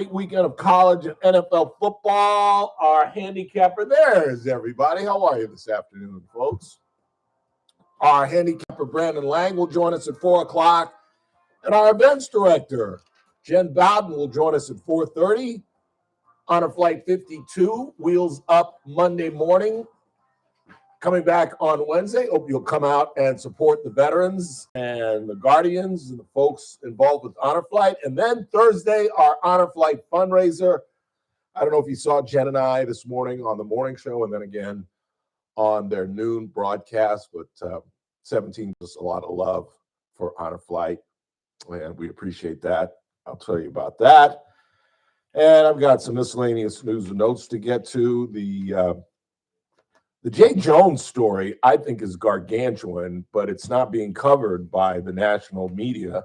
Great weekend of college and NFL football. Our handicapper, there is everybody. How are you this afternoon, folks? Our handicapper, Brandon Lang, will join us at 4 o'clock. And our events director, Jen Bowden, will join us at 4:30. Honor Flight 52 wheels up Monday morning. Coming back on Wednesday. Hope you'll come out and support the veterans and the guardians and the folks involved with Honor Flight. And then Thursday, our Honor Flight fundraiser. I don't know if you saw Jen and I this morning on the morning show and then again on their noon broadcast, but 17 just a lot of love for Honor Flight, and we appreciate that. I'll tell you about that. And I've got some miscellaneous news and notes to get to. The Jay Jones story, I think, is gargantuan, but it's not being covered by the national media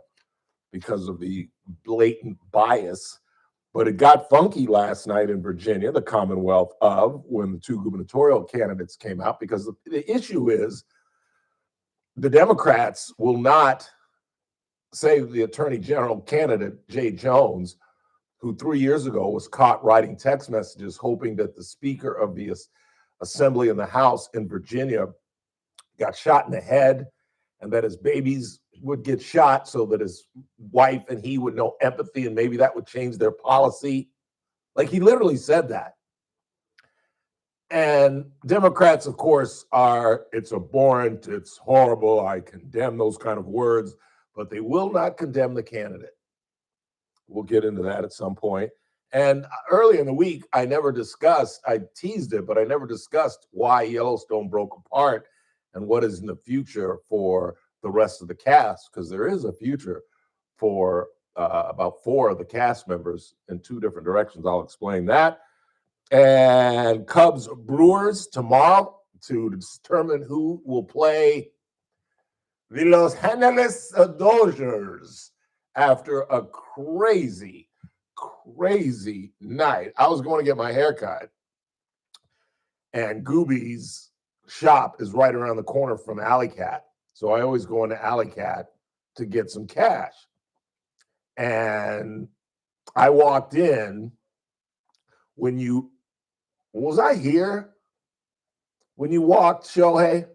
because of the blatant bias. But it got funky last night in Virginia, the Commonwealth of, when the two gubernatorial candidates came out, because the issue is the Democrats will not save the Attorney General candidate, Jay Jones, who 3 years ago was caught writing text messages hoping that the Speaker of the Assembly in the House in Virginia got shot in the head and that his babies would get shot so that his wife and he would know empathy and maybe that would change their policy. Like, he literally said that. And Democrats, of course, it's abhorrent, it's horrible, I condemn those kind of words, but they will not condemn the candidate. We'll get into that at some point. And early in the week, I teased it, but I never discussed why Yellowstone broke apart and what is in the future for the rest of the cast, because there is a future for about 4 of the cast members in 2 different directions. I'll explain that. And Cubs Brewers tomorrow to determine who will play the Los Angeles Dodgers after a crazy night. I was going to get my hair cut, and Gooby's shop is right around the corner from Alley Cat. So I always go into Alley Cat to get some cash. And I walked in was I here when you walked, Shohei?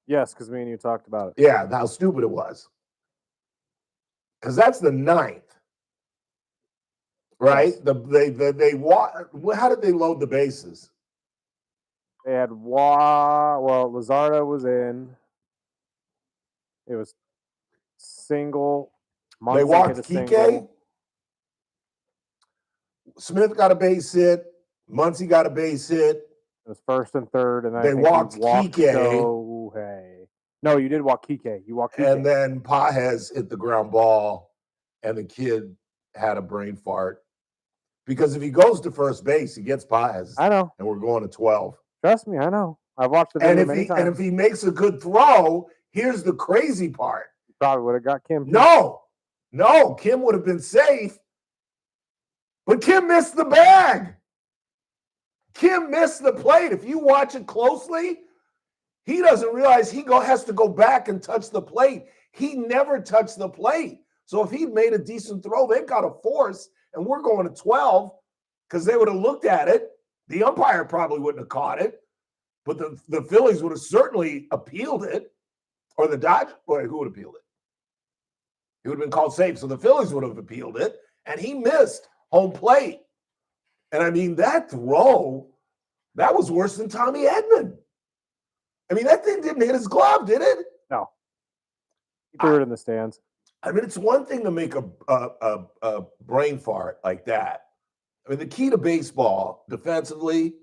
Yes, because me and you talked about it. Yeah, how stupid it was. Because that's the 9th. Right? Yes. How did they load the bases? They had Lazardo was in. It was single. Muncy they walked Kike. Smith got a base hit. Muncy got a base hit. It was first and third, and they walked Kike. No, you did walk Kike. You walked Kike. And then Pages hit the ground ball, and the kid had a brain fart. Because if he goes to first base, he gets Pages. I know. And we're going to 12. Trust me, I know. I've watched the video many times. And if he makes a good throw, here's the crazy part. He probably would have got Kim. No, Kim would have been safe. But Kim missed the bag. Kim missed the plate. If you watch it closely, he doesn't realize he has to go back and touch the plate. He never touched the plate. So if he'd made a decent throw, they've got a force, and we're going to 12 because they would have looked at it. The umpire probably wouldn't have caught it, but the Phillies would have certainly appealed it, or the Dodgers. Boy, who would have appealed it? It would have been called safe, so the Phillies would have appealed it, and he missed home plate. And I mean, that throw, that was worse than Tommy Edman. I mean, that thing didn't hit his glove, did it? No. He threw it in the stands. I mean, it's one thing to make a brain fart like that. I mean, the key to baseball defensively,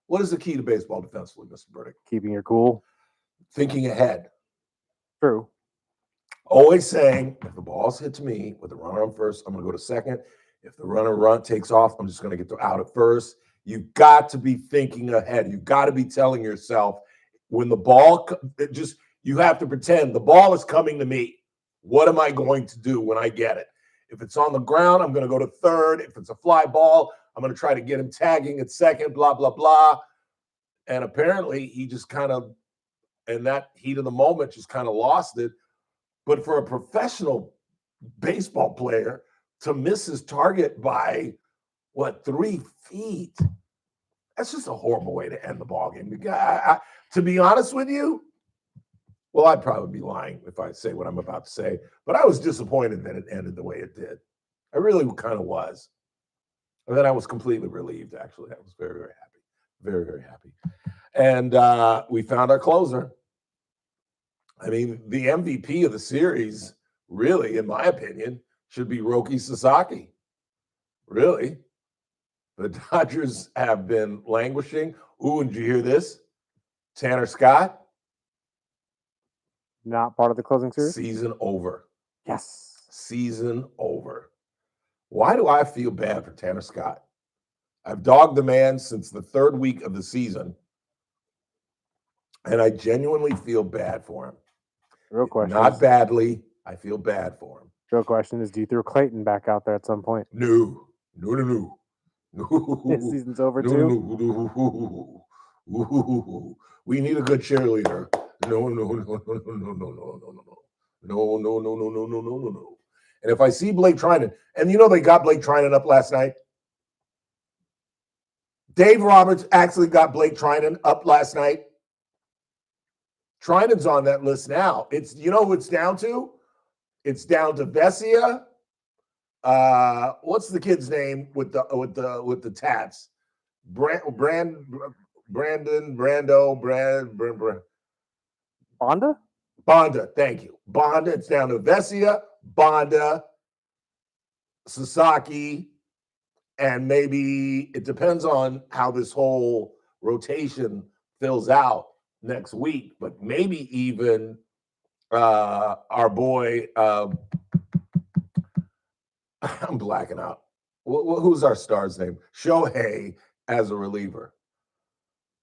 what is the key to baseball defensively, Mr. Burdick? Keeping your cool. Thinking ahead. True. Always saying, if the ball's hit to me with the runner on first, I'm going to go to second. If the runner takes off, I'm just going to get out at first. You've got to be thinking ahead. You've got to be telling yourself when the ball, you have to pretend the ball is coming to me. What am I going to do when I get it? If it's on the ground, I'm going to go to third. If it's a fly ball, I'm going to try to get him tagging at second, blah, blah, blah. And apparently he just kind of, in that heat of the moment, just kind of lost it. But for a professional baseball player to miss his target by 3 feet. That's just a horrible way to end the ball game. To be honest with you, well, I'd probably be lying if I say what I'm about to say, but I was disappointed that it ended the way it did. I really kind of was. And then I was completely relieved, actually. I was very, very happy. Very, very happy. And we found our closer. I mean, the MVP of the series, really, in my opinion, should be Roki Sasaki. Really. The Dodgers have been languishing. Ooh, and did you hear this? Tanner Scott? Not part of the closing series? Season over. Yes. Season over. Why do I feel bad for Tanner Scott? I've dogged the man since the 3rd week of the season, and I genuinely feel bad for him. Real question. Not badly. I feel bad for him. Real question is, do you throw Clayton back out there at some point? No. His season's over too? No. We need a good cheerleader. No. And if I see Blake Trinan, and they got Blake Trinan up last night. Dave Roberts actually got Blake Trinan up last night. Trinan's on that list now. It's who it's down to? It's down to Vesia. What's the kid's name with the tats? Brando. Bonda. Thank you. Bonda. It's down to Vesia, Bonda, Sasaki, and maybe it depends on how this whole rotation fills out next week, but maybe even our boy, I'm blacking out. Who's our star's name? Shohei as a reliever.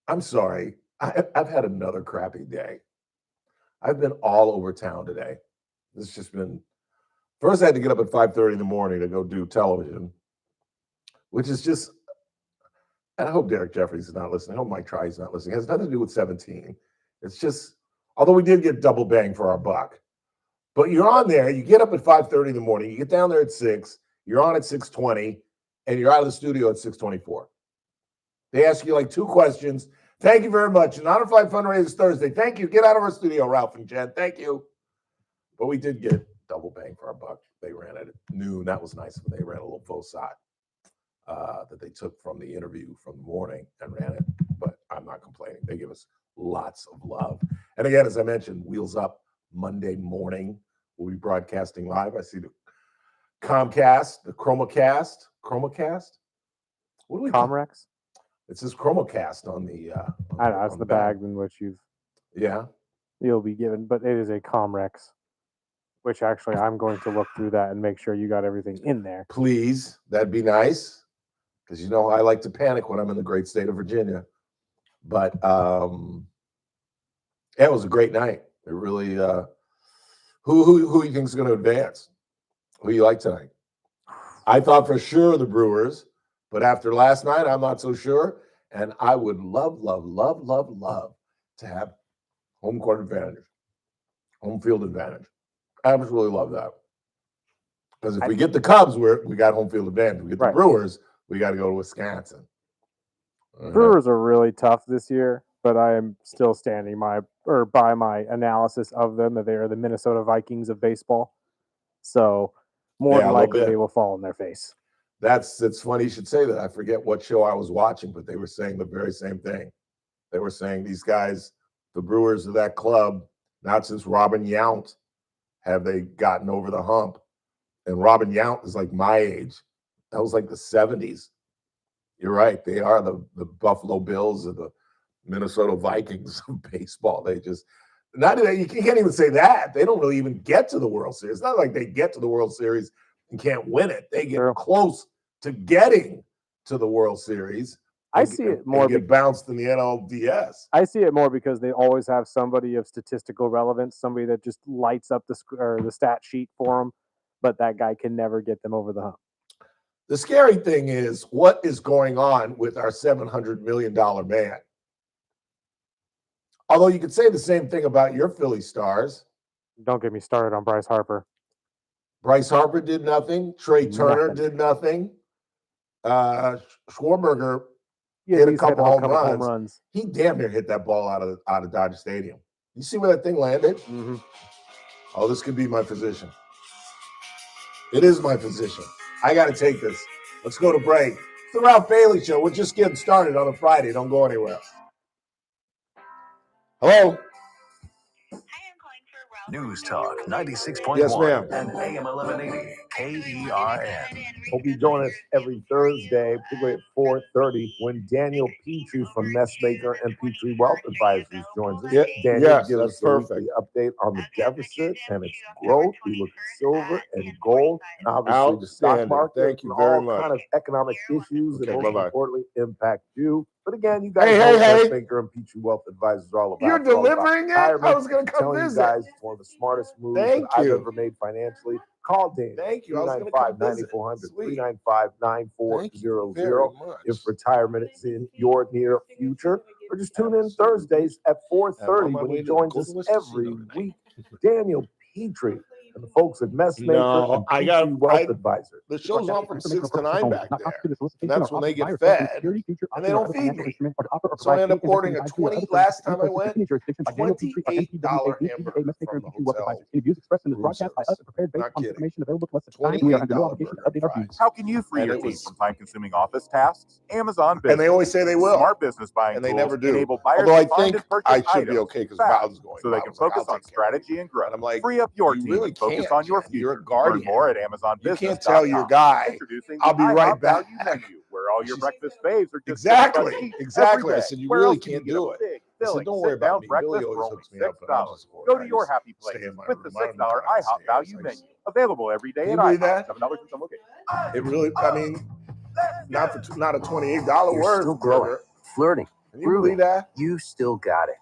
I'm sorry. I've had another crappy day. I've been all over town today. It's just been, first I had to get up at 5:30 in the morning to go do television, which is just, and I hope Derek Jeffries is not listening. I hope Mike Tri's not listening. It has nothing to do with 17. It's just, although we did get double bang for our buck. But you're on there, you get up at 5:30 in the morning, you get down there at 6, you're on at 6:20, and you're out of the studio at 6:24. They ask you like 2 questions. Thank you very much. An Honor Flight Fundraisers Thursday. Thank you. Get out of our studio, Ralph and Jen. Thank you. But we did get double bang for our buck. They ran it at noon. That was nice. They ran a little faux shot that they took from the interview from the morning and ran it. But I'm not complaining. They give us lots of love. And again, as I mentioned, Wheels Up Monday morning. We'll be broadcasting live. I see the Comcast, the Chromacast. What do we call it? Comrex? It says Chromacast on the. I know, it's the bag in which you'll be given, but it is a Comrex, which actually I'm going to look through that and make sure you got everything in there. Please, that'd be nice, because I like to panic when I'm in the great state of Virginia. But it was a great night. It really. Who you think is going to advance? Who you like tonight? I thought for sure the Brewers, but after last night, I'm not so sure. And I would love to have home court advantage, home field advantage. I absolutely love that. Because if we get the Cubs, we got home field advantage. We get the Brewers, we got to go to Wisconsin. Brewers are really tough this year, but I am still standing by my analysis of them that they are the Minnesota Vikings of baseball. So more than likely they will fall on their face. It's funny you should say that. I forget what show I was watching, but they were saying the very same thing. They were saying these guys, the Brewers of that club, not since Robin Yount have they gotten over the hump. And Robin Yount is like my age. That was like the 70s. You're right. They are the Buffalo Bills or the Minnesota Vikings of baseball. They just, you can't even say that. They don't really even get to the World Series. It's not like they get to the World Series and can't win it. They get close to getting to the World Series. I see it more get bounced in the NLDS. I see it more because they always have somebody of statistical relevance, somebody that just lights up the stat sheet for them, but that guy can never get them over the hump. The scary thing is what is going on with our $700 million man. Although you could say the same thing about your Philly Stars. Don't get me started on Bryce Harper. Bryce Harper did nothing. Trey Turner did nothing. Schwarberger hit a couple home runs. He damn near hit that ball out of Dodger Stadium. You see where that thing landed? Mm-hmm. Oh, this could be my physician. It is my physician. I got to take this. Let's go to break. It's the Ralph Bailey Show. We're just getting started on a Friday. Don't go anywhere. Hello? News Talk 96.1 yes, ma'am. and AM 1180 KERN. Hope you join us every Thursday, particularly at 4:30, when Daniel Petrie from Messmaker and Petrie Wealth Advisors joins us. Daniel gives us a weekly update on the deficit and its growth. We look at silver and gold, and obviously the stock market. Thank you very all much. Kind of economic issues that most bye-bye. importantly impact you. But again, you guys know what Messmaker and Petrie Wealth Advisors are all about. You're delivering it? I was going to come telling visit. You guys, it's one of the smartest moves that I've ever made financially. Call Daniel. Thank you. 395-9400, 395-9400. If retirement is in your near future, or just tune in Thursdays at 4:30 when he joins us every week. Daniel Petrie and the folks at Messmaker and Petrie Wealth Advisors. The show's on from 6 to 9 back there. And that's when they get fed, and they don't feed me. So I end up ordering a last time I went, $28 hamburger from the hotel. Not kidding. $28. How can you free your team from time-consuming office tasks? Amazon Business. And they always say they will. Smart business buying and they tools never do. enable buyers Although I to find think and purchase I should be items okay because fast, Val's going. so they can focus on strategy and growth. And I'm like, free up your you team really and focus can't, on your Jen. future. You're a guardian. Learn more at Amazon You Business. can't tell your guy, Introducing I'll be the right IHOP back. Value Menu, where all your breakfast faves are just Exactly. every I day. said, you Where really else can can't you get do a it. big, I filling, said, don't worry sit-down about me. Billy breakfast always for only hooks me up, and I just $6. order. Go to your happy place stay in my with room. the I don't $6 need privacy. IHOP Value It's Menu. Available every day Can at you believe IHOP. that? $7 in some locations. It really, I mean, not a $28 You're word. still growing, flirting, Can you believe grooving. that? You still got it.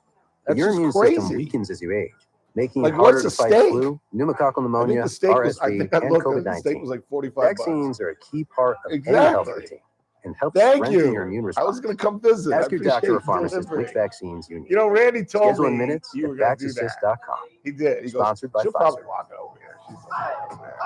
But That's your just immune crazy. system weakens as you age, making Like, it harder what's to the fight steak? flu, pneumococcal I think pneumonia, the steak was, I RSV, think I and looked at the steak COVID-19. was like $45. Vaccines are a key part of any health Exactly. routine and help Thank strengthen you. your immune I response. was going to come visit. Ask I your doctor or appreciate you pharmacist which delivering. vaccines you need. You know, Randy told Schedule in me minutes you at were going to do that. vaxassist.com. He did. He goes, Sponsored by she'll Pfizer. probably walk over here. She's like, over there.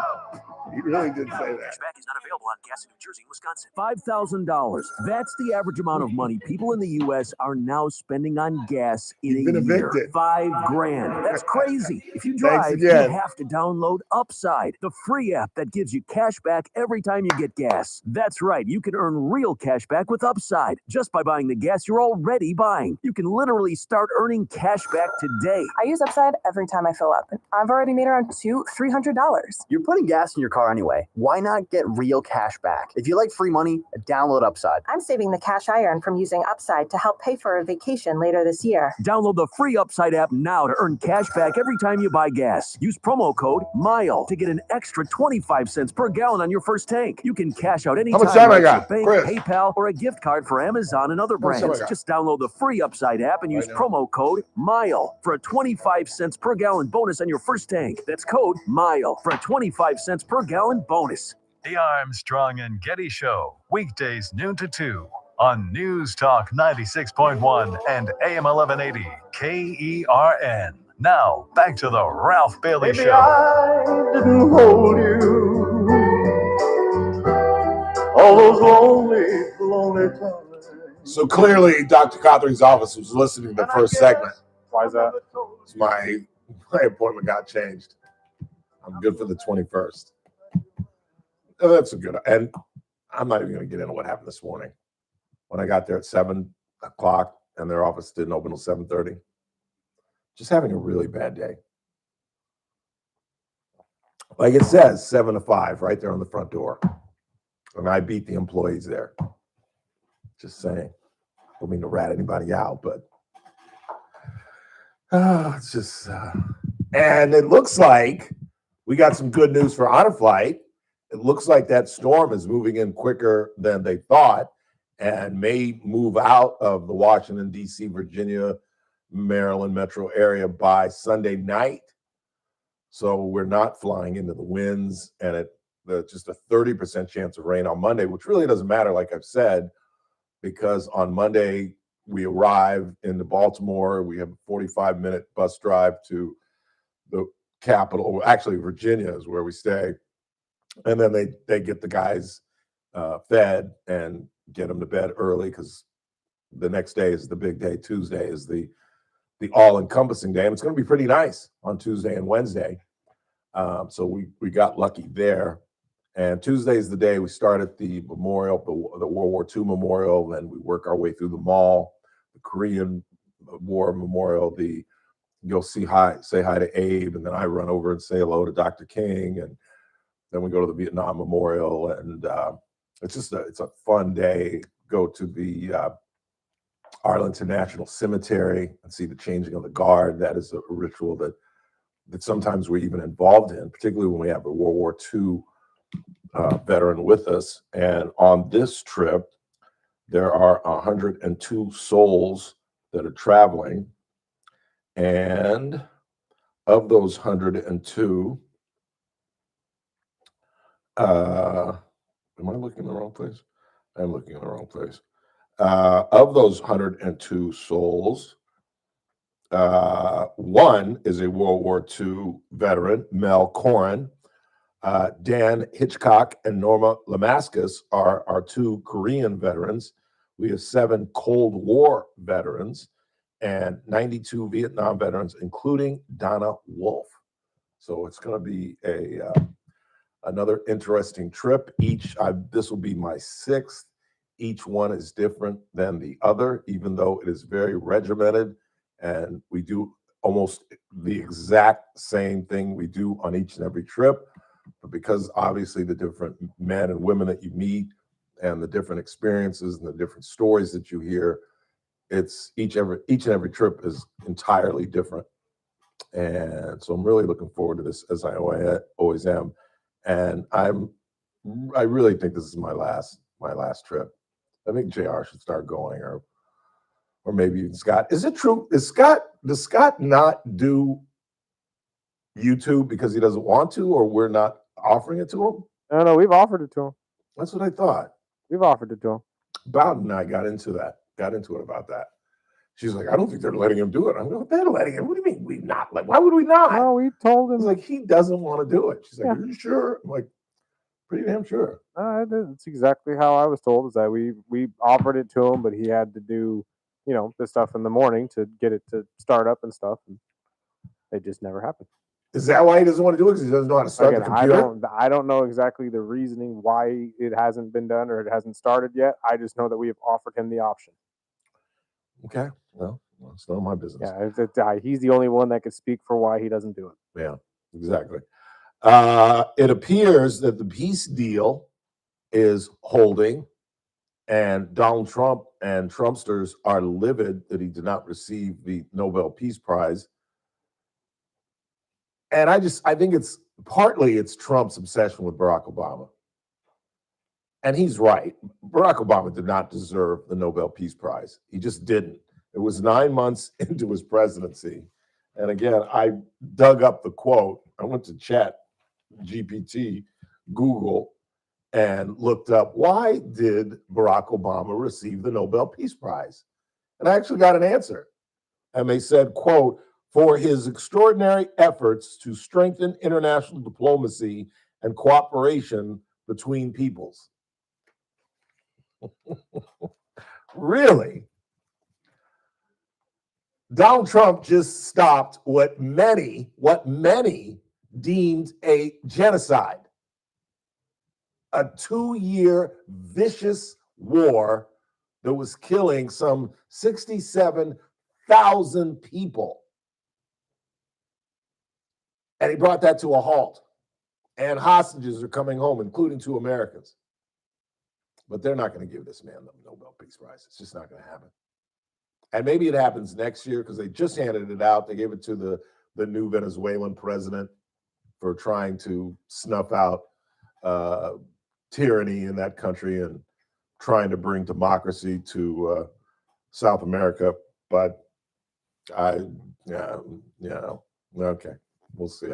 He really did say that. Cashback is not available on gas in New Jersey and Wisconsin. $5,000. That's the average amount of money people in the U.S. are now spending on gas in You've a been year. evicted. $5,000. That's crazy. If you Thanks drive, you again. have to download Upside, the free app that gives you cash back every time you get gas. That's right. You can earn real cash back with Upside just by buying the gas you're already buying. You can literally start earning cash back today. I use Upside every time I fill up. I've already made around $300. You're putting gas in your car anyway. Why not get real cash back? If you like free money, download Upside. I'm saving the cash I earn from using Upside to help pay for a vacation later this year. Download the free Upside app now to earn cash back every time you buy gas. Use promo code MILE to get an extra 25 cents per gallon on your first tank. You can cash out anytime How much time I with got? your bank, Chris. PayPal, or a gift card for Amazon and other How much time I brands. got? Just download the free Upside app and use Right now. promo code MILE for a 25 cents per gallon bonus on your first tank. That's code MILE for a 25 cents per gallon bonus. The Armstrong and Getty Show, weekdays noon to 2 on News Talk 96.1 and AM 1180 KERN. Now, back to the Ralph Bailey Maybe Show. I didn't hold you all those lonely times. So clearly, Dr. Cothering's office was listening to the first segment. Why is that? My appointment got changed. I'm good for the 21st. Oh, that's a good. And I'm not even going to get into what happened this morning. When I got there at 7 o'clock and their office didn't open until 7:30. Just having a really bad day. Like it says, 7 to 5 right there on the front door. And I beat the employees there. Just saying. Don't mean to rat anybody out, but it's just, and it looks like we got some good news for Honor Flight. It looks like that storm is moving in quicker than they thought and may move out of the Washington, D.C., Virginia, Maryland metro area by Sunday night. So we're not flying into the winds, and just a 30% chance of rain on Monday, which really doesn't matter, like I've said, because on Monday we arrive into Baltimore. We have a 45-minute bus drive to the capital. Actually, Virginia is where we stay. And then they get the guys fed and get them to bed early because the next day is the big day. Tuesday is the all-encompassing day, and it's going to be pretty nice on Tuesday and Wednesday. So we got lucky there. And Tuesday is the day we start at the memorial, the World War II memorial, then we work our way through the mall, the Korean War memorial, you'll say hi to Abe, and then I run over and say hello to Dr. King, and then we go to the Vietnam Memorial, and it's a fun day. Go to the Arlington National Cemetery and see the changing of the guard. That is a ritual that sometimes we're even involved in, particularly when we have a World War II veteran with us. And on this trip, there are 102 souls that are traveling. And of those 102, am I looking in the wrong place? I'm looking in the wrong place. Of those 102 souls, one is a World War II veteran, Mel Corin. Dan Hitchcock and Norma Lamascus are our 2 Korean veterans. We have 7 Cold War veterans and 92 Vietnam veterans, including Donna Wolf. So it's going to be another interesting trip. This will be my 6th. Each one is different than the other, even though it is very regimented, and we do almost the exact same thing we do on each and every trip. But because obviously the different men and women that you meet and the different experiences and the different stories that you hear, it's each and every trip is entirely different. And so I'm really looking forward to this, as I always am. And I really think this is my last trip. I think JR should start going, or maybe even Scott. Is it true? Does Scott not do YouTube because he doesn't want to, or we're not offering it to him? No, we've offered it to him. That's what I thought. We've offered it to him. Bowden and I got into it about that. She's like, I don't think they're letting him do it. I'm going, they're letting him. What do you mean we not? Like, why would we not? No, we told him. Like, he doesn't want to do it. She's like, Are you sure? I'm like, pretty damn sure. That's exactly how I was told, is that we offered it to him, but he had to do, the stuff in the morning to get it to start up and stuff. And it just never happened. Is that why he doesn't want to do it? Because he doesn't know how to start the computer? I don't know exactly the reasoning why it hasn't been done or it hasn't started yet. I just know that we have offered him the option. Okay. Well, it's none of my business. Yeah, he's the only one that could speak for why he doesn't do it. Yeah, exactly. It appears that the peace deal is holding, and Donald Trump and Trumpsters are livid that he did not receive the Nobel Peace Prize. And I think it's partly Trump's obsession with Barack Obama. And he's right. Barack Obama did not deserve the Nobel Peace Prize. He just didn't. It was 9 months into his presidency. And again, I dug up the quote. I went to Chat GPT, Google, and looked up, why did Barack Obama receive the Nobel Peace Prize? And I actually got an answer. And they said, quote, for his extraordinary efforts to strengthen international diplomacy and cooperation between peoples. Really? Donald Trump just stopped what many deemed a genocide. A 2-year vicious war that was killing some 67,000 people. And he brought that to a halt. And hostages are coming home, including 2 Americans. But they're not going to give this man the Nobel Peace Prize. It's just not going to happen. And maybe it happens next year because they just handed it out. They gave it to the new Venezuelan president for trying to snuff out tyranny in that country and trying to bring democracy to South America. But okay, we'll see.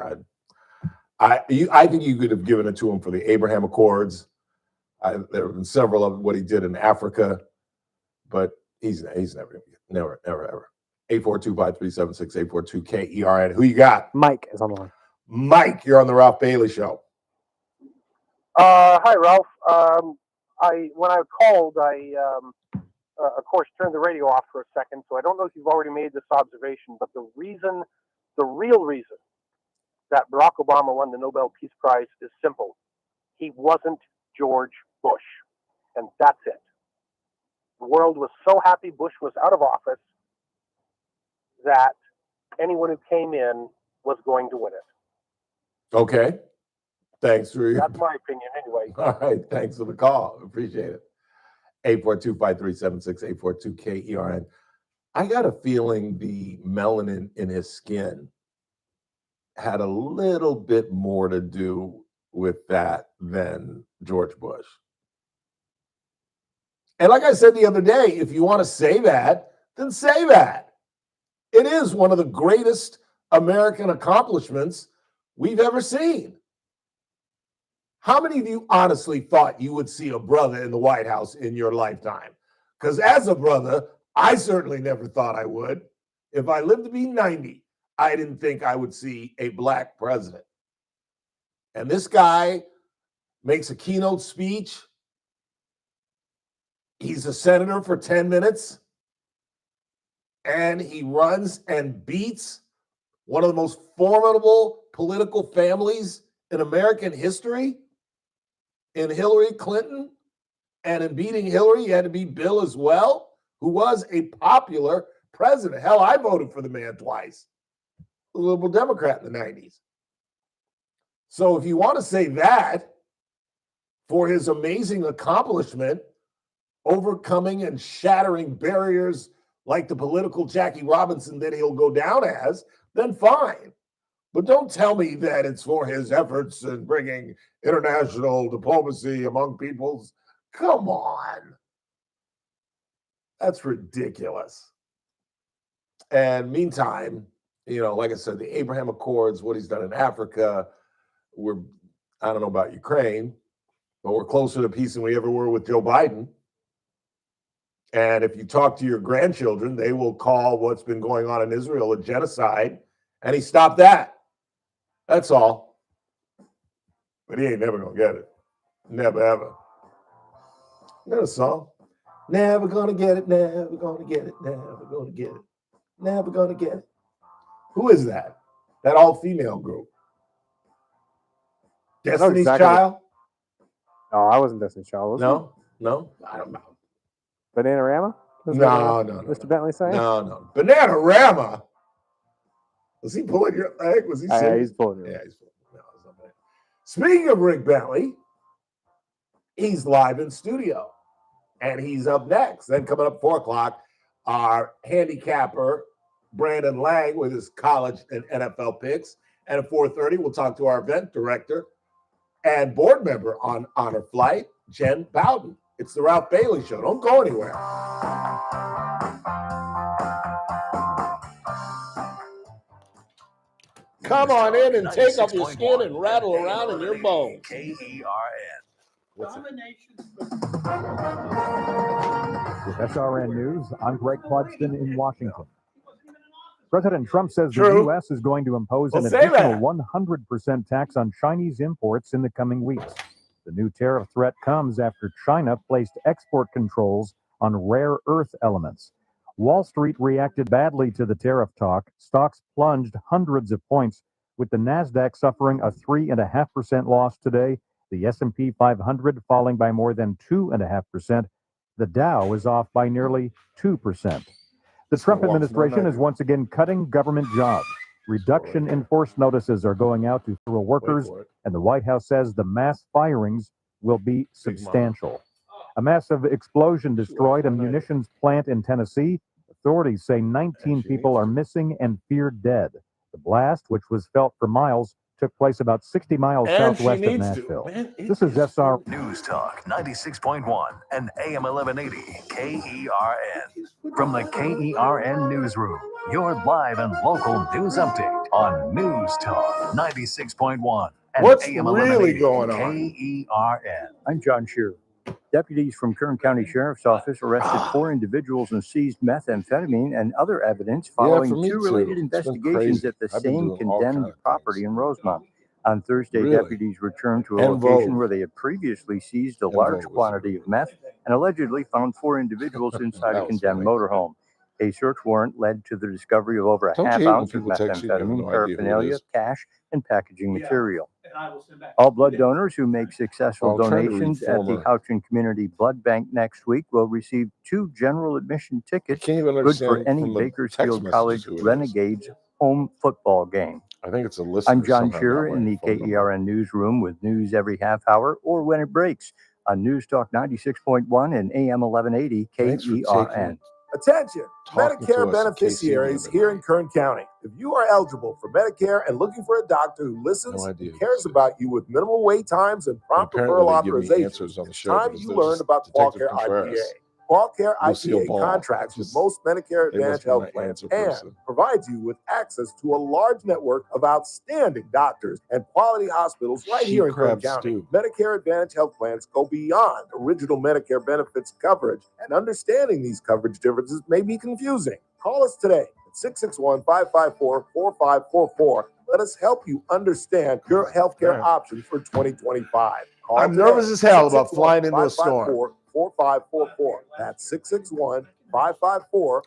I think you could have given it to him for the Abraham Accords. There have been several of what he did in Africa, but he's never ever. 842-5376, 842-KERN. Who you got? Mike is on the line. Mike, you're on the Ralph Bailey Show. Hi, Ralph. When I called, of course, turned the radio off for a second, so I don't know if you've already made this observation, but the real reason that Barack Obama won the Nobel Peace Prize is simple. He wasn't George Bush, and that's it. The world was so happy Bush was out of office that anyone who came in was going to win it. Okay. Thanks for your. That's my opinion, anyway. All right. Thanks for the call. Appreciate it. 842-5376, 842-KERN. I got a feeling the melanin in his skin had a little bit more to do with that than George Bush. And like I said the other day, if you want to say that, then say that. It is one of the greatest American accomplishments we've ever seen. How many of you honestly thought you would see a brother in the White House in your lifetime? Because as a brother, I certainly never thought I would. If I lived to be 90, I didn't think I would see a black president. And this guy makes a keynote speech. He's a senator for 10 minutes. And he runs and beats one of the most formidable political families in American history, in Hillary Clinton. And in beating Hillary, you had to beat Bill as well, who was a popular president. Hell, I voted for the man twice. A liberal Democrat in the 90s. So if you want to say that for his amazing accomplishment, overcoming and shattering barriers like the political Jackie Robinson that he'll go down as, then fine. But don't tell me that it's for his efforts in bringing international diplomacy among peoples. Come on. That's ridiculous. And meantime, like I said, the Abraham Accords, what he's done in Africa, I don't know about Ukraine, but we're closer to peace than we ever were with Joe Biden. And if you talk to your grandchildren, they will call what's been going on in Israel a genocide, and he stopped that. That's all. But he ain't never gonna get it. Never, ever. You know the song? Never gonna get it, never gonna get it, never gonna get it, never gonna get it. Who is that? That all-female group. Destiny's Child? No, I wasn't Destiny's Child. Was No, I don't know. Bananarama? No. Mr. Bentley saying? No. Bananarama? Was he pulling your leg? Was he serious? Yeah, he's pulling your leg. Yeah, he's pulling. No, it's not bad. Speaking of Rick Bentley, he's live in studio. And he's up next. Then coming up 4 o'clock, our handicapper, Brandon Lang, with his college and NFL picks. And at 4:30, we'll talk to our event director and board member on Honor Flight, Jen Bowden. It's the Ralph Bailey Show. Don't go anywhere. Come on in and take off your skin and rattle around in your bones. KERN. With SRN News, I'm Greg Clugston in Washington. President Trump says the U.S. is going to impose an additional 100% tax on Chinese imports in the coming weeks. The new tariff threat comes after China placed export controls on rare earth elements. Wall Street reacted badly to the tariff talk. Stocks plunged hundreds of points, with the Nasdaq suffering a 3.5% loss today, the S&P 500 falling by more than 2.5%. The Dow is off by nearly 2%. The Trump administration is once again cutting government jobs. Reduction in force notices are going out to federal workers, and the White House says the mass firings will be substantial. A massive explosion destroyed a munitions plant in Tennessee. Authorities say 19 people are missing and feared dead. The blast, which was felt for miles, took place about 60 miles southwest of Nashville. This is SR News Talk 96.1 and AM 1180 KERN. From the KERN Newsroom, your live and local news update on News Talk 96.1 and What's AM really 1180 going on? KERN. I'm John Shearer. Deputies from Kern County Sheriff's Office arrested 4 individuals and seized methamphetamine and other evidence following 2 related investigations at the same condemned property in Rosemont. On Thursday, Really? deputies returned to a En location vogue. where they had previously seized a En large vogue was quantity of meth and allegedly found 4 individuals inside a That was condemned funny. motorhome. A search warrant led to the discovery of over a Don't you half hate when ounce of people text you and you have methamphetamine, no idea who it paraphernalia, is? cash, and packaging material. All blood donors who make successful Well, I'm trying to read donations at the former- Houchin Community Blood Bank next week will receive 2 general admission I tickets, can't even good for understand any from the text Bakersfield messages College who it is. Renegades home football game. I think it's a listener. I'm John somehow got Shearer my in the phone number. KERN newsroom with news every half hour or when it breaks on News Talk 96.1 and AM 1180 Thanks for KERN. Attention, Talking to Medicare us in case you beneficiaries live in here in Kern County. If you are eligible for Medicare and looking for a doctor who listens No idea and who cares this is. about you with minimal wait times and prompt Apparently referral they give me authorization, answers on the it's show time because you they're learn just about Detective QualCare Contreras. IPA. QualCare Lucille IPA Ball. contracts with Just- most Medicare they must Advantage be my health plans answer and person. provides you with access to a large network of outstanding doctors and quality hospitals right here in Kern She-crab County. stew. Medicare Advantage health plans go beyond original Medicare benefits coverage, and understanding these coverage differences may be confusing. Call us today at 661-554-4544. Let us help you understand your healthcare Man. options for 2025. Call I'm today, nervous as hell about flying into a 661-554-4544. That's 661-554-4544.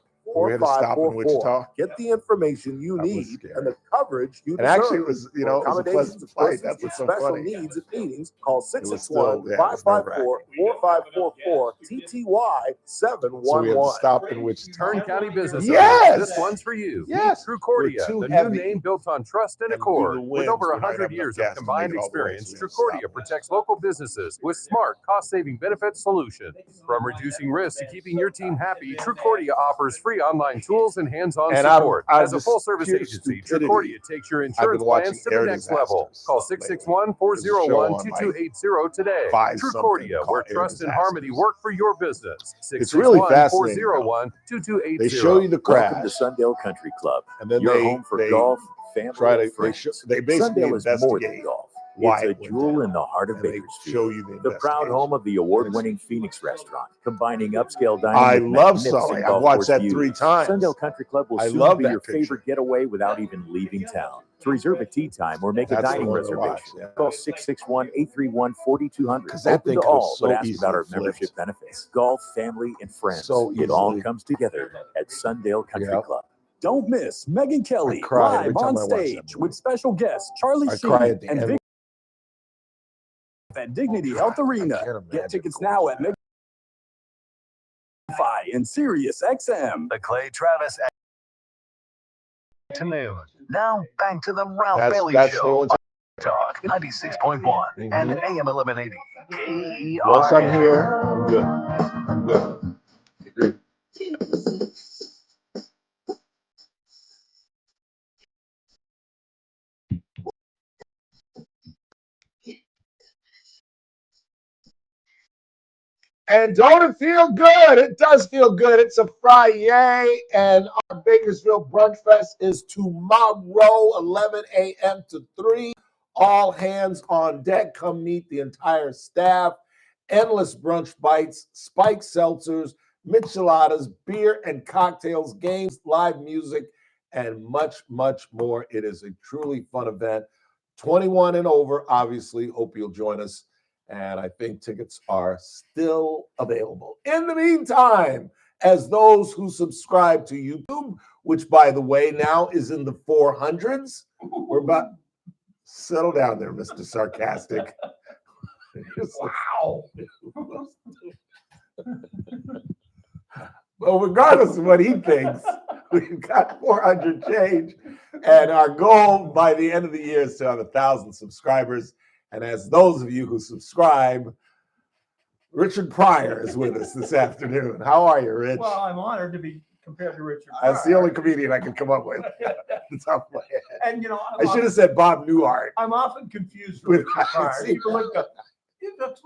We had to stop in Wichita. Get the information you That was need scary. and the coverage you And deserve. actually, it was, you know, it was a pleasant flight. That's what's so special funny. needs and meetings. Call was still- yeah, it was nerve-wracking. 661-554-4544 TTY So we had to 711. stop in Wichita. Kern County business Yes! owners, this one's for you. Yes! Meet Trucordia, We're too the heavy. new name built on trust and And accord. due to With winds, over we might 100 have years enough of gas to combined make it all the way, experience, so we have to Trucordia stop. protects local businesses with smart, cost-saving benefit solutions. From reducing risk to keeping your team happy, Trucordia offers free online tools and hands-on And support. out of As a just full-service pure agency, stupidity, Trucordia takes your I've insurance been watching plans to the air next level. disasters Call lately. 661-401-2280 today. Find something Trucordia, called where air trust and harmony disasters. work for your business. It's really fascinating, though. 661-401-2280. They show you the Welcome crash, to Sundale Country Club, and then your they home for they golf, family, try and to friends. they basically Sundale is more than investigate golf. why It's a it went jewel down, in the heart of and they Bakersfield. show you The proud investigation. home of the award-winning Phoenix restaurant, combining upscale dining I with love magnificent Sully. I've golf watched course that views. 3 times. Sundale Country Club will I soon love be that your picture. favorite getaway without even leaving town. To reserve a tea time or make a That's the dining one to watch, reservation, yeah. call 661-831-4200. Because that Open thing to could all, have so but ask easily about our flipped. membership benefits. Golf, family, and friends. So It all easily. comes together at Sundale Country Yep. Club. Don't miss Megan Kelly cry every live time on I watch that stage movie. with special guests Charlie I Sheen cry at the and end. Vic at Dignity Health Arena. can't Get imagine tickets going now to at Megan and Sirius XM. The Clay Travis to noon. Now back to the Ralph Bailey That's the Show. only Talk 96.1 and AM 1180. Once I'm KERN. here, I'm good. I'm good. Agreed. And don't it feel good? It does feel good. It's a Friday, and our Bakersfield Brunch Fest is tomorrow, 11 a.m. to 3. All hands on deck. Come meet the entire staff. Endless brunch bites, spiked seltzers, micheladas, beer and cocktails, games, live music, and much, much more. It is a truly fun event. 21 and over, obviously. Hope you'll join us. And I think tickets are still available. In the meantime, as those who subscribe to YouTube, which by the way now is in the 400s, we're about settle down there, Mr. Sarcastic. Wow. Well, regardless of what he thinks, we've got 400 change, and our goal by the end of the year is to have 1,000 subscribers. And as those of you who subscribe, Richard Pryor is with us this afternoon. How are you, Rich? Well, I'm honored to be compared to Richard Pryor. That's the only comedian I could come up with. It's off my head. And you know, I should have said Bob Newhart. I'm often confused With- with Richard Pryor. see- People look up. It looks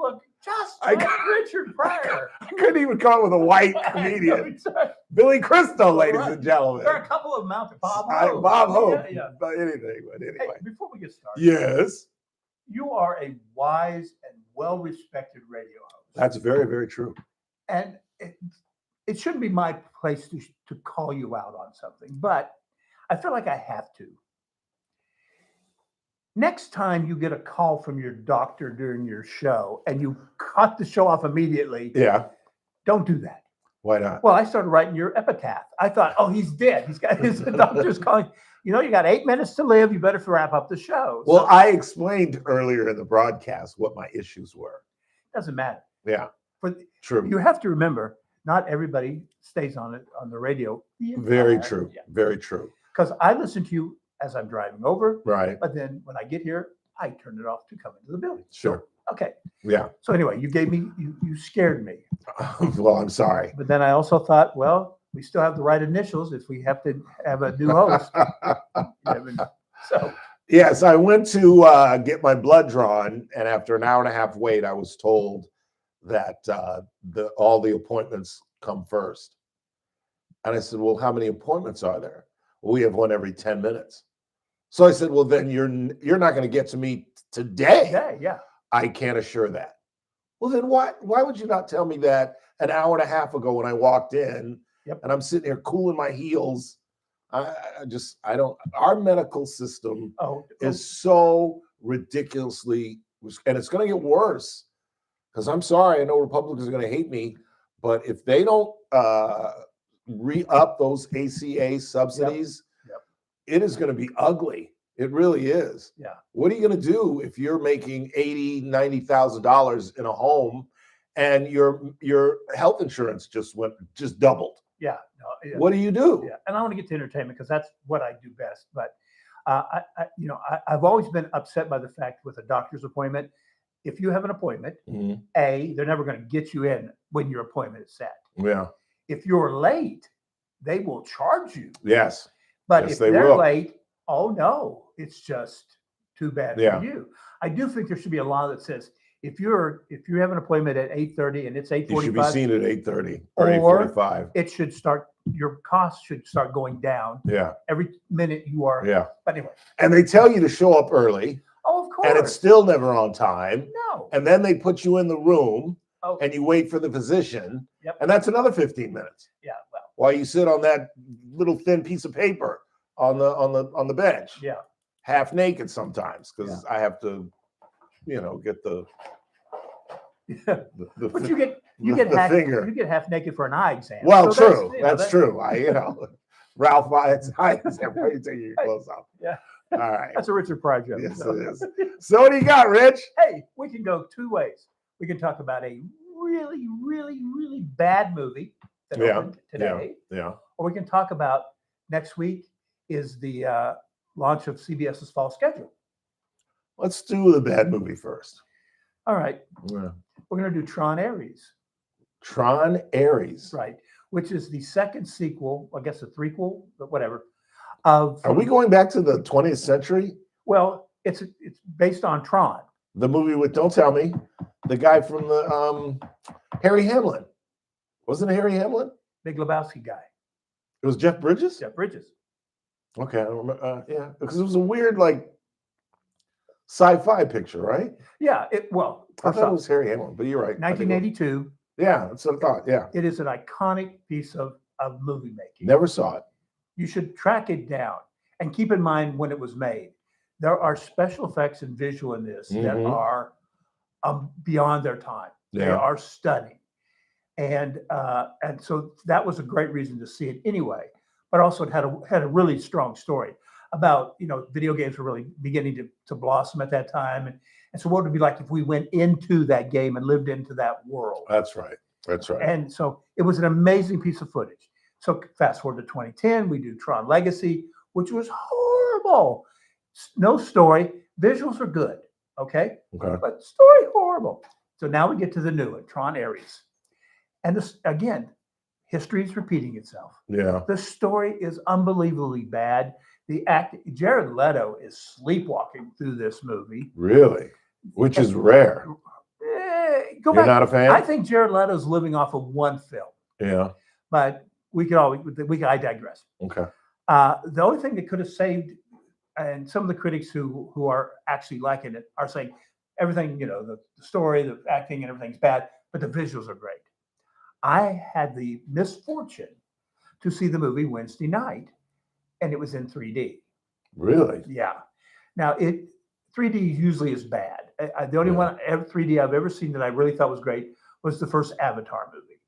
just I like got- Richard Pryor. I couldn't even come up with a white comedian. Billy Crystal, ladies and gentlemen. There are a couple of them out there. Bob Hope. Bob Hope. Yeah, yeah. But anyway. Hey, before we get started, Yes, you are a wise and well-respected radio host. that's very, very true. And it shouldn't be my place to call you out on something, but I feel like I have to. Next time you get a call from your doctor during your show and you cut the show off immediately, Yeah. don't do that. Why not? Well, I started writing your epitaph. I thought, oh, he's dead. He's got his doctor's calling. You know, you got 8 minutes to live. You better wrap up the show. Well, So, I explained earlier in the broadcast what my issues were. doesn't matter. Yeah. But True. you have to remember, not everybody stays on the radio. Very true. Very true. Because I listen to you as I'm driving over. Right. But then when I get here, I turn it off to come into the building. Sure. Okay. Yeah. So anyway, you scared me. Well, I'm sorry. But then I also thought, well, we still have the right initials if we have to have a new host. So Yes, I went to get my blood drawn, and after an hour and a half wait, I was told that all the appointments come first. And I said, well, how many appointments are there? Well, we have one every 10 minutes. So I said, well, then you're not going to get to me today. Yeah. I can't assure that. Well, then why would you not tell me that an hour and a half ago when I walked in? Yep. And I'm sitting here cooling my heels. I don't. Our medical system is so ridiculously, and it's going to get worse. Because I'm sorry, I know Republicans are going to hate me, but if they don't re-up those ACA subsidies, it is going to be ugly. It really is. Yeah. What are you going to do if you're making $80,000, $90,000 in a home, and your health insurance just doubled? Yeah. What do you do? Yeah. And I want to get to entertainment because that's what I do best. But I've always been upset by the fact with a doctor's appointment. If you have an appointment, they're never going to get you in when your appointment is set. Yeah. If you're late, they will charge you. Yes. But Yes, if they they're will. late, oh no, it's just too bad Yeah. for you. I do think there should be a law that says if you have an appointment at 8:30 and it's 8:45, You should be seen at 8:30 or or 8:45. it should start. Your costs should start going down. Yeah. Every minute you are. Yeah. But anyway. And they tell you to show up early. Oh, of course. And it's still never on time. No. And then they put you in the room Oh. and you wait for the physician. Yep. And that's another 15 minutes. Yeah. Well. While you sit on that little thin piece of paper on the bench. Yeah. Half naked sometimes because I have to, get the But you get the half, finger. you get half naked for an eye exam. Well, So true. That's true. Ralph, it's everybody taking your clothes off. Yeah. All right. That's a Richard Pryor joke. Yes, so. it is. So what do you got, Rich? Hey, we can go two ways. We can talk about a really, really, really bad movie that opened today. Yeah. Or we can talk about next week is the launch of CBS's fall schedule. Let's do the bad movie first. All right. Yeah. We're going to do Tron Ares. Tron Ares. Right. Which is the second sequel, I guess a threequel, but whatever. Are we going back to the 20th century? Well, it's based on Tron. The movie with, don't tell me, the guy from the Harry Hamlin. Wasn't it Harry Hamlin? Big Lebowski guy. It was Jeff Bridges? Jeff Bridges. Okay, I don't remember. Yeah, because it was a weird, sci-fi picture, right? Yeah, I thought it was Harry Hamlin, but you're right. 1982. Yeah, that's what I thought. Yeah. It is an iconic piece of movie making. Never saw it. You should track it down and keep in mind when it was made. There are special effects and visual in this that are beyond their time. They Yeah. are stunning. And so that was a great reason to see it anyway. But also it had a really strong story about, video games were really beginning to blossom at that time. And so what would it be like if we went into that game and lived into that world? That's right. That's right. And so it was an amazing piece of footage. So fast forward to 2010, we do Tron Legacy, which was horrible. No story. Visuals are good. Okay. But story horrible. So now we get to the new one, Tron Ares. And this, again, history is repeating itself. Yeah. The story is unbelievably bad. Jared Leto is sleepwalking through this movie. Really? Which is rare. Go You're back. not a fan? I think Jared Leto's living off of one film. Yeah. But I digress. Okay. The only thing that could have saved, and some of the critics who are actually liking it are saying everything, the story, the acting, and everything's bad, but the visuals are great. I had the misfortune to see the movie Wednesday night, and it was in 3D. Really? Yeah. Now, 3D usually is bad. The only one 3D I've ever seen that I really thought was great was the first Avatar movie.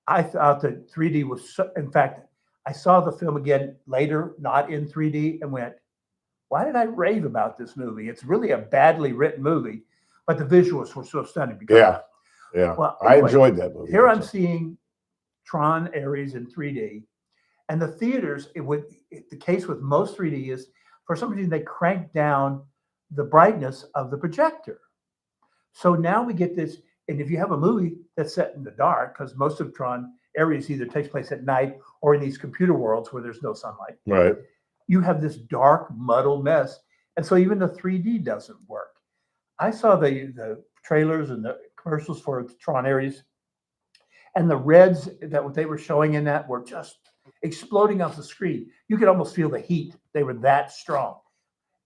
I thought that 3D was in fact, I saw the film again later, not in 3D, and went, why did I rave about this movie? It's really a badly written movie, but the visuals were so stunning. Yeah. Well, I anyway, enjoyed that movie. Here I'm seeing Tron Ares in 3D, and the theaters, the case with most 3D is, for some reason, they crank down the brightness of the projector. So now we get this, and if you have a movie that's set in the dark, because most of Tron Ares either takes place at night or in these computer worlds where there's no sunlight. Right. You have this dark, muddled mess. And so even the 3D doesn't work. I saw the trailers and the commercials for Tron Ares, and the reds that what they were showing in that were just exploding off the screen. You could almost feel the heat. They were that strong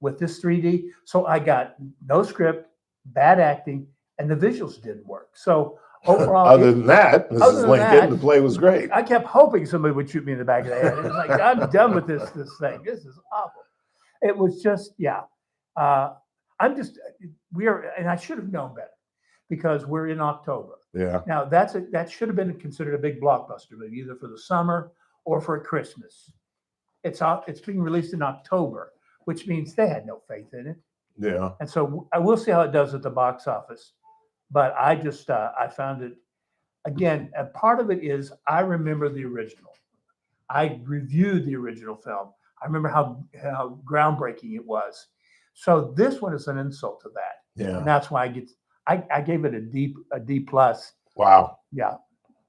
with this 3D. So I got no script, bad acting, and the visuals didn't work. So overall, other than that, Mrs. Lincoln, the play was great. I kept hoping somebody would shoot me in the back of the head. It was like, I'm done with this thing. This is awful. It was just, and I should have known better because we're in October. Yeah. Now that should have been considered a big blockbuster movie, either for the summer or for Christmas. It's being released in October, which means they had no faith in it. Yeah. And so I will see how it does at the box office. But I just, I found it, again, a part of it is I remember the original. I reviewed the original film. I remember how groundbreaking it was. So this one is an insult to that. Yeah. And that's why I gave it a D plus. Wow. Yeah.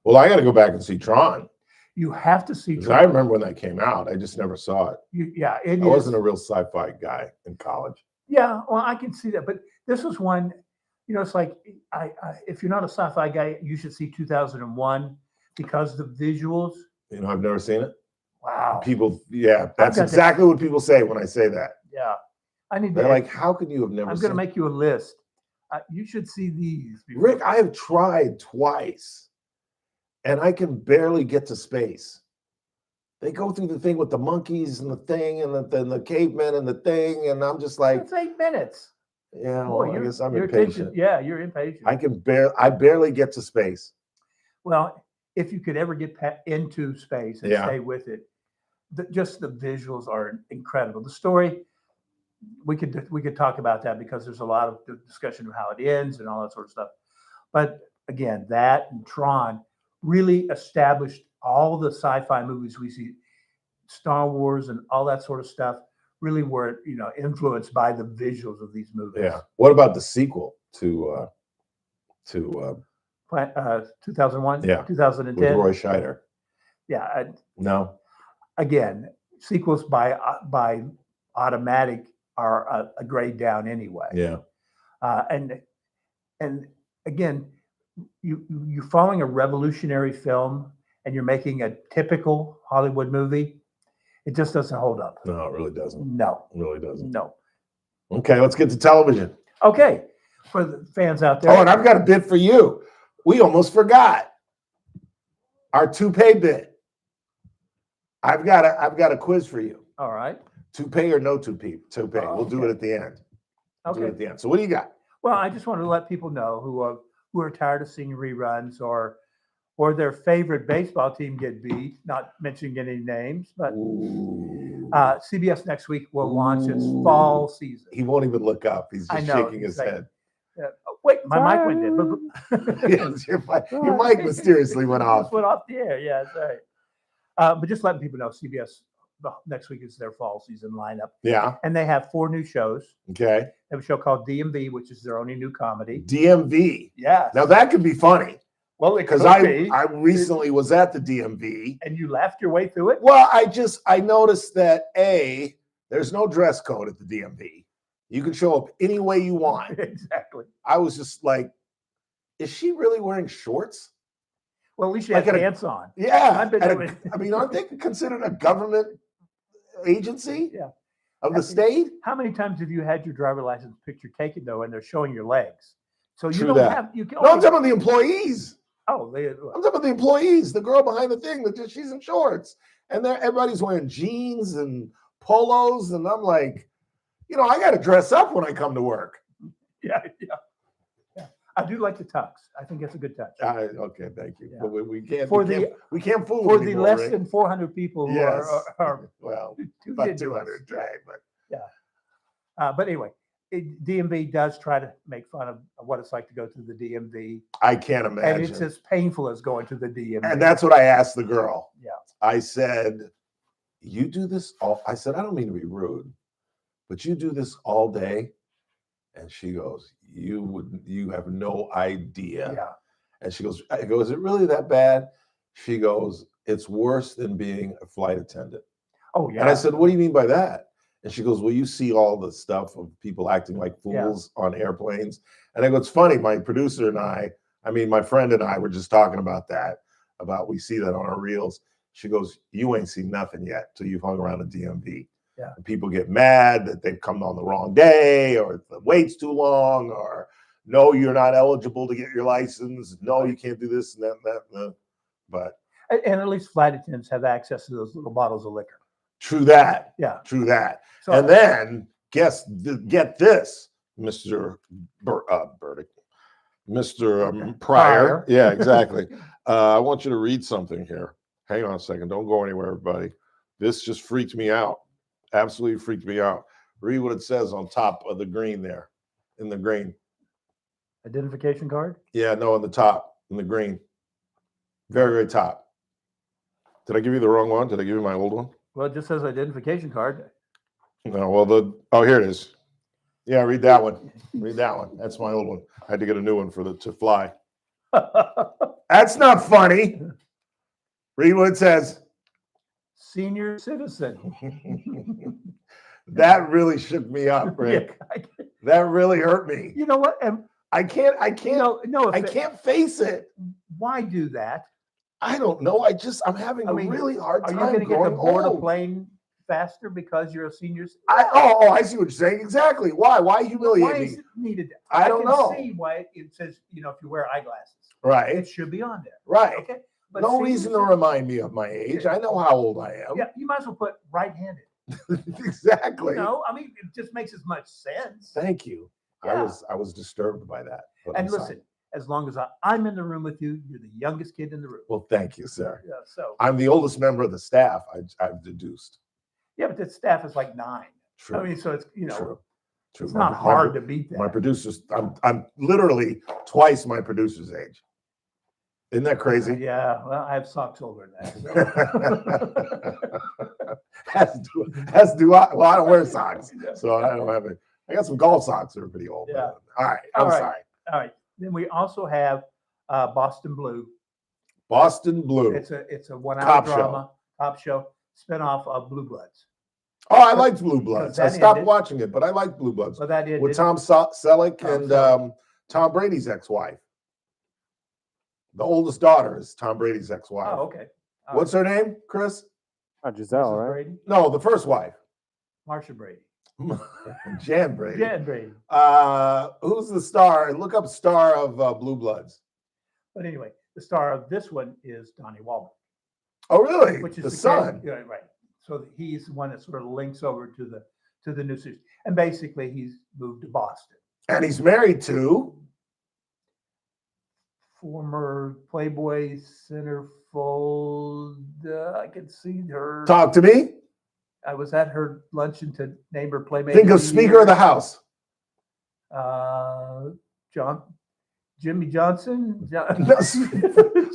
Well, I got to go back and see Tron. You have to see Tron. I remember when that came out. I just never saw it. I wasn't a real sci-fi guy in college. Yeah, well, I can see that. But this was one, it's like, if you're not a sci-fi guy, you should see 2001 because the visuals. I've never seen it. Wow. People, that's exactly what people say when I say that. Yeah. They're like, how could you have never I'm seen going to make you a list. You should see these. Rick, I have tried twice, and I can barely get to space. They go through the thing with the monkeys and the thing and the cavemen and the thing, and I'm just like, it's 8 minutes. Yeah, Boy, well, I guess I'm you're impatient. Yeah, you're impatient. I barely get to space. Well, if you could ever get into space and stay with it, just the visuals are incredible. The story, we could talk about that because there's a lot of discussion of how it ends and all that sort of stuff. But again, that and Tron really established all the sci-fi movies we see, Star Wars and all that sort of stuff, really were influenced by the visuals of these movies. Yeah. What about the sequel to 2001? Yeah. 2010. With Roy Scheider. Yeah. No. Again, sequels by automatic are a grade down anyway. Yeah. And again, you're following a revolutionary film and you're making a typical Hollywood movie. It just doesn't hold up. No, it really doesn't. No. It really doesn't. No. Okay, let's get to television. Okay. For the fans out there. Oh, and I've got a bit for you. We almost forgot our toupee bit. I've got a quiz for you. All right. Toupee or no toupee? Toupee. We'll do it at the end. Okay. Do it at the end. So what do you got? Well, I just want to let people know who are tired of seeing reruns or their favorite baseball team get beat, not mentioning any names, but CBS next week will launch its fall season. He won't even look up. He's just shaking his head. Wait, my mic went dead. Yes, your mic mysteriously went off. Just went off the air. Yeah, sorry. But just letting people know, CBS next week is their fall season lineup. Yeah. And they have 4 new shows. Okay. They have a show called DMV, which is their only new comedy. DMV. Yeah. Now that could be funny. Well, because I recently was at the DMV. And you laughed your way through it? Well, I noticed that there's no dress code at the DMV. You can show up any way you want. Exactly. I was just like, is she really wearing shorts? Well, at least you had pants on. Yeah. I mean, aren't they considered a government agency? Yeah. Of the state? How many times have you had your driver license picture taken though, and they're showing your legs? So you True don't that. have. You can No, I'm talking about the employees. Oh, I'm talking about the employees. The girl behind the thing she's in shorts, and everybody's wearing jeans and polos, and I'm like, You know, I got to dress up when I come to work. Yeah. I do like the tux. I think it's a good touch. Okay, thank you. Yeah. But we can't. For we can't fool for anymore, the less Rick. than 400 people who are well, too about good to us. 200 drag, but But anyway, DMV does try to make fun of what it's like to go through the DMV, I can't imagine. and it's as painful as going to the DMV. And that's what I asked the girl. Yeah. I said, "You do this all?" I said, "I don't mean to be rude, but you do this all day?" And she goes, "You have no idea." Yeah. And she goes, "I go, is it really that bad?" She goes, "It's worse than being a flight attendant." Oh yeah. And I said, "What do you mean by that?" And she goes, "Well, you see all the stuff of people acting like fools on airplanes." And I go, "It's funny. My producer and I mean, my friend and I were just talking about that, about we see that on our reels." She goes, "You ain't seen nothing yet till you've hung around a DMV. Yeah. And people get mad that they've come on the wrong day, or the wait's too long, or no, you're not eligible to get your license. No, you can't do this and that. But And at least flight attendants have access to those little bottles of liquor. true that. Yeah. True that. So, And then get this, Mr. Burdick, Mr. Pryor. Yeah, exactly. I want you to read something here. Hang on a second. Don't go anywhere, everybody. This just freaked me out. Absolutely freaked me out. Read what it says on top of the green there, in the green. Identification card? Yeah, no, on the top, in the green. Very, very top. Did I give you the wrong one? Did I give you my old one? Well, it just says identification card. No, well, here it is. Yeah, read that one. Read that one. That's my old one. I had to get a new one to fly. That's not funny. Read what it says. Senior citizen. That really shook me up, Rick. That really hurt me. You know what? And I can't I if can't face it. Why do that? I don't know. I'm having a really hard Are time. you going to get to growing board a old. plane faster because you're a senior citizen? I see what you're saying. Exactly. Why humiliate Why me? is it needed? I don't know. See why it says, if you wear eyeglasses. Right. It should be on there. Right. Okay. But No senior reason to citizens- remind me of my age. I know how old I am. Yeah, you might as well put right-handed. Exactly. I mean, it just makes as much sense. Thank you. Yeah. I was disturbed by that. but And I'm sorry. listen, as long as I'm in the room with you, you're the youngest kid in the room. Well, thank you, sir. Yeah, so I'm the oldest member of the staff. I've deduced. yeah, but the staff is like 9. True. I mean, so it's True. it's not hard to beat that. My producers. I'm literally twice my producer's age. Isn't that crazy? Yeah, well, I have socks older than that. So. As do I. Well, I don't wear socks, so I don't have it. I got some golf socks that are pretty old. Yeah. All right. All I'm right. sorry. All right. Then we also have Boston Blue. Boston Blue. It's a 1 hour Cop show. drama, cop show, spinoff of Blue Bloods. Oh, I liked Blue Bloods. I that stopped ended- watching it, but I liked Blue Bloods. Well, that ended. With Tom Selleck Tom and Selleck. Tom Brady's ex-wife. The oldest daughter is Tom Brady's ex-wife. Oh, okay. What's her name, Chris? Giselle, Mrs. right? Brady? No, the first wife. Marsha Brady. Jan Brady. Jan Brady. Who's the star? Look up star of Blue Bloods. But anyway, the star of this one is Donnie Wahlberg. Oh, really? Which is the kid- son. yeah, right. So he's the one that sort of links over to the new series. And basically he's moved to Boston. And he's married to Former Playboy centerfold. I can see her. Talk to me. I was at her luncheon to name her Playmate. Think of Speaker of the House. Jimmy Johnson.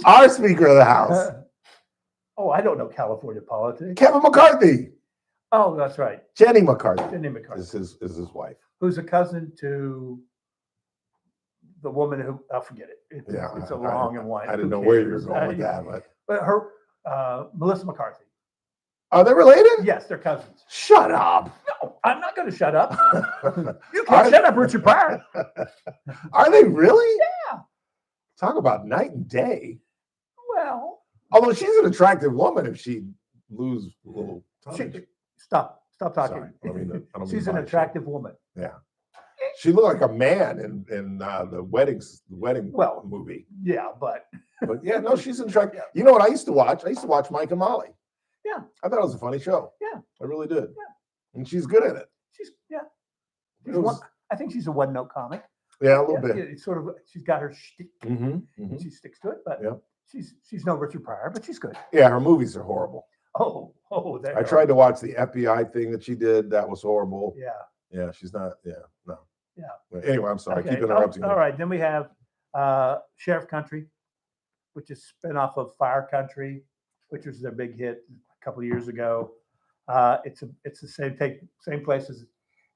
Our Speaker of the House. I don't know California politics. Kevin McCarthy. Oh, that's right. Jenny McCarthy. Jenny McCarthy. Is his wife. Who's a cousin to the woman who, I'll forget it. It's a long and wide. I didn't Who know where you were cares? going with that, But her, Melissa McCarthy. Are they related? Yes, they're cousins. Shut up. No, I'm not going to shut up. You can't shut up, Richard Pryor. Are they really? Yeah. Talk about night and day. Well, although she's an attractive woman, if she lose a little tonnage. Stop talking. Sorry, I don't mean to She's an body attractive woman. Yeah. She looked like a man in the wedding movie. Yeah, but yeah, no, she's attractive. You know what I used to watch? I used to watch Mike and Molly. Yeah. I thought it was a funny show. Yeah. I really did. Yeah. And she's good at it. I think she's a one-note comic. Yeah, a little bit. It's sort of, she's got her shtick. Mm-hmm. She sticks to it, but Yep. she's no Richard Pryor, but she's good. Yeah, her movies are horrible. I tried to watch the FBI thing that she did. That was horrible. Yeah. Yeah, she's not. Yeah, no. Yeah. Anyway, I'm sorry. Okay. Keep interrupting. All right. Then we have Sheriff Country, which is spinoff of Fire Country, which was their big hit a couple of years ago. It's the same place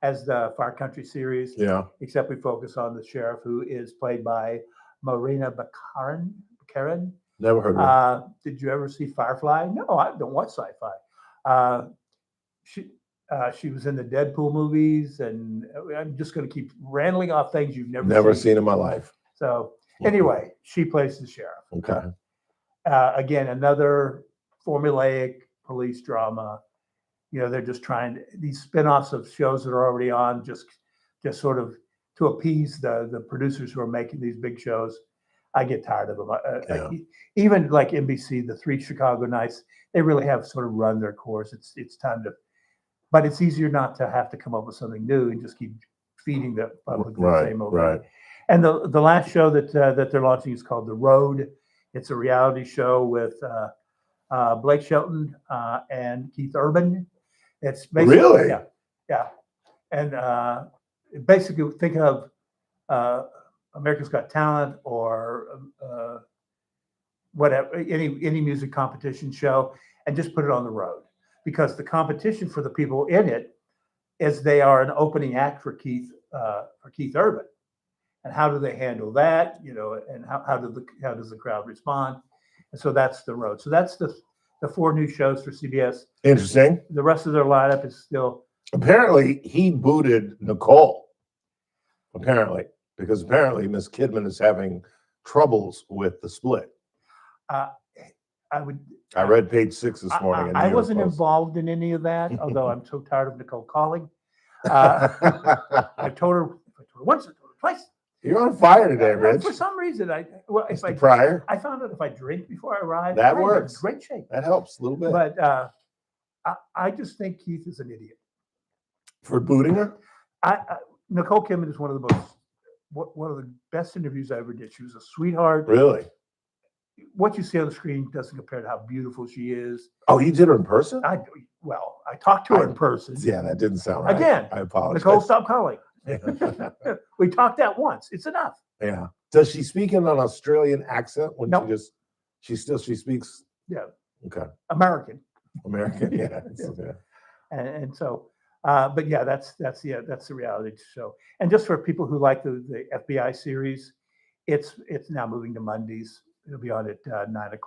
as the Fire Country series. Yeah. Except we focus on the sheriff, who is played by Marina Baccarin. Never heard of her. Did you ever see Firefly? No, I don't watch sci-fi. She was in the Deadpool movies, and I'm just going to keep rambling off things you've Never seen in my life. So anyway, she plays the sheriff. Okay. Again, another formulaic police drama. You know, they're just trying these spin-offs of shows that are already on, just sort of to appease the producers who are making these big shows. I get tired of them. Even like NBC, the 3 Chicago Nights, they really have sort of run their course. It's time to, but it's easier not to have to come up with something new and just keep feeding the public the same old thing. Right. And the last show that they're launching is called The Road. It's a reality show with Blake Shelton and Keith Urban. It's basically, Really? Yeah. And basically think of America's Got Talent or whatever, any music competition show, and just put it on the road, because the competition for the people in it is they are an opening act for Keith Urban, and how do they handle that? You know, and how does the crowd respond? And so that's The Road. So that's the 4 new shows for CBS. Interesting. The rest of their lineup is still. Apparently, he booted Nicole. Apparently, because apparently Miss Kidman is having troubles with the split. I read page 6 this morning. in the I New York wasn't Post. involved in any of that, although I'm so tired of Nicole calling. I told her once, I told her twice. You're on fire today, Rich. For some reason, Mr. Pryor. I found out if I drink before I arrive, That I'm in works. great shape. That helps a little bit. But I just think Keith is an idiot. For booting her? Nicole Kidman is one of the best interviews I ever did. She was a sweetheart. Really? What you see on the screen doesn't compare to how beautiful she is. Oh, you did her in person? I talked to her in person. Yeah, that didn't sound right. Again, I apologize. Nicole, stop calling. We talked that once. It's enough. Yeah. Does she speak in an Australian accent when Nope. she speaks? Yeah. Okay. American. Yeah. And so, but yeah, that's the reality show. And just for people who like the FBI series, it's now moving to Mondays. It'll be on at 9:00.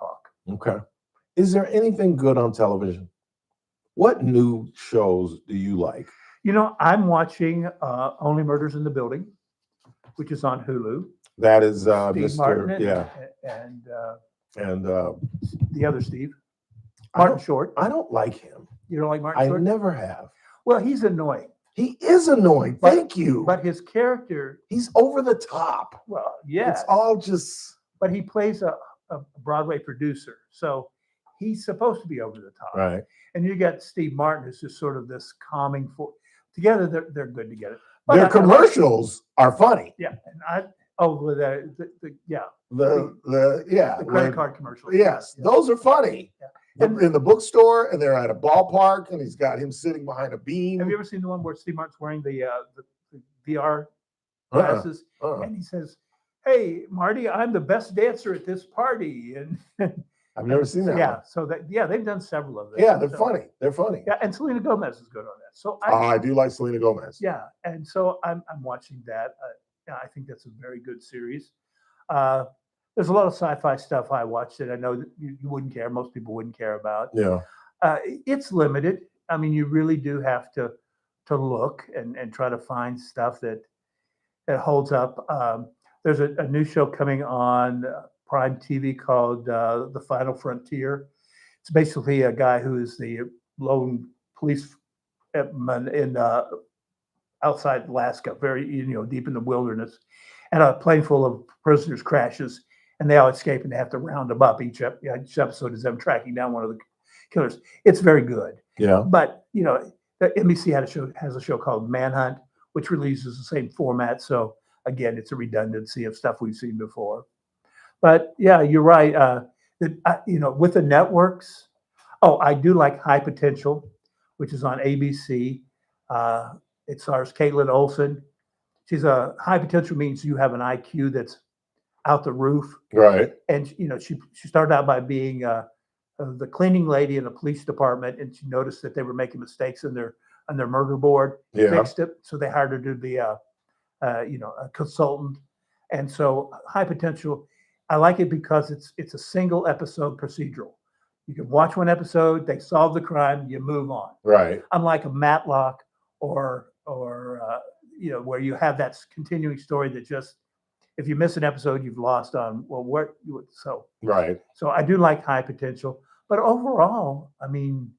Okay. Is there anything good on television? What new shows do you like? You know, I'm watching Only Murders in the Building, which is on Hulu. That is Steve Mr. Martin and the other Steve, Martin Short. I don't like him. You don't like Martin I Short? never have. Well, he's annoying. He is annoying. Thank you. But his character, he's over the top. well, yeah. It's all just. But he plays a Broadway producer, so he's supposed to be over the top. Right. And you got Steve Martin, who's just sort of this calming force. Together, they're good together. Their commercials are funny. Yeah, and the The credit card commercials. Yes, Yeah. those are funny. Yeah. In the bookstore, and they're at a ballpark, and he's got him sitting behind a beam. Have you ever seen the one where Steve Martin's wearing the VR Uh-uh. glasses, and he says, "Hey, Marty, I'm the best dancer at this party," and I've never seen that. yeah, one. so they've done several of them. Yeah, they're So- funny. They're funny. Yeah, and Selena Gomez is good on that. So I do like Selena Gomez. yeah, and so I'm watching that. Yeah, I think that's a very good series. There's a lot of sci-fi stuff I watched that I know that you wouldn't care. Most people wouldn't care about. Yeah. It's limited. I mean, you really do have to look and try to find stuff that holds up. There's a new show coming on Prime TV called The Final Frontier. It's basically a guy who is the lone policeman in outside Alaska, very deep in the wilderness, and a plane full of prisoners crashes, and they all escape, and they have to round them up. Each episode is them tracking down one of the killers. It's very good. Yeah. But the NBC has a show called Manhunt, which releases the same format. So again, it's a redundancy of stuff we've seen before. But yeah, you're right. With the networks, I do like High Potential, which is on ABC. It stars Caitlin Olsen. She's a high potential means you have an IQ that's out the roof. Right. And she started out by being the cleaning lady in the police department, and she noticed that they were making mistakes on their murder board. Yeah. Fixed it, so they hired her to be a consultant. And so High Potential, I like it because it's a single episode procedural. You can watch one episode, they solve the crime, you move on. Right. Unlike a Matlock or where you have that continuing story that just, if you miss an episode, you've lost on, Right. So I do like High Potential, but overall, I mean,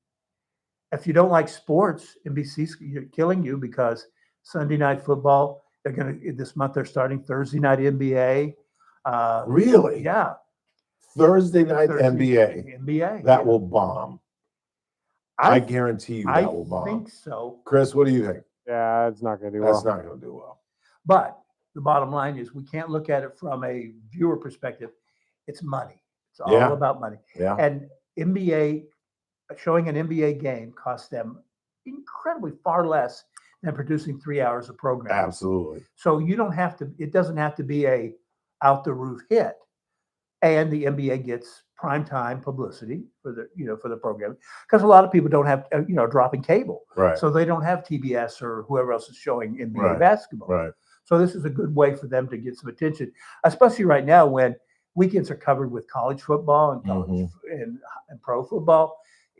if you don't like sports, NBC's killing you because Sunday Night Football, this month they're starting Thursday Night NBA. Really? Yeah. Thursday night NBA. NBA. That will bomb. I guarantee you that will bomb. I think so. Chris, what do you think? Yeah, it's not going to do well. That's not going to do well. But the bottom line is we can't look at it from a viewer perspective. It's money. It's all about money. Yeah. And showing an NBA game costs them incredibly far less than producing 3 hours of programming. Absolutely. So it doesn't have to be a out the roof hit. And the NBA gets primetime publicity for the program, because a lot of people don't have dropping cable, right? So they don't have TBS or whoever else is showing NBA Right. basketball, Right. So this is a good way for them to get some attention, especially right now when weekends are covered with college football and college and pro football.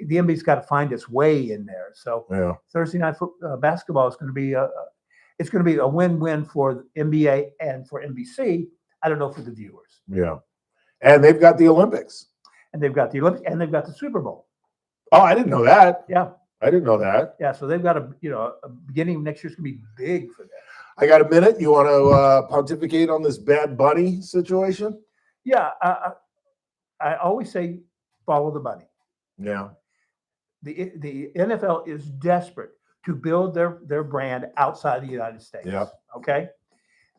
The NBA's got to find its way in there. So Thursday night basketball is going to be a win-win for the NBA and for NBC. I don't know for the viewers. Yeah. And they've got the Olympics. And they've got the Olympics, and they've got the Super Bowl. Oh, I didn't know that. Yeah. I didn't know that. Yeah, so they've got a beginning of next year's going to be big for them. I got a minute. You want to pontificate on this Bad Bunny situation? Yeah, I always say follow the money. Yeah. The NFL is desperate to build their brand outside the United States. Yeah. Okay.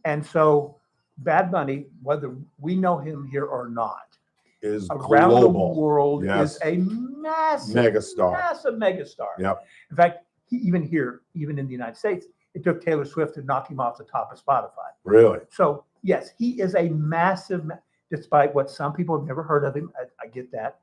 And so Bad Bunny, whether we know him here or not, is around global. the world, Yes. is a massive megastar. Yep. In fact, even in the United States, it took Taylor Swift to knock him off the top of Spotify. Really? So yes, he is a massive, despite what some people have never heard of him. I get that.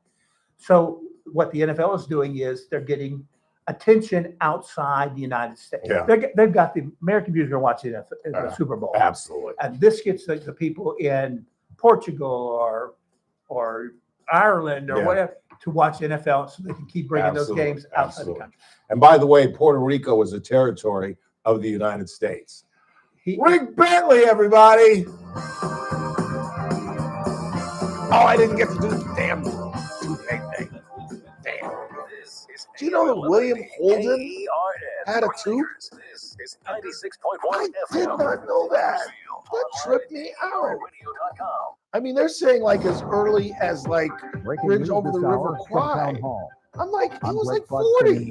So what the NFL is doing is they're getting attention outside the United States. Yeah. They've got the American viewers are watching the Super Bowl. Absolutely. And this gets the people in Portugal or Ireland or whatever to watch NFL, so they can keep bringing those games outside the country. And by the way, Puerto Rico is a territory of the United States. Rick Bentley, everybody. Oh, I didn't get to do the damn thing. Damn. Do you know that William Holden had a tooth? This is 96.1 I did not know that. That tripped me out. I mean, they're saying like as early as like Bridge over the River Kwai. I'm like, he was like 40.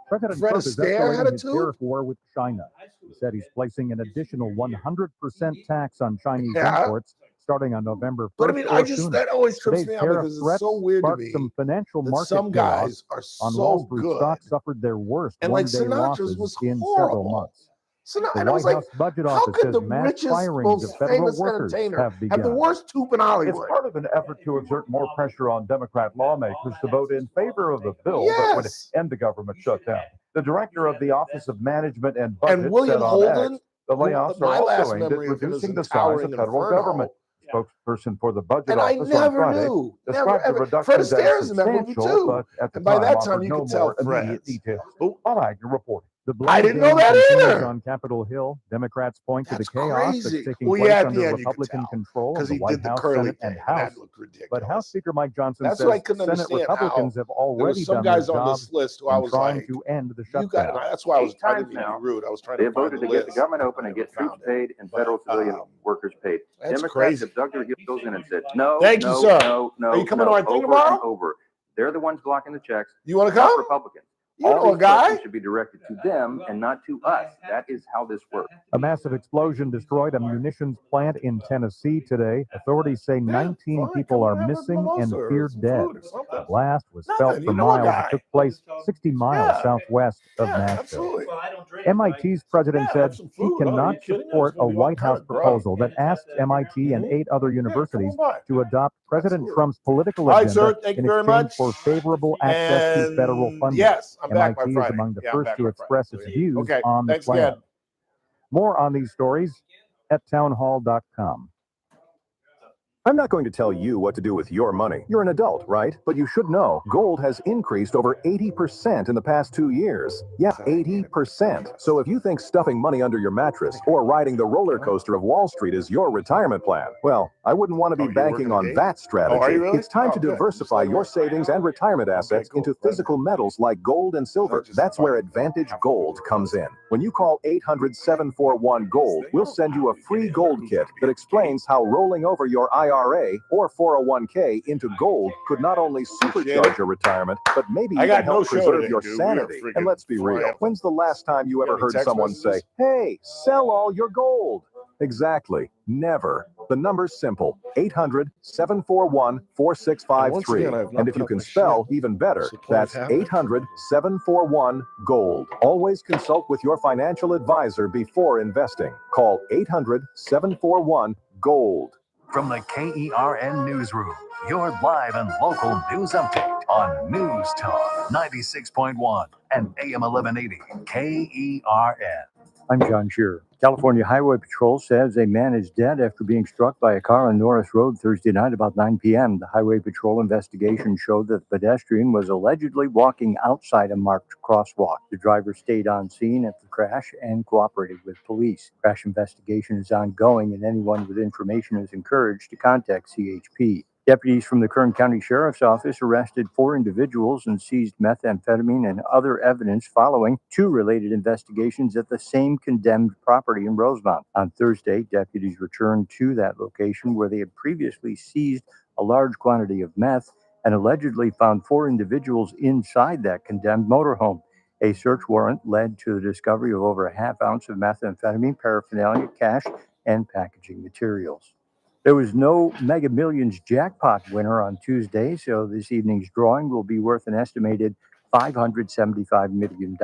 President Fred Trump is Astaire escalating had a his tooth? tariff war with China. He said he's placing an additional 100% tax on Chinese Yeah. imports starting on November 1st. But I mean, that always trips me out because it's so weird to me some financial that market some guys are on so Wall Street. good. Stocks suffered their worst And like one-day Sinatra's losses was in horrible. several months. So now, The and I was White like, House Budget how Office could says the mass richest, firings of most federal famous workers entertainer have have begun. the worst tooth in Hollywood? It's part of an effort to exert more pressure on Democrat lawmakers to vote in favor of the bill that would Yes. end the government shutdown. The director of the Office of Management and Budget And William said on Holden, X, the layoffs my are last also aimed at memory of him is reducing in the size Towering of federal Inferno. government. Spokesperson for the Budget And I Office never on Friday knew. described Never, the ever. reductions Fred as Astaire's in that movie substantial, too. but at the And by that time, offered you no could tell more immediate Fred's. details. Bob Agnew reporting. The I blame didn't know game that continues either. on Capitol Hill. Democrats point to That's the chaos crazy. that's taking Well, place yeah, at the under end you could Republican tell, control of 'cause the he White did the House, curly Senate, thing, and and that House. looked ridiculous. But House Speaker Mike Johnson That's says what I couldn't Senate understand Republicans how have there already was some done guys their on job this list who I in was trying like, to end the you got, shutdown. that's why I didn't times mean to now, be rude. I was trying They to have find voted the to get the list. government open and get troops paid and federal civilian workers paid. That's Democrats crazy. have dug their heels in and said, no, Thank you, no, sir. no, no, Are you coming no, to our thing over tomorrow? and over. They're the ones blocking the checks. You want to not come? Republicans. You know All a these guy. questions should be directed to them and not to us. That is how this works. A massive explosion destroyed a munitions plant in Tennessee today. Authorities say 19 people are missing and feared dead. The blast was felt for miles. It took place 60 miles southwest of Nashville. MIT's president said he cannot support a White House proposal that asks MIT and 8 other universities to adopt President Trump's political All right, sir. agenda Thank in you very exchange much. for favorable access to federal funding. Yes, I'm back by MIT is Friday. among the Yeah, I'm first back to by express Friday. its views Okay, on the thanks plan. again. More on these stories at townhall.com. I'm not going to tell you what to do with your money. You're an adult, right? But you should know gold has increased over 80% in the past 2 years. Yeah, 80%. So if you think stuffing money under your mattress or riding the roller coaster of Wall Street is your retirement plan, well, I wouldn't want to be banking on that strategy. are you really? It's time to good. diversify your savings and retirement assets into physical metals like gold and silver. That's where Advantage Gold comes in. When you call 800-741-GOLD, we'll send you a free gold kit that explains how rolling over your IRA or 401k into gold could not only supercharge your retirement, but maybe I even got no help show preserve today, your dude. We are sanity. freaking And let's be real. flying. When's the last time you ever any heard text someone messages? say, hey, sell all your gold? Exactly. Never. The number's simple. 800-741-4653. And if you can spell, even better. That's 800-741-GOLD. Always consult with your financial advisor before investing. Call 800-741-GOLD. From the KERN Newsroom, your live and local news update on News Talk 96.1 and AM 1180 KERN. I'm John Shearer. California Highway Patrol says a man is dead after being struck by a car on Norris Road Thursday night about 9 p.m. The Highway Patrol investigation showed that the pedestrian was allegedly walking outside a marked crosswalk. The driver stayed on scene at the crash and cooperated with police. Crash investigation is ongoing, and anyone with information is encouraged to contact CHP. Deputies from the Kern County Sheriff's Office arrested 4 individuals and seized methamphetamine and other evidence following 2 related investigations at the same condemned property in Rosemont. On Thursday, deputies returned to that location where they had previously seized a large quantity of meth and allegedly found 4 individuals inside that condemned motorhome. A search warrant led to the discovery of over a half ounce of methamphetamine, paraphernalia, cash, and packaging materials. There was no Mega Millions jackpot winner on Tuesday, so this evening's drawing will be worth an estimated $575 million.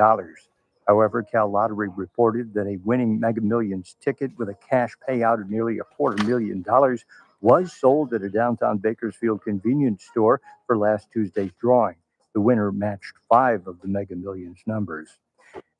However, Cal Lottery reported that a winning Mega Millions ticket with a cash payout of nearly $250,000 was sold at a downtown Bakersfield convenience store for last Tuesday's drawing. The winner matched 5 of the Mega Millions numbers.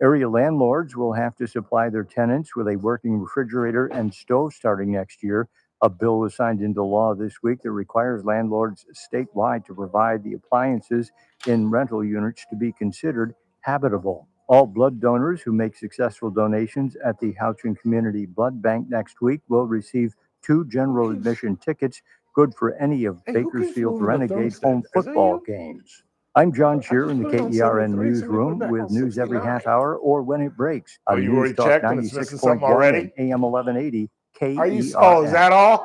Area landlords will have to supply their tenants with a working refrigerator and stove starting next year. A bill was signed into law this week that requires landlords statewide to provide the appliances in rental units to be considered habitable. All blood donors who make successful donations at the Houchin Community Blood Bank next week will receive 2 general admission tickets, good for any of Bakersfield Renegade home football games. I'm John Shearer in the KERN Newsroom with news every half hour or when it breaks on you News already Talk checked and it's missing something 96.1 already? and AM 1180 KERN. Are you? Oh, is that all?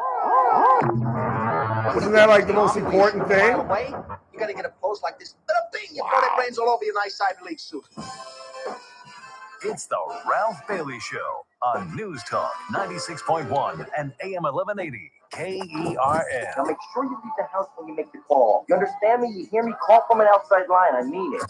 Wasn't that like the most important thing? You gotta get a post like this little thing. You throw that brains all over your nice Ivy League suit. It's the Ralph Bailey Show on News Talk 96.1 and AM 1180 KERN. Now make sure you leave the house when you make the call. You understand me? You hear me? Call from an outside line. I mean it.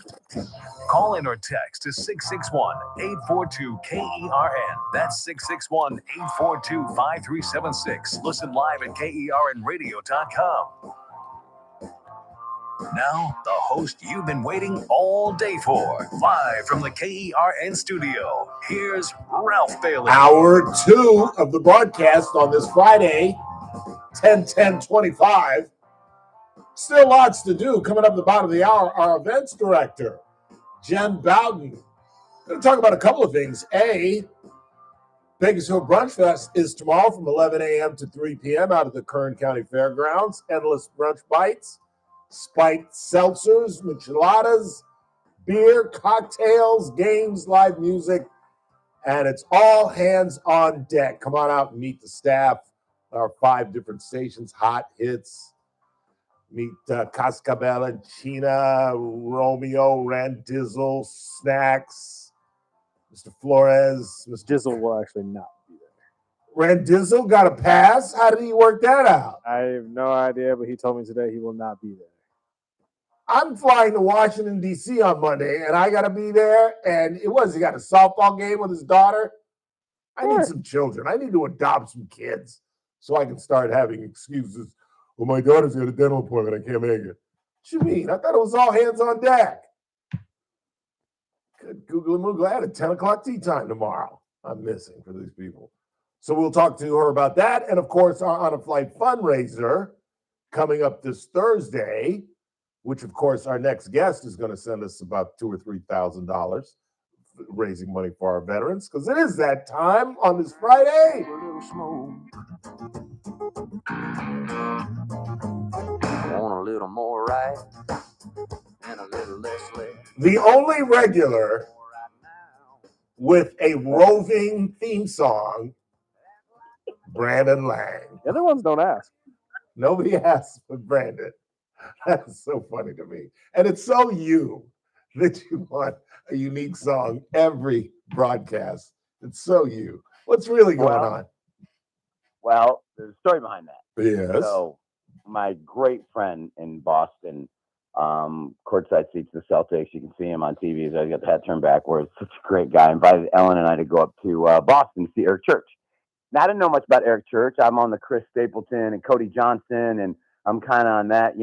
Call in or text to 661-842-KERN. That's 661-842-5376. Listen live at KERNradio.com. Now, the host you've been waiting all day for. Live from the KERN studio, here's Ralph Bailey. Hour 2 of the broadcast on this Friday, 10/10/25. Still lots to do. Coming up at the bottom of the hour, our events director, Jen Bowden. Going to talk about a couple of things. A, Bakersfield Brunch Fest is tomorrow from 11 a.m. to 3 p.m. out of the Kern County Fairgrounds. Endless brunch bites, spiked seltzers, micheladas, beer, cocktails, games, live music, and it's all hands on deck. Come on out and meet the staff. Our 5 different stations, hot hits, Meet Cascabella, China, Romeo, Randizzle, Snacks, Mr. Flores. Mr. Dizzle will actually not be there. Randizzle got a pass? How did he work that out? I have no idea, but he told me today he will not be there. I'm flying to Washington, D.C. on Monday, and I got to be there. And he got a softball game with his daughter. I need some children. I need to adopt some kids so I can start having excuses. Well, my daughter's got a dental appointment. I can't make it. What you mean? I thought it was all hands on deck. Good Google Moogle. I had a 10 o'clock tea time tomorrow. I'm missing for these people. So we'll talk to her about that. And, of course, our On a Flight fundraiser coming up this Thursday, which, of course, our next guest is going to send us about $2,000 or $3,000 raising money for our veterans, because it is that time on this Friday. Want a little more right and a little less left. The only regular with a roving theme song, Brandon Lang. The other ones don't ask. Nobody asks but Brandon. That's so funny to me. And it's so you that you want a unique song every broadcast. It's so you. What's really going on? Well, there's a story behind that. Yes. So my great friend in Boston, courtside seats the Celtics. You can see him on TV. I got the hat turned backwards. Such a great guy. Invited Ellen and I to go up to Boston to see Eric Church. Now, I didn't know much about Eric Church. I'm on the Chris Stapleton and Cody Johnson, and I'm kind of on that,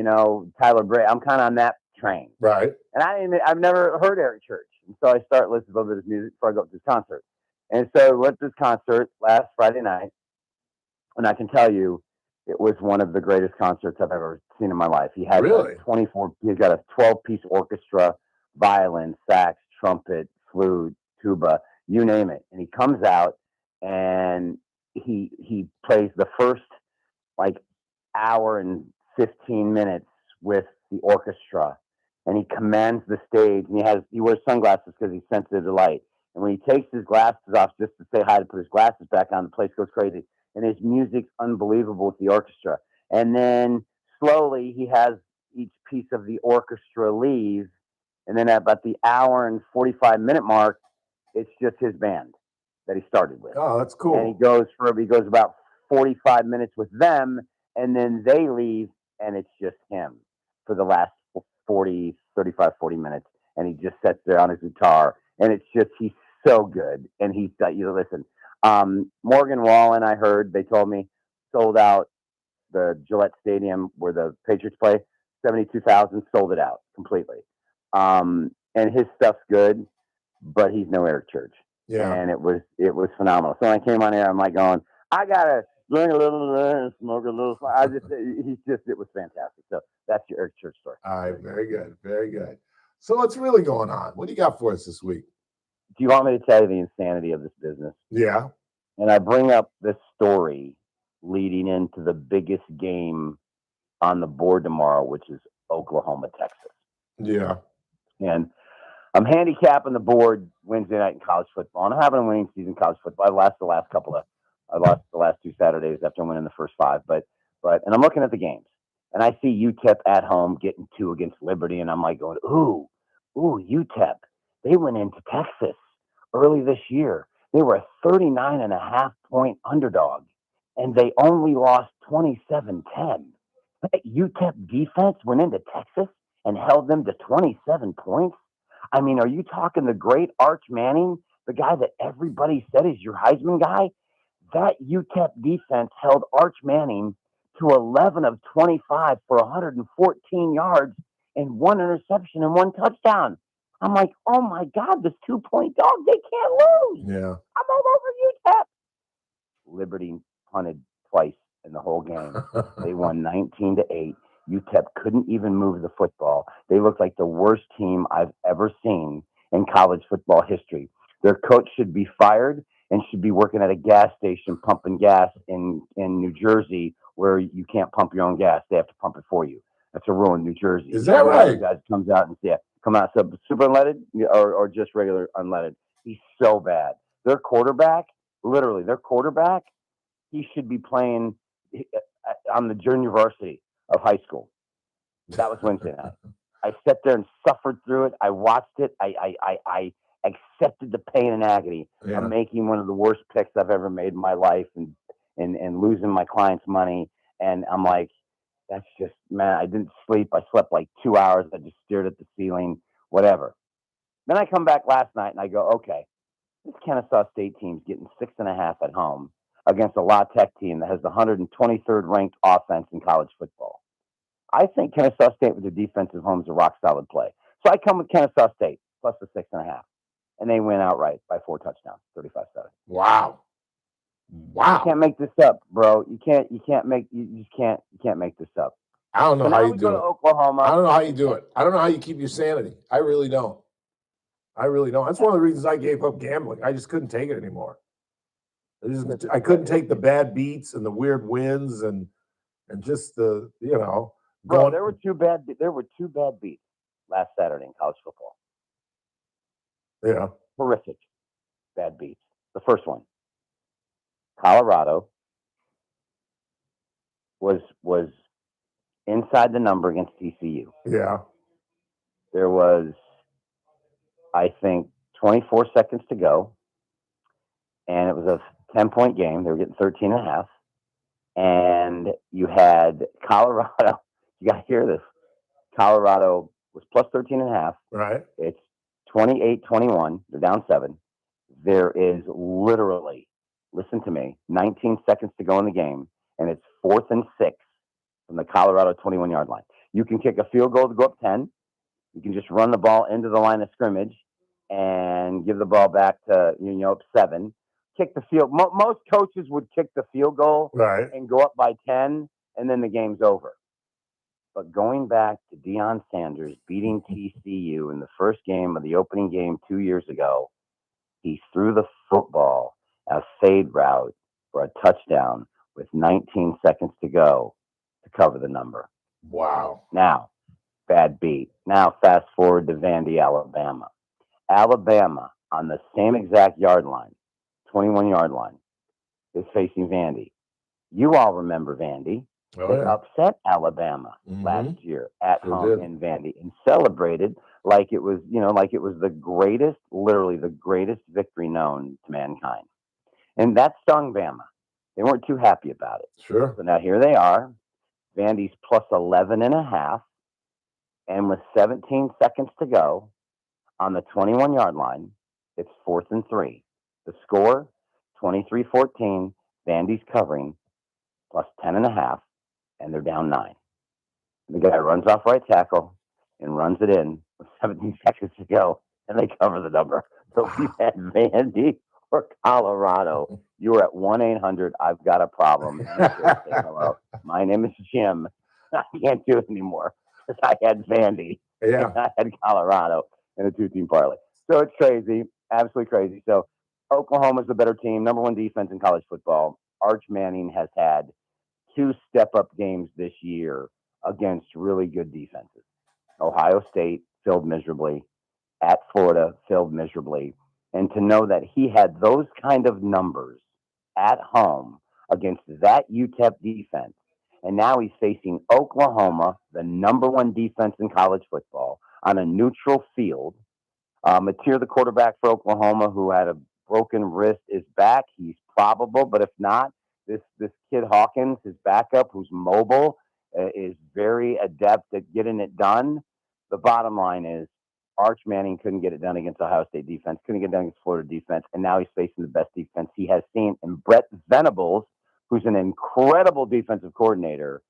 Tyler Bray. I'm kind of on that train. Right. And I've never heard Eric Church. And so I start listening to a little bit of his music before I go up to his concert. And so I went to this concert last Friday night. And I can tell you, it was one of the greatest concerts I've ever seen in my life. He had he's got a 12-piece orchestra, violin, sax, trumpet, flute, tuba, you name it. And he comes out and he plays the first hour and 15 minutes with the orchestra, and he commands the stage, and he wears sunglasses because he's sensitive to light. And when he takes his glasses off just to say hi to put his glasses back on, the place goes crazy. And his music's unbelievable with the orchestra. And then slowly he has each piece of the orchestra leave, and then at about the hour and 45-minute mark, it's just his band that he started with. Oh, that's cool. And he goes about 45 minutes with them, and then they leave, and it's just him for the last 40 minutes. And he just sits there on his guitar, and it's just, he's so good. And he's got, listen, Morgan Wallen, I heard, they told me, sold out the Gillette Stadium where the Patriots play, 72,000, sold it out completely. And his stuff's good, but he's no Eric Church. Yeah. And it was phenomenal. So when I came on air, I'm like going, I gotta drink a little and smoke a little. It was fantastic. So that's your Eric Church story. All right, very good, very good. So what's really going on? What do you got for us this week? Do you want me to tell you the insanity of this business? Yeah. And I bring up this story leading into the biggest game on the board tomorrow, which is Oklahoma, Texas. Yeah. And I'm handicapping the board Wednesday night in college football, and I'm having a winning season in college football. I lost the last 2 Saturdays after winning the first 5, but I'm looking at the games, and I see UTEP at home getting 2 against Liberty, and I'm like going, ooh, UTEP. They went into Texas early this year. They were a 39.5-point underdog, and they only lost 27-10. That UTEP defense went into Texas and held them to 27 points. I mean, are you talking the great Arch Manning, the guy that everybody said is your Heisman guy? That UTEP defense held Arch Manning to 11 of 25 for 114 yards and 1 interception and 1 touchdown. I'm like, oh my God, this 2-point dog, they can't lose. Yeah. I'm all over UTEP. Liberty punted twice in the whole game. They won 19-8. UTEP couldn't even move the football. They looked like the worst team I've ever seen in college football history. Their coach should be fired and should be working at a gas station pumping gas in New Jersey, where you can't pump your own gas. They have to pump it for you. That's a rule in New Jersey. Is that right? Guys comes out and come out super unleaded or just regular unleaded. He's so bad. Their quarterback, he should be playing on the junior varsity of high school. That was Wednesday night. I sat there and suffered through it. I watched it. I accepted the pain and agony of making one of the worst picks I've ever made in my life and losing my clients' money. And I'm like, that's just, man, I didn't sleep. I slept like 2 hours. I just stared at the ceiling, whatever. Then I come back last night and I go, okay, this Kennesaw State team's getting 6.5 at home against a La Tech team that has the 123rd ranked offense in college football. I think Kennesaw State with their defensive home is a rock solid play. So I come with Kennesaw State plus the 6.5. And they win outright by 4 touchdowns, 35-7. Wow. You can't make this up, bro. You can't make this up. I don't know So how now you we do go it. to Oklahoma. I don't know how you do it. I don't know how you keep your sanity. I really don't. That's one of the reasons I gave up gambling. I just couldn't take it anymore. I couldn't take the bad beats and the weird wins and just the, Bro, there were two bad beats last Saturday in college football. Yeah. Horrific bad beats. The first one, Colorado was inside the number against TCU. Yeah. There was, I think, 24 seconds to go, and it was a 10-point game. They were getting 13.5, and you had Colorado. You got to hear this. Colorado was plus 13.5. Right. It's 28-21. They're down 7. There is literally, listen to me, 19 seconds to go in the game, and it's 4th and 6 from the Colorado 21-yard line. You can kick a field goal to go up 10. You can just run the ball into the line of scrimmage and give the ball back to, up 7. Kick the field. Most coaches would kick the field goal and go up by 10, and then the game's over. But going back to Deion Sanders beating TCU in the first game of the opening game 2 years ago, he threw the football a fade route for a touchdown with 19 seconds to go to cover the number. Wow. Now, bad beat. Now fast forward to Vandy, Alabama. Alabama on the same exact yard line, 21-yard line, is facing Vandy. You all remember Vandy. They upset Alabama last year at home in Vandy and celebrated like it was, the greatest, literally the greatest victory known to mankind. And that stung Bama. They weren't too happy about it. Sure. So now here they are. Vandy's plus 11.5. And with 17 seconds to go on the 21-yard line, it's 4th and 3. The score, 23-14. Vandy's covering plus 10.5. And they're down 9. The guy runs off right tackle and runs it in with 17 seconds to go, and they cover the number. So if you had Vandy or Colorado, you were at 1-800, I've got a problem. Say hello. My name is Jim. I can't do it anymore because I had Vandy. Yeah. And I had Colorado in a 2-team parlay. So it's crazy, absolutely crazy. So Oklahoma's the better team, number 1 defense in college football. Arch Manning has had 2 step-up games this year against really good defenses. Ohio State failed miserably. At Florida, failed miserably. And to know that he had those kind of numbers at home against that UTEP defense, and now he's facing Oklahoma, the number 1 defense in college football, on a neutral field. Mateer, the quarterback for Oklahoma, who had a broken wrist, is back. He's probable, but if not, this kid Hawkins, his backup, who's mobile, is very adept at getting it done. The bottom line is Arch Manning couldn't get it done against Ohio State defense, couldn't get it done against Florida defense, and now he's facing the best defense he has seen. And Brett Venables, who's an incredible defensive coordinator,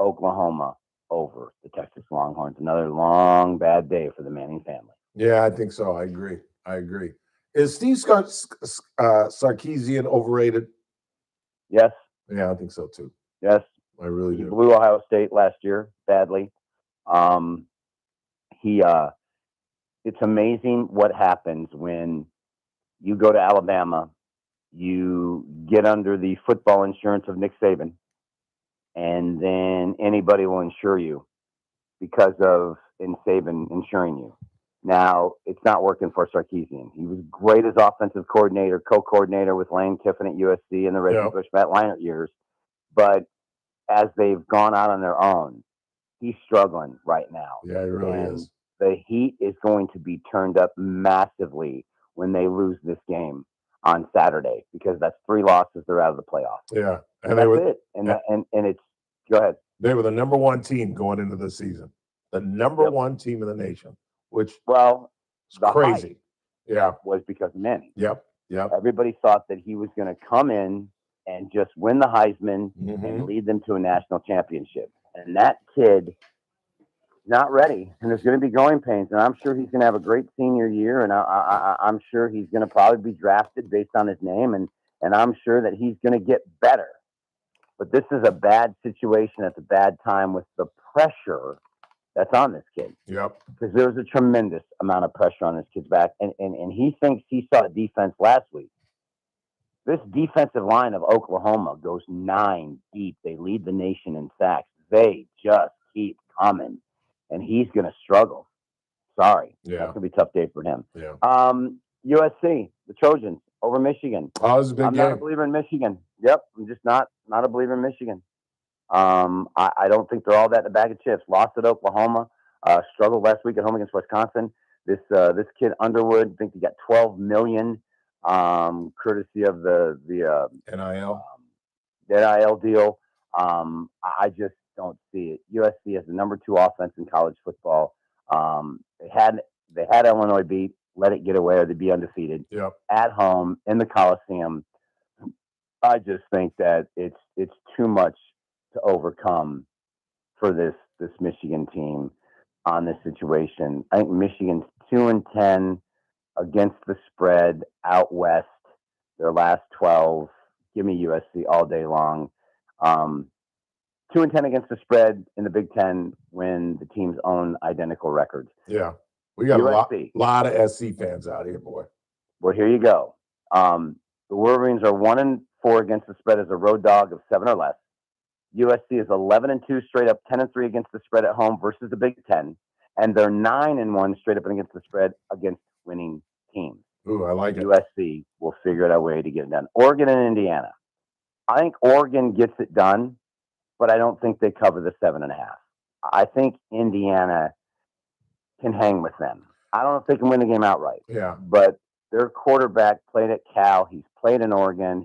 Oklahoma over the Texas Longhorns. Another long, bad day for the Manning family. Yeah, I think so. I agree. Is Steve Sarkisian overrated? Yes. Yeah, I think so too. Yes. I really He do. blew Ohio State last year badly. It's amazing what happens when you go to Alabama, you get under the football insurance of Nick Saban, and then anybody will insure you because of Saban insuring you. Now, it's not working for Sarkisian. He was great as offensive coordinator, co-coordinator with Lane Kiffin at USC in the Reggie Bush, Matt Leinart years. But as they've gone out on their own, he's struggling right now. Yeah, he really And is. the heat is going to be turned up massively when they lose this game on Saturday, because that's 3 losses. They're out of the playoffs. Yeah, And that's it. And it's go ahead. They were the number 1 team going into the season, the number 1 team in the nation, which is crazy. hype Yeah, was because of Manning. Yep. Everybody thought that he was going to come in and just win the Heisman Mm-hmm. and lead them to a national championship. And that kid is not ready, and there's going to be growing pains. And I'm sure he's going to have a great senior year, and I'm sure he's going to probably be drafted based on his name, and I'm sure that he's going to get better. But this is a bad situation at the bad time with the pressure that's on this kid. Yep. Because there was a tremendous amount of pressure on this kid's back. And he thinks he saw defense last week. This defensive line of Oklahoma goes 9 deep. They lead the nation in sacks. They just keep coming. And he's going to struggle. Sorry. Yeah. That's going to be a tough day for him. Yeah. USC, the Trojans, over Michigan. Oh, it was a big I'm game. not a believer in Michigan. Yep. I'm just not a believer in Michigan. I don't think they're all that in a bag of chips. Lost at Oklahoma, struggled last week at home against Wisconsin. This kid Underwood, I think he got $12 million, courtesy of the NIL deal. I just don't see it. USC has the number 2 offense in college football. They had Illinois beat, let it get away, or they'd be undefeated. Yep. At home in the Coliseum. I just think that it's too much to overcome for this Michigan team on this situation. I think Michigan's 2-10 against the spread out west. Their last 12. Give me USC all day long. 2-10 against the spread in the Big Ten when the teams own identical records. Yeah. We got USC. a lot of SC fans out here, boy. Well, here you go. The Wolverines are 1-4 against the spread as a road dog of 7 or less. USC is 11-2 straight up, 10-3 against the spread at home versus the Big Ten, and they're 9-1 straight up against the spread against winning teams. Ooh, I like it. USC will figure out a way to get it done. Oregon and Indiana. I think Oregon gets it done, but I don't think they cover the 7.5. I think Indiana can hang with them. I don't know if they can win the game outright. Yeah. But their quarterback played at Cal. He's played in Oregon.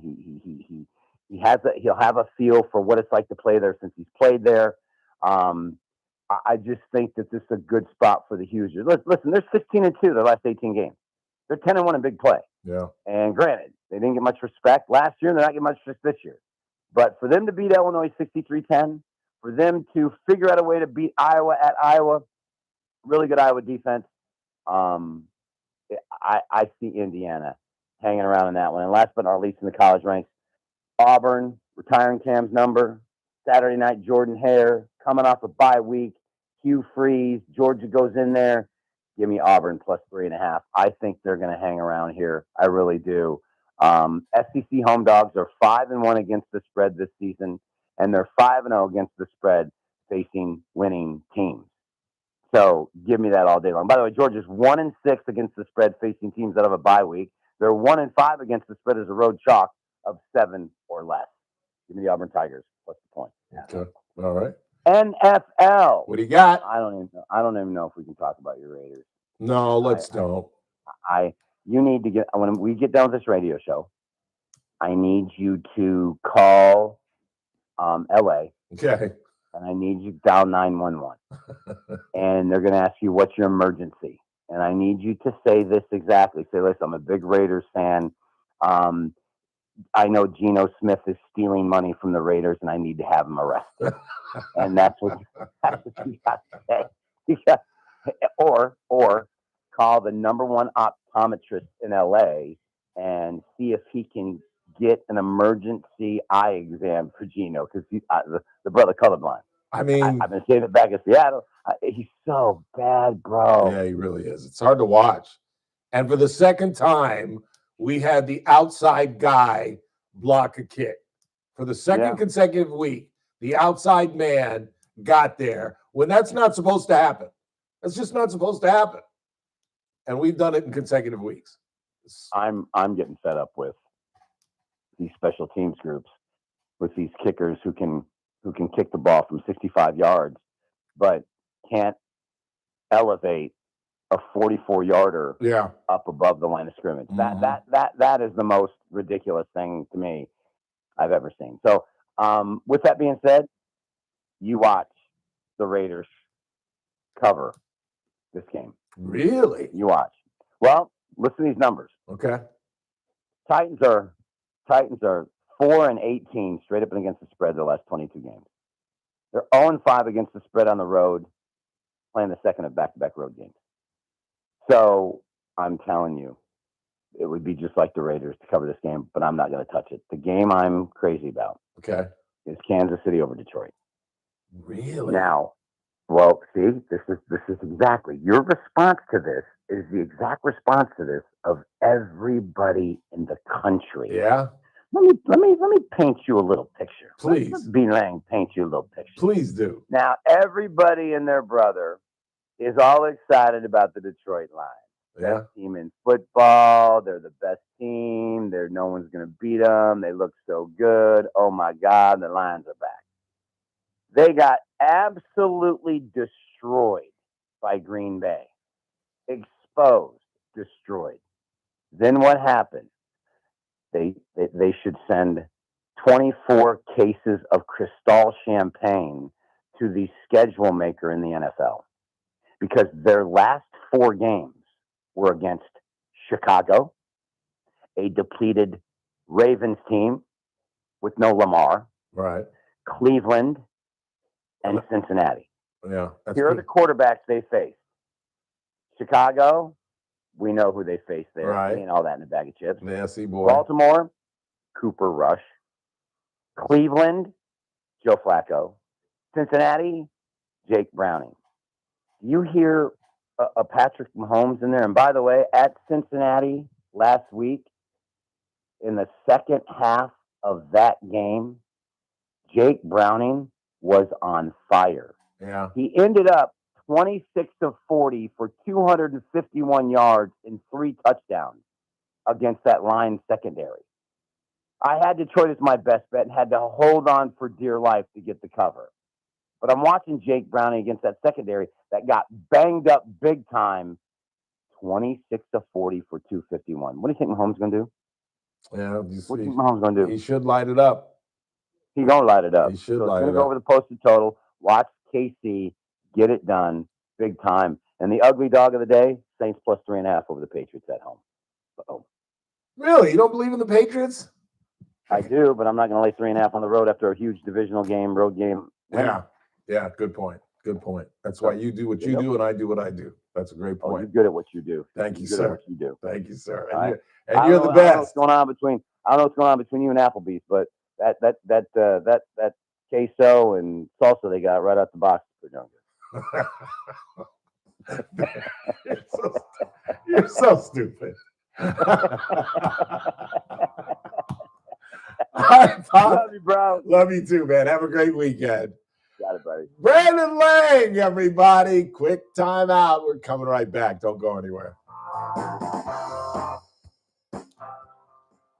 He'll have a feel for what it's like to play there since he's played there. I just think that this is a good spot for the Hoosiers. Listen, they're 16-2 their last 18 games. They're 10-1 in big play. Yeah. And granted, they didn't get much respect last year, and they're not getting much respect this year. But for them to beat Illinois 63-10, for them to figure out a way to beat Iowa at Iowa, really good Iowa defense, I see Indiana hanging around in that one. And last but not least in the college ranks, Auburn retiring Cam's number. Saturday night, Jordan Hare coming off a bye week. Hugh Freeze, Georgia goes in there. Give me Auburn plus 3.5. I think they're going to hang around here. I really do. SEC home dogs are 5-1 against the spread this season, and they're 5-0 against the spread facing winning teams. So give me that all day long. By the way, Georgia's 1-6 against the spread facing teams that have a bye week. They're 1-5 against the spread as a road chalk of 7 or less. Give me the Auburn Tigers. What's the point? Okay. All right. NFL. What do you got? I don't even know if we can talk about your Raiders. No, let's don't. You need to when we get done with this radio show, I need you to call LA. Okay. And I need you to dial 911. And they're going to ask you, what's your emergency? And I need you to say this exactly. Say, listen, I'm a big Raiders fan. I know Geno Smith is stealing money from the Raiders, and I need to have him arrested. And that's what you got to say. Or call the number 1 optometrist in LA and see if he can get an emergency eye exam for Geno, because the brother colorblind. I mean, I've been saying it back in Seattle. He's so bad, bro. Yeah, he really is. It's hard to watch. And for the second time, we had the outside guy block a kick. For the second consecutive week, the outside man got there when that's not supposed to happen. That's just not supposed to happen. And we've done it in consecutive weeks. I'm getting fed up with these special teams groups, with these kickers who can kick the ball from 65 yards but can't elevate a 44-yarder up above the line of scrimmage. That is the most ridiculous thing to me I've ever seen. So, with that being said, you watch the Raiders cover this game. Really? You watch. Well, listen to these numbers. Okay. Titans are 4-18 straight up and against the spread the last 22 games. They're 0-5 against the spread on the road, playing the second of back-to-back road games. So I'm telling you, it would be just like the Raiders to cover this game, but I'm not going to touch it. The game I'm crazy about is Kansas City over Detroit. Really? Now, well, see, this is exactly your response to this is the exact response to this of everybody in the country. Yeah. Let me paint you a little picture. Please. Let B. Lang paint you a little picture. Please do. Now, everybody and their brother is all excited about the Detroit Lions. Yeah. Best team in football. They're the best team. No one's going to beat them. They look so good. Oh my God, the Lions are back. They got absolutely destroyed by Green Bay. Exposed, destroyed. Then what happened? They should send 24 cases of Cristal champagne to the schedule maker in the NFL because their last 4 games were against Chicago, a depleted Ravens team with no Lamar, right? Cleveland, and Cincinnati. Yeah. Here are the quarterbacks they faced. Chicago, we know who they faced there. Right. Ain't all that in a bag of chips. Nasty boy. Baltimore, Cooper Rush. Cleveland, Joe Flacco. Cincinnati, Jake Browning. You hear a Patrick Mahomes in there. And by the way, at Cincinnati last week, in the second half of that game, Jake Browning was on fire. Yeah. He ended up 26 of 40 for 251 yards and 3 touchdowns against that Lions secondary. I had Detroit as my best bet and had to hold on for dear life to get the cover. But I'm watching Jake Browning against that secondary that got banged up big time, 26 of 40 for 251. What do you think Mahomes going to do? Yeah. What do you think Mahomes going to do? He should light it up. He's going to light it up. He should so light it's going it to go up. over the posted total. Watch KC get it done big time. And the ugly dog of the day, Saints plus 3.5 over the Patriots at home. Uh-oh. Really? You don't believe in the Patriots? I do, but I'm not going to lay 3.5 on the road after a huge divisional game, road game. Yeah. Yeah. Good point. Good point. That's why you do what you do and I do what I do. That's a great Oh, point. you're good at what you do. Thank you, You're good at sir. what you do. Thank you, sir. All right. And you're the I don't know what's best. going on between. I don't know what's going on between you and Applebee's, but that queso and salsa they got right out the box is pretty darn good. You're so stupid. All right, Pop. Love you, bro. Love you too, man. Have a great weekend. Got it, buddy. Brandon Lang, everybody. Quick time out. We're coming right back. Don't go anywhere.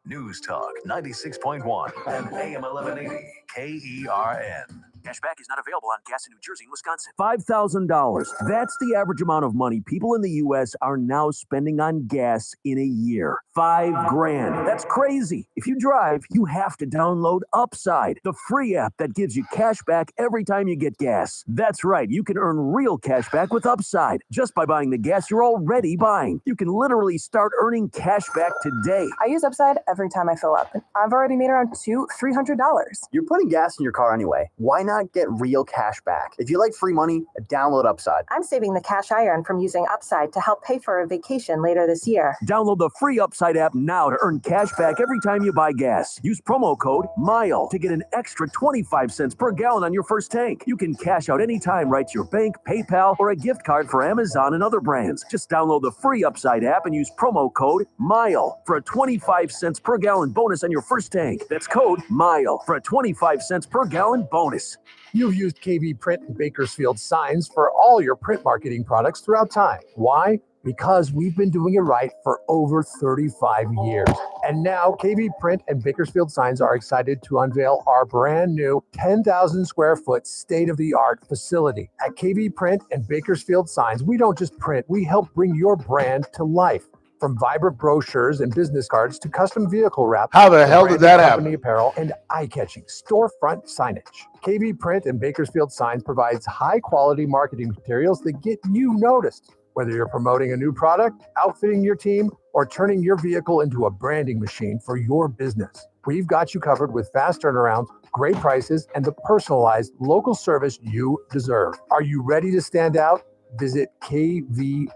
News Talk 96.1 and AM 1180 KERN. Cashback is not available on gas in New Jersey and Wisconsin. $5,000. That's the average amount of money people in the U.S. are now spending on gas in a year. $5,000. That's crazy. If you drive, you have to download Upside, the free app that gives you cash back every time you get gas. That's right. You can earn real cash back with Upside just by buying the gas you're already buying. You can literally start earning cash back today. I use Upside every time I fill up. I've already made around $300. You're putting gas in your car anyway. Why not get real cash back? If you like free money, download Upside. I'm saving the cash I earn from using Upside to help pay for a vacation later this year. Download the free Upside app now to earn cash back every time you buy gas. Use promo code MILE to get an extra 25 cents per gallon on your first tank. You can cash out anytime right to your bank, PayPal, or a gift card for Amazon and other brands. Just download the free Upside app and use promo code MILE for a 25 cents per gallon bonus on your first tank. That's code MILE for a 25 cents per gallon bonus. You've used KB Print and Bakersfield signs for all your print marketing products throughout time. Why? Because we've been doing it right for over 35 years. And now KV Print and Bakersfield Signs are excited to unveil our brand new 10,000 square foot state-of-the-art facility. At KV Print and Bakersfield Signs, we don't just print, we help bring your brand to life. From vibrant brochures and business cards to custom vehicle wrap. How the hell did that company happen? apparel and eye-catching storefront signage. KV Print and Bakersfield Signs provides high-quality marketing materials that get you noticed. Whether you're promoting a new product, outfitting your team, or turning your vehicle into a branding machine for your business, we've got you covered with fast turnarounds, great prices, and the personalized local service you deserve. Are you ready to stand out? Visit kvprint.com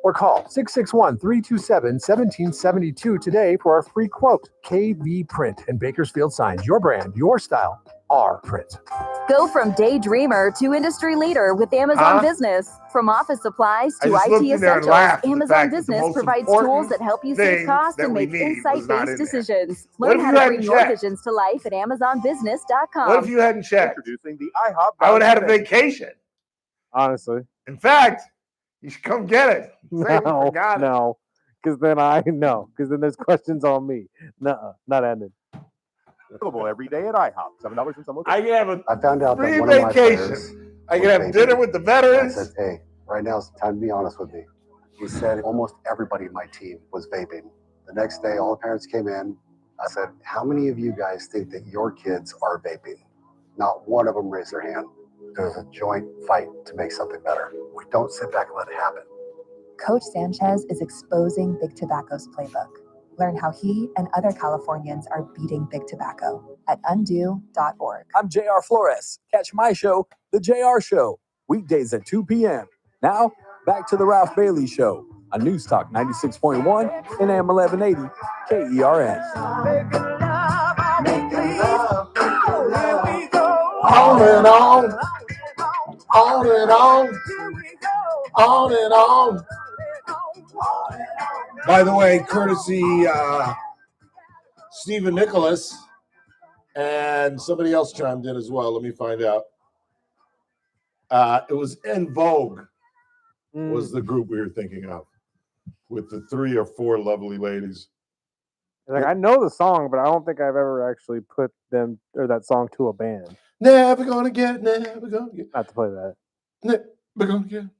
or call 661-327-1772 today for a free quote. KV Print and Bakersfield Signs, your brand, your style, our print. Go from daydreamer to industry leader with Amazon Business. From office supplies to IT essentials, Amazon Business provides tools that help you save costs and make insight-based decisions. Learn how to bring your visions to life at AmazonBusiness.com. What if you hadn't checked? Introducing the IHOP. I would have had a vacation. Honestly. In fact, you should come get it. Say we forgot it. No, because then there's questions on me. Nuh-uh, not ended. Available every day at IHOP. $7 in some I can have a I found out free that one of my vacation. players I can was have vaping. dinner with the I veterans. said, hey, right now it's time to be honest with me. He said almost everybody in my team was vaping. The next day, all the parents came in. I said, how many of you guys think that your kids are vaping? Not one of them raised their hand. There's a joint fight to make something better. We don't sit back and let it happen. Coach Sanchez is exposing Big Tobacco's playbook. Learn how he and other Californians are beating Big Tobacco at undo.org. I'm JR Flores. Catch my show, The JR Show, weekdays at 2 p.m. Now, back to The Ralph Bailey Show on News Talk 96.1 and AM 1180 KERN. On and on. On and on. On and on. By the way, courtesy Stephen Nicholas and somebody else chimed in as well. Let me find out. It was En Vogue was the group we were thinking of with the 3 or 4 lovely ladies. Like, I know the song, but I don't think I've ever actually put them or that song to a band. Never gonna get it, never gonna get it. Not to play that. Never gonna get it.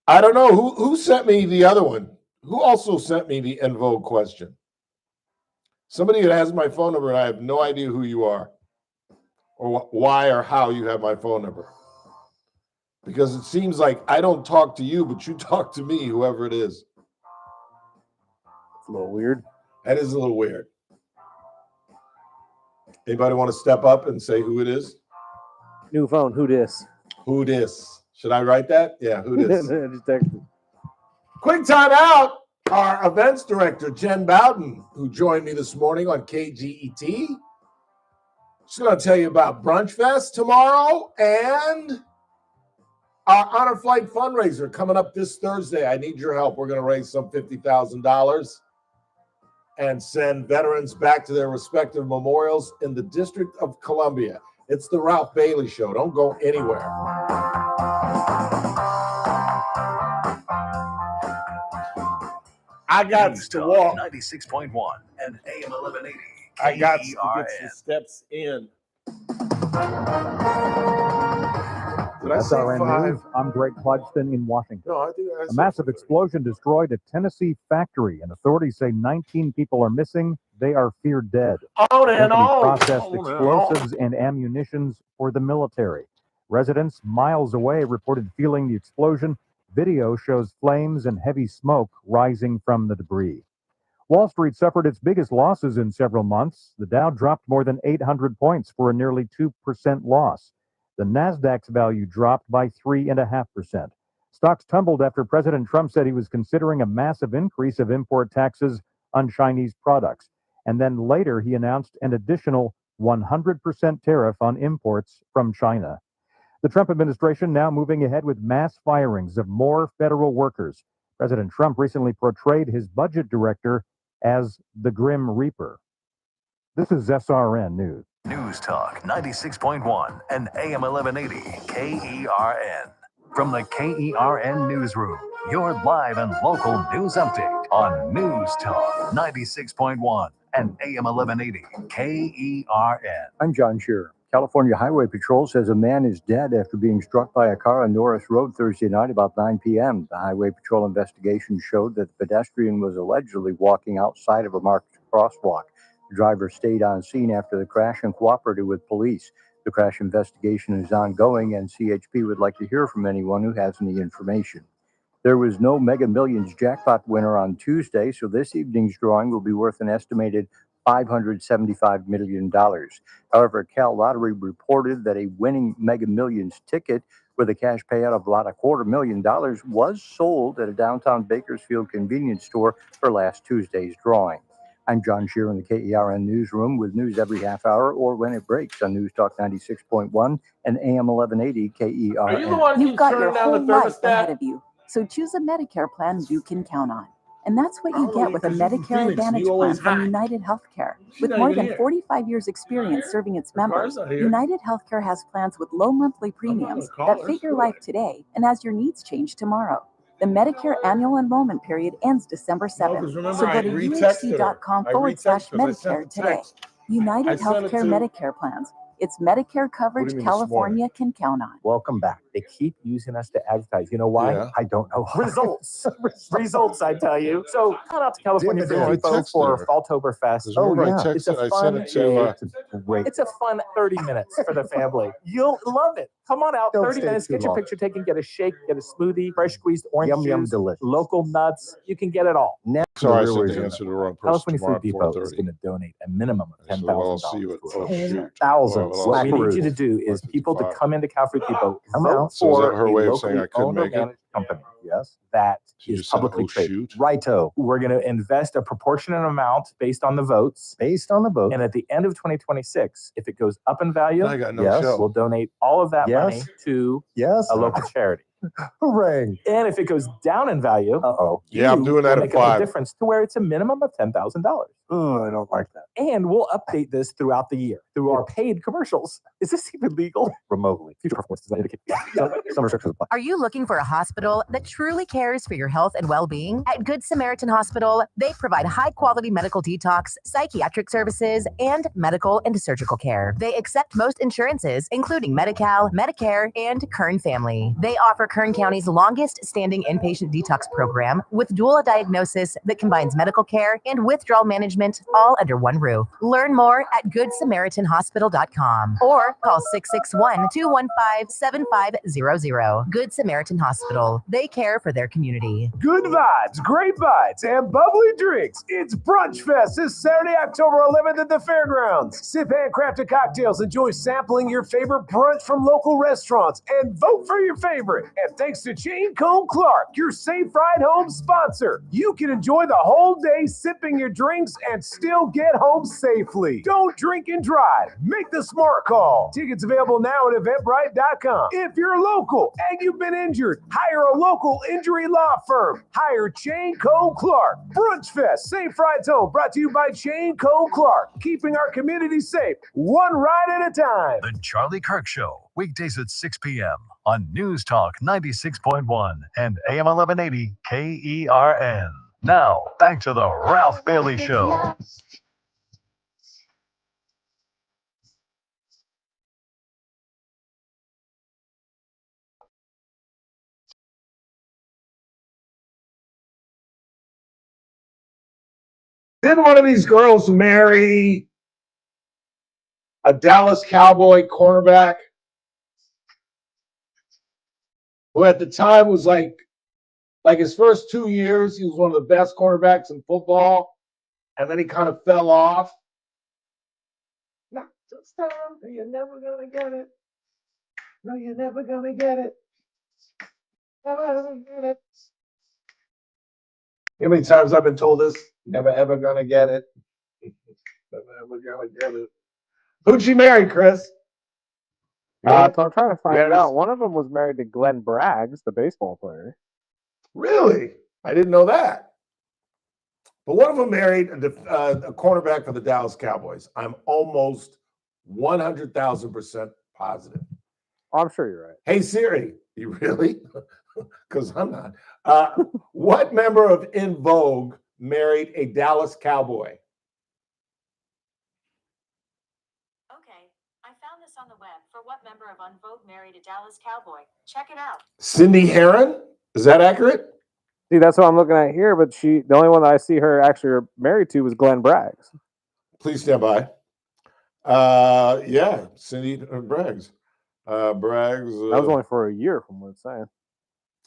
I don't know who sent me the other one. Who also sent me the En Vogue question? Somebody that has my phone number, and I have no idea who you are, or why or how you have my phone number. Because it seems like I don't talk to you, but you talk to me, whoever it is. It's a little weird. That is a little weird. Anybody want to step up and say who it is? New phone, who dis? Who dis? Should I write that? Yeah, who dis? Just text it. Quick time out. Our events director, Jen Bowden, who joined me this morning on KGET. She's going to tell you about Brunch Fest tomorrow and our Honor Flight fundraiser coming up this Thursday. I need your help. We're going to raise some $50,000 and send veterans back to their respective memorials in the District of Columbia. It's the Ralph Bailey Show. Don't go anywhere. I got News to Talk walk. 96.1 and AM 1180. I got to get KERN. some steps in. Did I say SRN 5? News, I'm Greg Clugston in Washington. No, I think I A said massive 5. explosion destroyed a Tennessee factory, and authorities say 19 people are missing. They are feared dead. On The and company on. processed On and explosives and ammunitions for the military. Residents miles away reported feeling the explosion. Video shows flames and heavy smoke rising from the debris. Wall Street suffered its biggest losses in several months. The Dow dropped more than 800 points for a nearly 2% loss. The Nasdaq's value dropped by 3.5%. Stocks tumbled after President Trump said he was considering a massive increase of import taxes on Chinese products. And then later he announced an additional 100% tariff on imports from China. The Trump administration now moving ahead with mass firings of more federal workers. President Trump recently portrayed his budget director as the Grim Reaper. This is SRN News. News Talk 96.1 and AM 1180 KERN. From the KERN Newsroom, your live and local news update on News Talk 96.1 and AM 1180 KERN. I'm John Shearer. California Highway Patrol says a man is dead after being struck by a car on Norris Road Thursday night about 9 p.m. The Highway Patrol investigation showed that the pedestrian was allegedly walking outside of a marked crosswalk. The driver stayed on scene after the crash and cooperated with police. The crash investigation is ongoing, and CHP would like to hear from anyone who has any information. There was no Mega Millions jackpot winner on Tuesday, so this evening's drawing will be worth an estimated $575 million. However, Cal Lottery reported that a winning Mega Millions ticket with a cash payout of about $250,000 was sold at a downtown Bakersfield convenience store for last Tuesday's drawing. I'm John Shearer in the KERN Newsroom with news every half hour or when it breaks on News Talk 96.1 and AM 1180 KERN. Are you the one who You've keeps got turning your down whole the life ahead thermostat? of you. So choose a Medicare plan you can count on. And that's what you Oh, get with a because you're from Medicare Phoenix, Advantage you plan always from hack. United Healthcare. She's With not more even than here. 45 years experience serving its members, not here. United Healthcare has plans with low monthly premiums that fit your life today and as your needs change tomorrow. The Medicare annual enrollment period ends December 7th. because remember, So I go to retexted her. uhc.com/Medicare today. United sent it Healthcare to- Medicare plans. It's Medicare coverage do you mean this California can count on. Welcome back. They keep using us to advertise. You know why? Yeah. I don't know. Results. Results, I tell you. So, shout out to California Food Dividends. Depot I texted for her. Falltoberfest. Because remember, I It's a texted, I fun sent it to, day. It's a fun 30 minutes for the family. You'll love it. Come on out, Don't 30 stay minutes, too get your long. picture taken, get a shake, get a smoothie, fresh squeezed orange Yum, yum, juice, delicious. local nuts. You can get it all. sorry, I The said Brewers the are answer to the wrong person California tomorrow Food at Depot is 4:30. going to donate a minimum of I said, $10,000. well, I'll see you at, oh, shoot. Thousands. Well, What I'll we see need you you to at do is people to 5:55. come into Cal Food Depot, Come vote out. So is for that her a way of saying locally I couldn't owned or make it? managed company Yes. that You is just said, publicly oh, traded. shoot. Righto. We're going to invest a proportionate amount based on the votes. Based on the vote. And at the end of 2026, if it goes up in value, I got no Yes. show. we'll donate all of that Yes. money to Yes. a local charity. Hooray. And if it goes down in value, Uh-oh. Yeah, I'm you doing that will at make up the 5. difference to where it's a minimum of $10,000. Oh, I don't like that. And we'll update this throughout the year through our paid commercials. Is this even legal? Remotely. Future performance does not indicate. Some restrictions apply. Are you looking for a hospital that truly cares for your health and well-being? At Good Samaritan Hospital, they provide high-quality medical detox, psychiatric services, and medical and surgical care. They accept most insurances, including Medi-Cal, Medicare, and Kern Family. They offer Kern County's longest-standing inpatient detox program with dual diagnosis that combines medical care and withdrawal management all under one roof. Learn more at GoodSamaritanHospital.com or call 661-215-7500. Good Samaritan Hospital. They care for their community. Good vibes, great vibes, and bubbly drinks. It's Brunch Fest this Saturday, October 11th at the fairgrounds. Sip handcrafted cocktails, enjoy sampling your favorite brunch from local restaurants, and vote for your favorite. And thanks to Jane Cone Clark, your Safe Ride Home sponsor, you can enjoy the whole day sipping your drinks and still get home safely. Don't drink and drive. Make the smart call. Tickets available now at Eventbrite.com. If you're local and you've been injured, hire a local injury law firm. Hire Jane Cone Clark. Brunch Fest, Safe Rides Home, brought to you by Jane Cone Clark, keeping our community safe, one ride at a time. The Charlie Kirk Show, weekdays at 6 p.m. on News Talk 96.1 and AM 1180 KERN. Now, back to the Ralph Bailey Show. Didn't one of these girls marry a Dallas Cowboy cornerback who at the time was like his first 2 years, he was one of the best cornerbacks in football, and then he kind of fell off. Not this time, you're never gonna get it. No, you're never gonna get it. Never ever get it. You know how many times I've been told this? Never ever gonna get it. Never ever gonna get it. Who'd she marry, Chris? So I'm trying to find yeah, out. One of them was married to Glenn Braggs, the baseball player. Really? I didn't know that. But one of them married a cornerback for the Dallas Cowboys. I'm almost 100,000% positive. Oh, I'm sure you're right. Hey Siri, you really? Because I'm not. What member of In Vogue married a Dallas Cowboy? Okay, I found this on the web for what member of En Vogue married a Dallas Cowboy. Check it out. Cindy Herron? Is that accurate? See, that's what I'm looking at here, but the only one that I see her actually married to was Glenn Braggs. Please stand by. Yeah, Cindy Braggs. Braggs. That was only for a year, from what it's saying.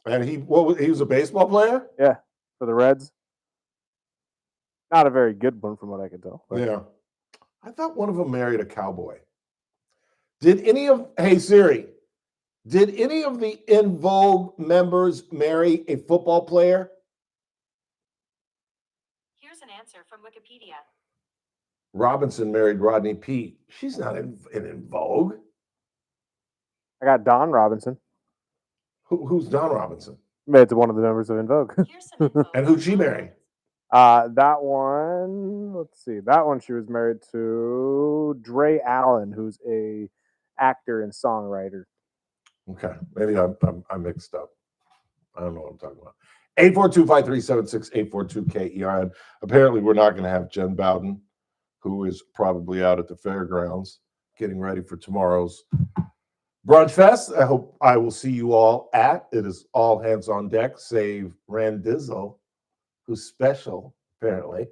And he was a baseball player? Yeah, for the Reds. Not a very good one, from what I can tell. But. Yeah. I thought one of them married a cowboy. Hey Siri, did any of the In Vogue members marry a football player? Here's an answer from Wikipedia. Robinson married Rodney Peete. She's not in Vogue. I got Don Robinson. Who's Don Robinson? It's one of the members of In Vogue. And who'd she marry? That one, let's see. That one she was married to Dre Allen, who's a actor and songwriter. Okay, maybe I'm mixed up. I don't know what I'm talking about. 842-5376, 842-KERN. Apparently, we're not going to have Jen Bowden, who is probably out at the fairgrounds getting ready for tomorrow's Brunch Fest. I hope I will see you all at. It is all hands on deck, save Randizzle, who's special, apparently.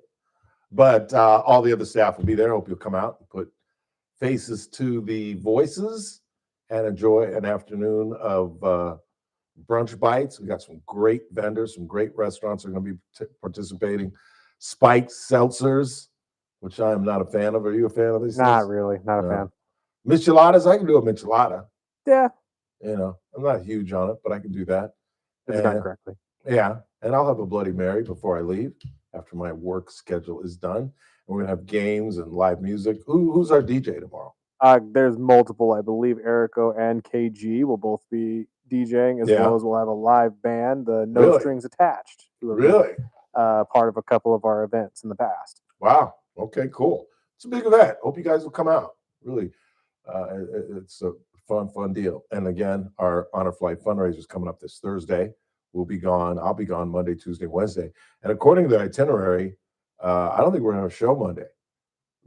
But all the other staff will be there. Hope you'll come out and put faces to the voices and enjoy an afternoon of brunch bites. We got some great vendors, some great restaurants are going to be participating. Spiked Seltzers, which I am not a fan of. Are you a fan of these? Not things? really. Not a fan. Micheladas, I can do a michelada. Yeah. You know, I'm not huge on it, but I can do that. It's done correctly. Yeah. And I'll have a Bloody Mary before I leave, after my work schedule is done. And we're going to have games and live music. Who's our DJ tomorrow? There's multiple. I believe Erico and KG will both be DJing, as well as we'll have a live band, the No Strings Attached. Really? Part of a couple of our events in the past. Wow. Okay, cool. It's a big event. Hope you guys will come out. Really, it's a fun deal. And again, our Honor Flight fundraiser is coming up this Thursday. We'll be gone. I'll be gone Monday, Tuesday, Wednesday. And according to the itinerary, I don't think we're going to have a show Monday.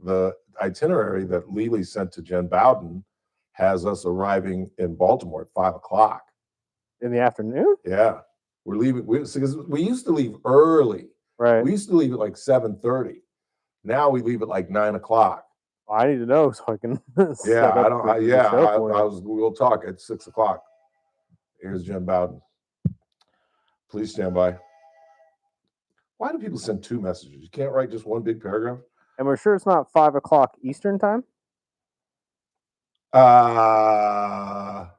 The itinerary that Lily sent to Jen Bowden has us arriving in Baltimore at 5 o'clock. In the afternoon? Yeah. We're leaving. Because we used to leave early. Right. We used to leave at like 7:30. Now we leave at like 9 o'clock. I need to know so I can. We'll talk at 6 o'clock. Here's Jen Bowden. Please stand by. Why do people send two messages? You can't write just one big paragraph? And we're sure it's not 5 o'clock Eastern time? 9,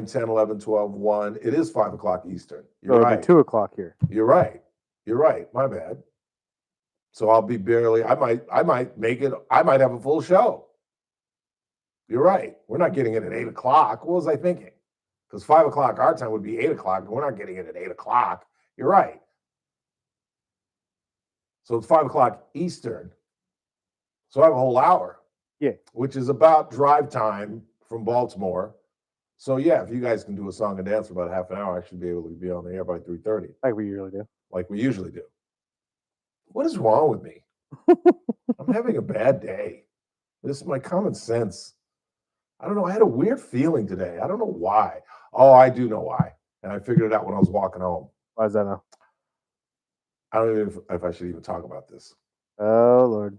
10, 11, 12, 1. It is 5 o'clock Eastern. You're right. 2 o'clock here. You're right. My bad. So I'll be barely, I might make it, I might have a full show. You're right. We're not getting it at 8 o'clock. What was I thinking? Because 5 o'clock our time would be 8 o'clock, and we're not getting it at 8 o'clock. You're right. So it's 5 o'clock Eastern. So I have a whole hour. Yeah. Which is about drive time from Baltimore. So yeah, if you guys can do a song and dance for about half an hour, I should be able to be on the air by 3:30. Like we usually do. What is wrong with me? I'm having a bad day. This is my common sense. I don't know. I had a weird feeling today. I don't know why. Oh, I do know why. And I figured it out when I was walking home. Why is that now? I don't even know if I should even talk about this. Oh, Lord.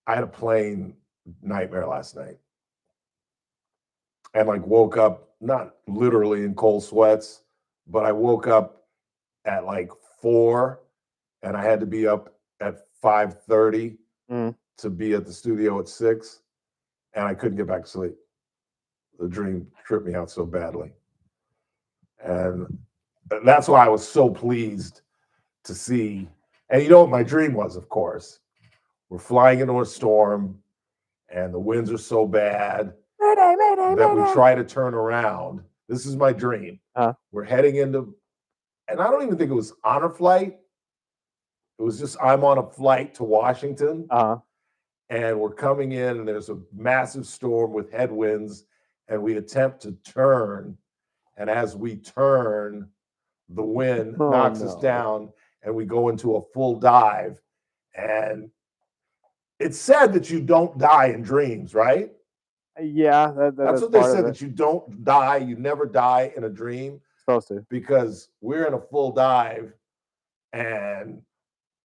I had a plane nightmare last night. And woke up, not literally in cold sweats, but I woke up at 4 and I had to be up at 5:30 to be at the studio at 6. And I couldn't get back to sleep. The dream tripped me out so badly. And that's why I was so pleased to see. And you know what my dream was, of course. We're flying into a storm and the winds are so bad that we try to turn around. This is my dream. We're heading into, and I don't even think it was Honor Flight. It was just, I'm on a flight to Washington. and we're coming in, and there's a massive storm with headwinds, and we attempt to turn, and as we turn, the wind knocks us down, and we go into a full dive. And it's said that you don't die in dreams, right? Yeah, That's what they said, that you don't die, you never die in a dream. Supposed to. Because we're in a full dive, and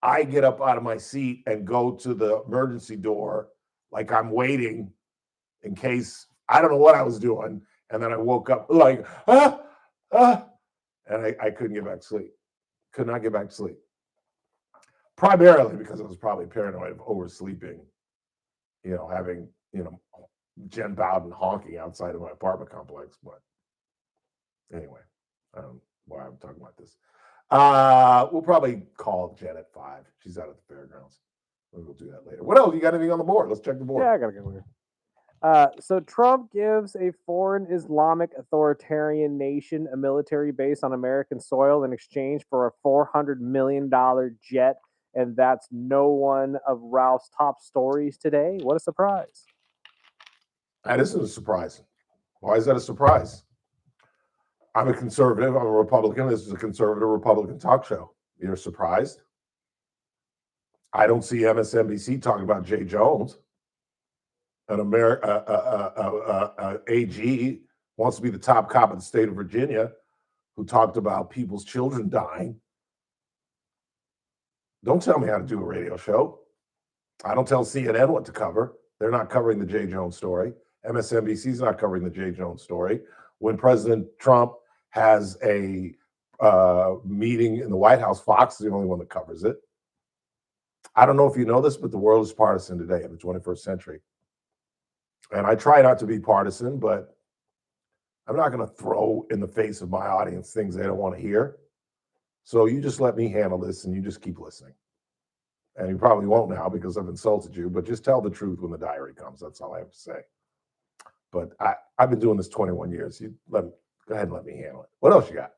I get up out of my seat and go to the emergency door like I'm waiting in case, I don't know what I was doing. And then I woke up like, and I couldn't get back to sleep. Could not get back to sleep. Primarily because I was probably paranoid of oversleeping, having, Jen Bowden honking outside of my apartment complex. But anyway, I don't know why I'm talking about this. We'll probably call Jen at 5. She's out at the fairgrounds. We'll do that later. What else? You got anything on the board? Let's check the board. Yeah, I got to go here. So Trump gives a foreign Islamic authoritarian nation a military base on American soil in exchange for a $400 million jet. And that's no one of Ralph's top stories today. What a surprise. That isn't a surprise. Why is that a surprise? I'm a conservative. I'm a Republican. This is a conservative Republican talk show. You're surprised? I don't see MSNBC talking about Jay Jones. An AG wants to be the top cop in the state of Virginia, who talked about people's children dying. Don't tell me how to do a radio show. I don't tell CNN what to cover. They're not covering the Jay Jones story. MSNBC is not covering the Jay Jones story. When President Trump has a meeting in the White House, Fox is the only one that covers it. I don't know if you know this, but the world is partisan today in the 21st century. And I try not to be partisan, but I'm not going to throw in the face of my audience things they don't want to hear. So you just let me handle this, and you just keep listening. And you probably won't now because I've insulted you, but just tell the truth when the diary comes. That's all I have to say. But I've been doing this 21 years. Go ahead and let me handle it. What else you got?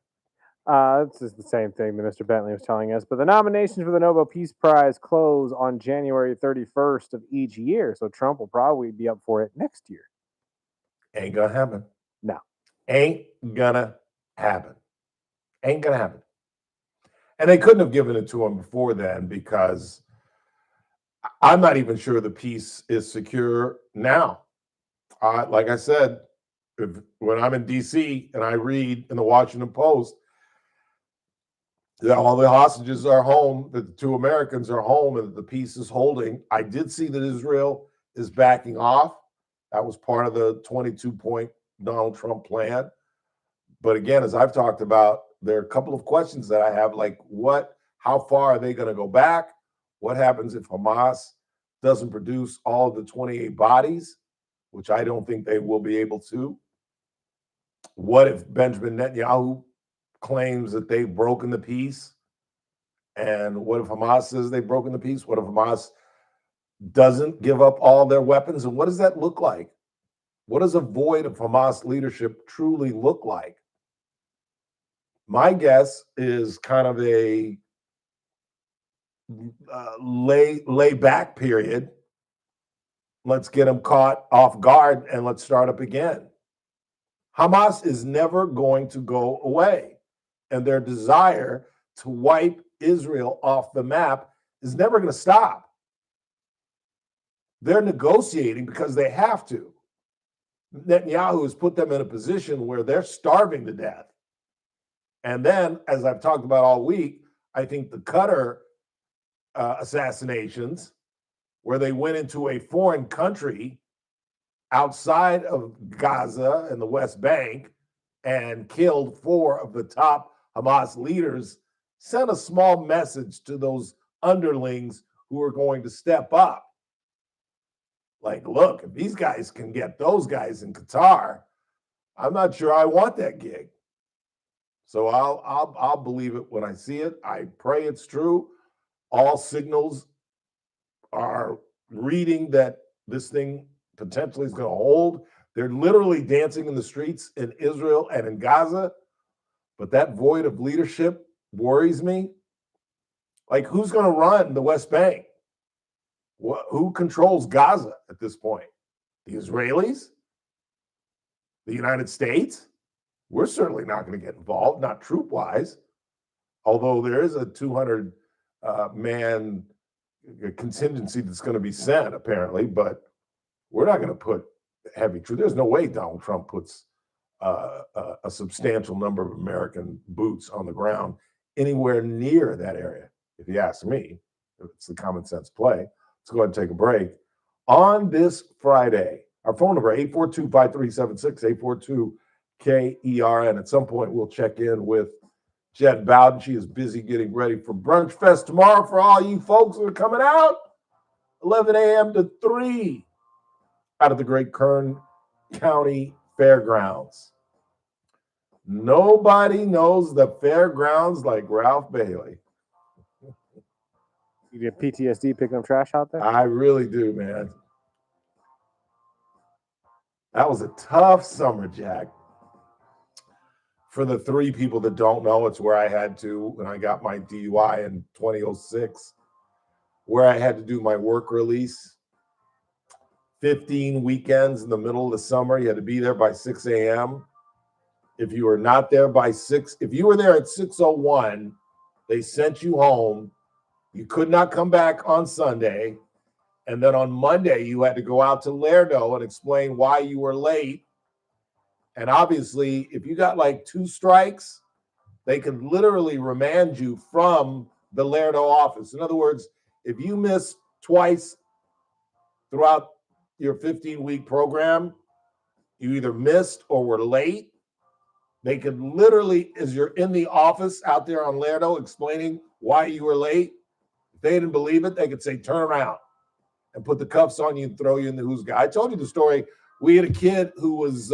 This is the same thing that Mr. Bentley was telling us. But the nominations for the Nobel Peace Prize close on January 31st of each year. So Trump will probably be up for it next year. Ain't gonna happen. No. Ain't gonna happen. Ain't gonna happen. And they couldn't have given it to him before then, because I'm not even sure the peace is secure now. Like I said, when I'm in D.C. and I read in the Washington Post that all the hostages are home, that the 2 Americans are home, and that the peace is holding. I did see that Israel is backing off. That was part of the 22-point Donald Trump plan. But again, as I've talked about, there are a couple of questions that I have, like how far are they going to go back? What happens if Hamas doesn't produce all of the 28 bodies, which I don't think they will be able to? What if Benjamin Netanyahu claims that they've broken the peace? And what if Hamas says they've broken the peace? What if Hamas doesn't give up all their weapons? And what does that look like? What does a void of Hamas leadership truly look like? My guess is kind of a lay back period. Let's get them caught off guard and let's start up again. Hamas is never going to go away, and their desire to wipe Israel off the map is never going to stop. They're negotiating because they have to. Netanyahu has put them in a position where they're starving to death. And then, as I've talked about all week, I think the Qatar assassinations, where they went into a foreign country outside of Gaza and the West Bank and killed 4 of the top Hamas leaders, sent a small message to those underlings who are going to step up. Like, look, if these guys can get those guys in Qatar, I'm not sure I want that gig. So I'll believe it when I see it. I pray it's true. All signals are reading that this thing potentially is going to hold. They're literally dancing in the streets in Israel and in Gaza. But that void of leadership worries me. Like, who's going to run the West Bank? Who controls Gaza at this point? The Israelis? The United States? We're certainly not going to get involved, not troop-wise, although there is a 200-man contingency that's going to be sent, apparently, but we're not going to put heavy troops. There's no way Donald Trump puts a substantial number of American boots on the ground anywhere near that area, if you ask me. It's the common sense play. Let's go ahead and take a break. On this Friday, our phone number, 842-5376, 842-KERN. At some point, we'll check in with Jen Bowden. She is busy getting ready for Brunch Fest tomorrow for all you folks that are coming out. 11 a.m. to 3 out of the great Kern County Fairgrounds. Nobody knows the fairgrounds like Ralph Bailey. You get PTSD picking up trash out there? I really do, man. That was a tough summer, Jack. For the three people that don't know, it's where I had to, when I got my DUI in 2006, where I had to do my work release. 15 weekends in the middle of the summer. You had to be there by 6 a.m. If you were not there by 6, if you were there at 6:01, they sent you home. You could not come back on Sunday. And then on Monday, you had to go out to Lerdo and explain why you were late. And obviously, if you got like 2 strikes, they could literally remand you from the Lerdo office. In other words, if you miss twice throughout your 15-week program, you either missed or were late. They could literally, as you're in the office out there on Lerdo explaining why you were late, if they didn't believe it, they could say, turn around and put the cuffs on you and throw you in the who's guy. I told you the story. We had a kid who was,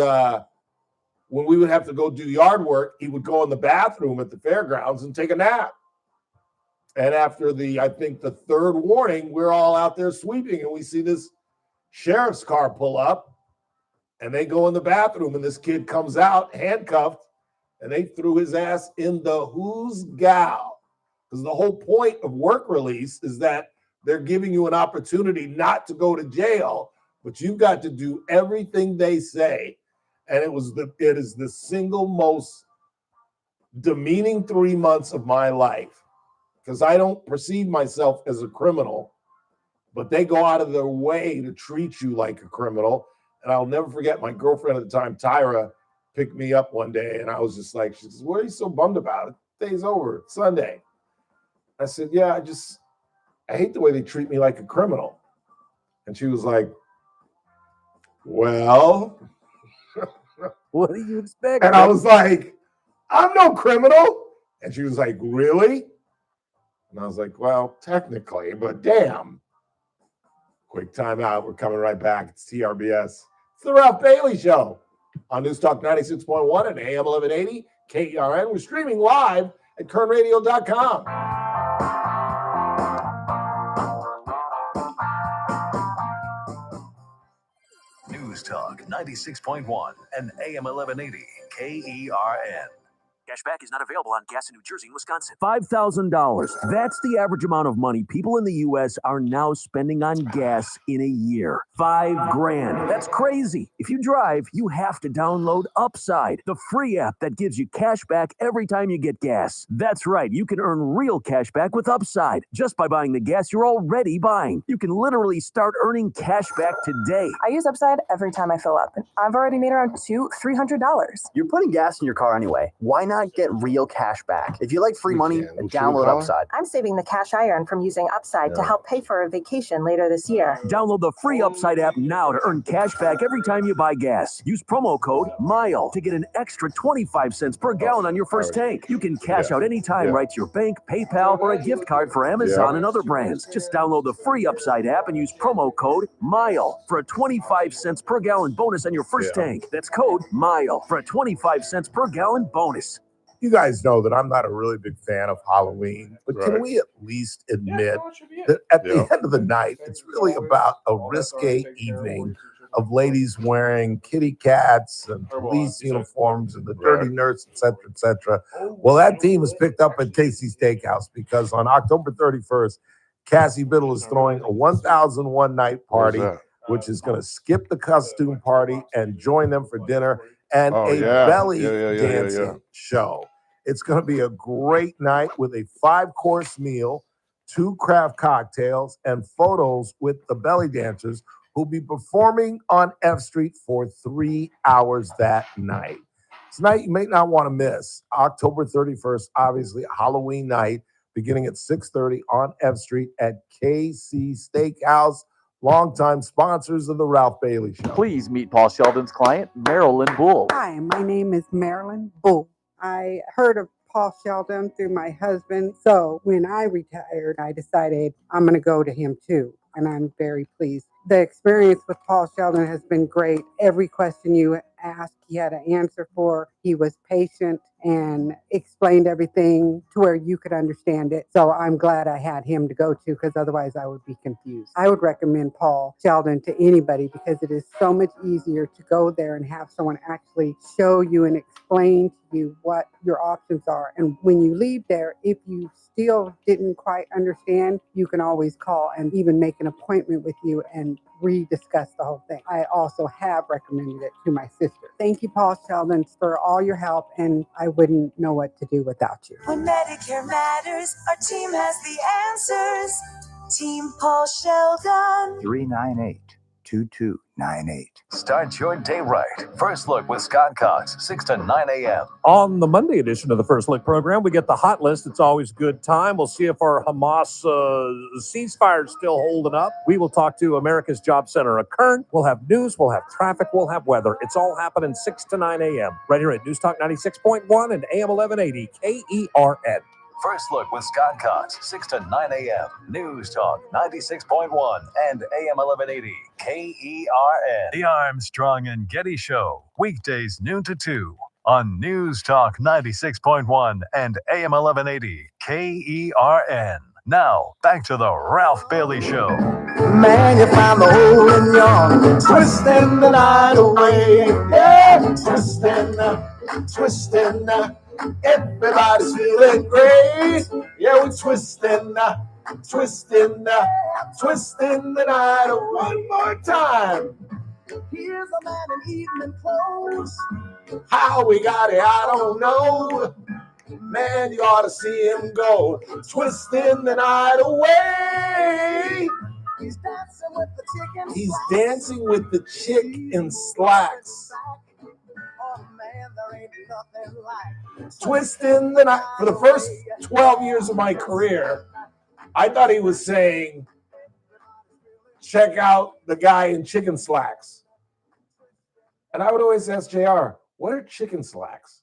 when we would have to go do yard work, he would go in the bathroom at the fairgrounds and take a nap. And after I think the 3rd warning, we're all out there sweeping and we see this sheriff's car pull up and they go in the bathroom and this kid comes out handcuffed and they threw his ass in the who's gal. Because the whole point of work release is that they're giving you an opportunity not to go to jail, but you've got to do everything they say. And it is the single most demeaning 3 months of my life because I don't perceive myself as a criminal, but they go out of their way to treat you like a criminal. And I'll never forget my girlfriend at the time, Tyra, picked me up one day and I was just like, she says, what are you so bummed about? The day's over, it's Sunday. I said, yeah, I hate the way they treat me like a criminal. And she was like, well, what do you expect? And I was like, I'm no criminal. And she was like, really? And I was like, well, technically, but damn. Quick time out. We're coming right back. It's TRBS. It's the Ralph Bailey Show on News Talk 96.1 and AM 1180 KERN. We're streaming live at kernradio.com. News Talk 96.1 and AM 1180 KERN. Cashback is not available on gas in New Jersey and Wisconsin. $5,000. That's the average amount of money people in the U.S. are now spending on gas in a year. $5,000. That's crazy. If you drive, you have to download Upside, the free app that gives you cash back every time you get gas. That's right. You can earn real cash back with Upside just by buying the gas you're already buying. You can literally start earning cash back today. I use Upside every time I fill up, and I've already made around $300. You're putting gas in your car anyway. Why not get real cash back? If you like free money, download Upside. I'm saving the cash I earn from using Upside to help pay for a vacation later this year. Download the free Upside app now to earn cash back every time you buy gas. Use promo code MILE to get an extra 25 cents per gallon on your first tank. You can cash out anytime right to your bank, PayPal, or a gift card for Amazon and other brands. Just download the free Upside app and use promo code MILE for a 25 cents per gallon bonus on your first tank. That's code MILE for a 25 cents per gallon bonus. You guys know that I'm not a really big fan of Halloween, but can we at least admit that at the end of the night, it's really about a risque evening of ladies wearing kitty cats and police uniforms and the dirty nurse, et cetera, et cetera. Well, that team is picked up at Casey's Steakhouse because on October 31st, Cassie Biddle is throwing a 1001 night party, which is going to skip the costume party and join them for dinner and belly dancing show. It's going to be a great night with a 5-course meal, 2 craft cocktails, and photos with the belly dancers who'll be performing on F Street for 3 hours that night. Tonight, you may not want to miss October 31st, obviously Halloween night, beginning at 6:30 on F Street at KC Steakhouse, longtime sponsors of the Ralph Bailey Show. Please meet Paul Sheldon's client, Marilyn Bull. Hi, my name is Marilyn Bull. I heard of Paul Sheldon through my husband. So when I retired, I decided I'm going to go to him too. And I'm very pleased. The experience with Paul Sheldon has been great. Every question you asked, he had an answer for. He was patient and explained everything to where you could understand it. So I'm glad I had him to go to, because otherwise I would be confused. I would recommend Paul Sheldon to anybody because it is so much easier to go there and have someone actually show you and explain to you what your options are. And when you leave there, if you still didn't quite understand, you can always call and even make an appointment with you and rediscuss the whole thing. I also have recommended it to my sister. Thank you, Paul Sheldon, for all your help, and I wouldn't know what to do without you. When Medicare matters, our team has the answers. Team Paul Sheldon. 398-2298. Start your day right. First Look with Scott Cox, 6 to 9 a.m. On the Monday edition of the First Look program, we get the hot list. It's always a good time. We'll see if our Hamas ceasefire is still holding up. We will talk to America's Job Center at Kern. We'll have news, we'll have traffic, we'll have weather. It's all happening 6 to 9 a.m. right here at News Talk 96.1 and AM 1180 KERN. First Look with Scott Cox, 6 to 9 a.m. News Talk 96.1 and AM 1180 KERN. The Armstrong and Getty Show, weekdays noon to 2 on News Talk 96.1 and AM 1180 KERN. Now, back to the Ralph Bailey Show. Man, you found the hole in your arm, twisting the night away. Yeah, twisting. Everybody's feeling great. Yeah, we're twisting the night away. One more time. Here's a man in evening clothes. How we got it, I don't know. Man, you ought to see him go, twisting the night away. He's dancing with the chick in slacks. He's dancing with the chick in slacks. Oh man, there ain't nothing like Twisting the night. For the first 12 years of my career, I thought he was saying, check out the guy in chicken slacks. And I would always ask JR, what are chicken slacks?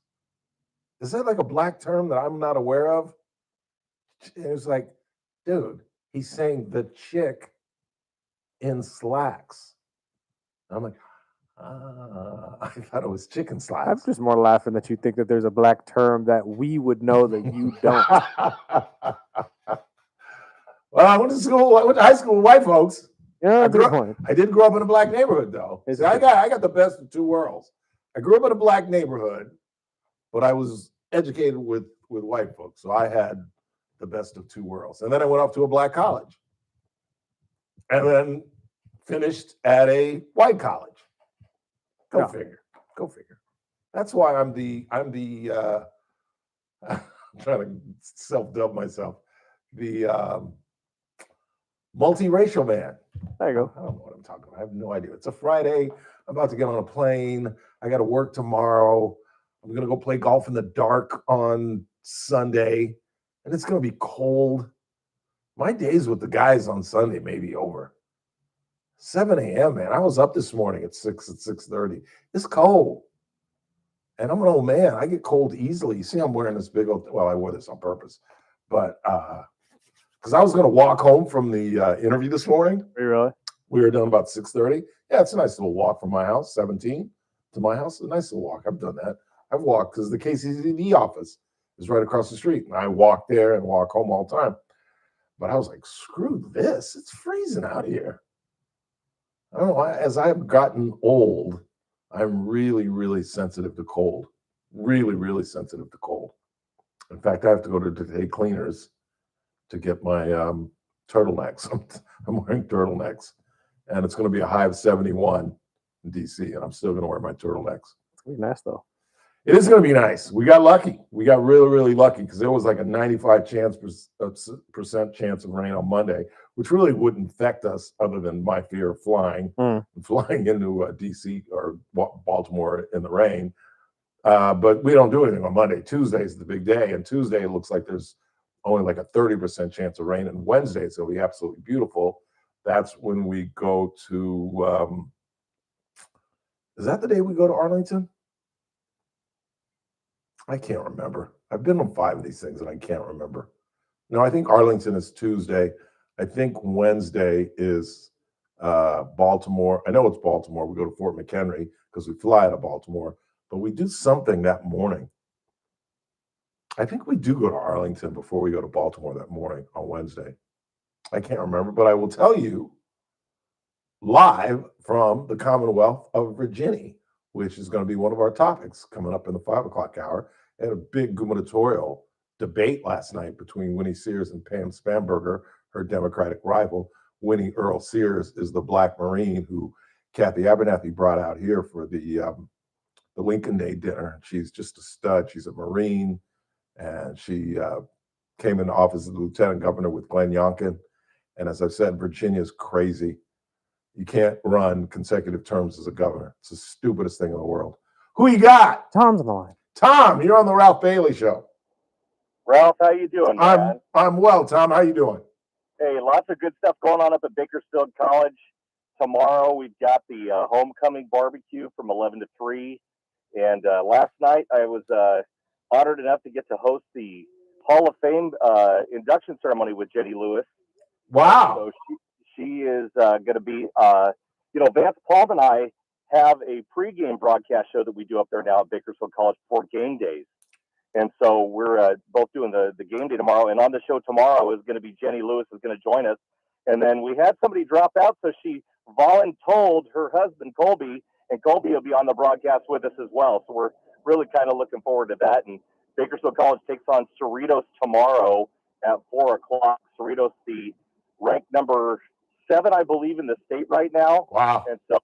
Is that like a black term that I'm not aware of? It was like, dude, he's saying the chick in slacks. And I'm like, I thought it was chicken slacks. I'm just more laughing that you think that there's a black term that we would know that you don't. Well, I went to high school with white folks. Yeah, I did grow up in a black neighborhood, though. See, I got the best of two worlds. I grew up in a black neighborhood, but I was educated with white folks, so I had the best of two worlds. And then I went off to a black college, and then finished at a white college. Go figure. That's why I'm trying to self-dub myself, the multiracial man. There you go. I don't know what I'm talking about. I have no idea. It's a Friday. I'm about to get on a plane. I got to work tomorrow. I'm going to go play golf in the dark on Sunday, and it's going to be cold. My days with the guys on Sunday may be over. 7 a.m., man. I was up this morning at 6:30. It's cold. And I'm an old man. I get cold easily. You see, I'm wearing this big old, well, I wore this on purpose. But because I was going to walk home from the interview this morning. Are you really? We were done about 6:30. Yeah, it's a nice little walk from my house, 17 to my house. A nice little walk. I've done that. I've walked because the KCCD office is right across the street. And I walk there and walk home all the time. But I was like, screw this. It's freezing out here. I don't know. As I've gotten old, I'm really, really sensitive to cold. Really, really sensitive to cold. In fact, I have to go to Today Cleaners to get my turtlenecks. I'm wearing turtlenecks, and it's going to be a high of 71 in DC, and I'm still going to wear my turtlenecks. It's going to be nice, though. It is going to be nice. We got lucky. We got really, really lucky because there was like a 95% chance of rain on Monday, which really wouldn't affect us other than my fear of flying into DC or Baltimore in the rain. But we don't do anything on Monday. Tuesday is the big day, and Tuesday it looks like there's only like a 30% chance of rain, and Wednesday it's going to be absolutely beautiful. That's when we go to. Is that the day we go to Arlington? I can't remember. I've been on 5 of these things and I can't remember. No, I think Arlington is Tuesday. I think Wednesday is Baltimore. I know it's Baltimore. We go to Fort McHenry because we fly out of Baltimore, but we do something that morning. I think we do go to Arlington before we go to Baltimore that morning on Wednesday. I can't remember, but I will tell you live from the Commonwealth of Virginia, which is going to be one of our topics coming up in the 5 o'clock hour. I had a big gubernatorial debate last night between Winnie Sears and Pam Spamberger, her Democratic rival. Winnie Earl Sears is the Black Marine who Kathy Abernathy brought out here for the Lincoln Day dinner. She's just a stud. She's a Marine, and she came into office as the lieutenant governor with Glenn Youngkin. And as I've said, Virginia is crazy. You can't run consecutive terms as a governor. It's the stupidest thing in the world. Who you got? Tom's on the line. Tom, you're on the Ralph Bailey Show. Ralph, how you doing, man? I'm well, Tom. How you doing? Hey, lots of good stuff going on up at Bakersfield College. Tomorrow we've got the homecoming barbecue from 11 to 3. And last night I was honored enough to get to host the Hall of Fame induction ceremony with Jenny Lewis. Wow. So she is going to be, Vance Palm and I have a pregame broadcast show that we do up there now at Bakersfield College for game days. And so we're both doing the game day tomorrow. And on the show tomorrow is going to be Jenny Lewis is going to join us. And then we had somebody drop out, so she voluntold her husband, Colby, and Colby will be on the broadcast with us as well. So we're really kind of looking forward to that. And Bakersfield College takes on Cerritos tomorrow at 4 o'clock. Cerritos, the ranked number 7, I believe, in the state right now. Wow. And so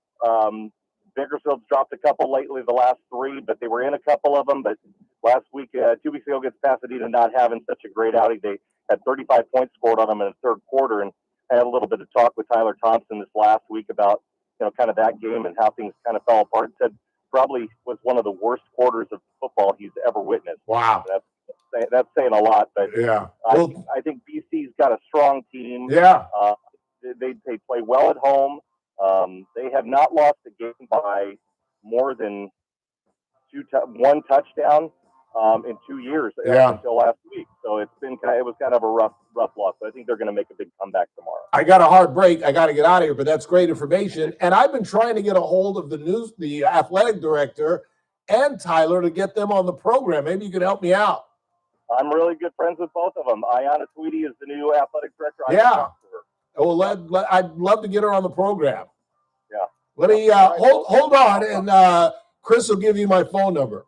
Bakersfield's dropped a couple lately, the last 3, but they were in a couple of them. But last week, 2 weeks ago, against Pasadena, not having such a great outing. They had 35 points scored on them in the third quarter. And I had a little bit of talk with Tyler Thompson this last week about, kind of that game and how things kind of fell apart. Said probably was one of the worst quarters of football he's ever witnessed. Wow. That's saying a lot, but yeah, I think BC's got a strong team. Yeah. They play well at home. They have not lost a game by more than 1 touchdown in 2 years until last week. So it was kind of a rough loss. But I think they're going to make a big comeback tomorrow. I got a hard break. I got to get out of here, but that's great information. And I've been trying to get a hold of the athletic director and Tyler to get them on the program. Maybe you could help me out. I'm really good friends with both of them. Ayanna Tweedy is the new athletic director. Well, I'd love to get her on the program. Yeah. Let me hold on, and Chris will give you my phone number.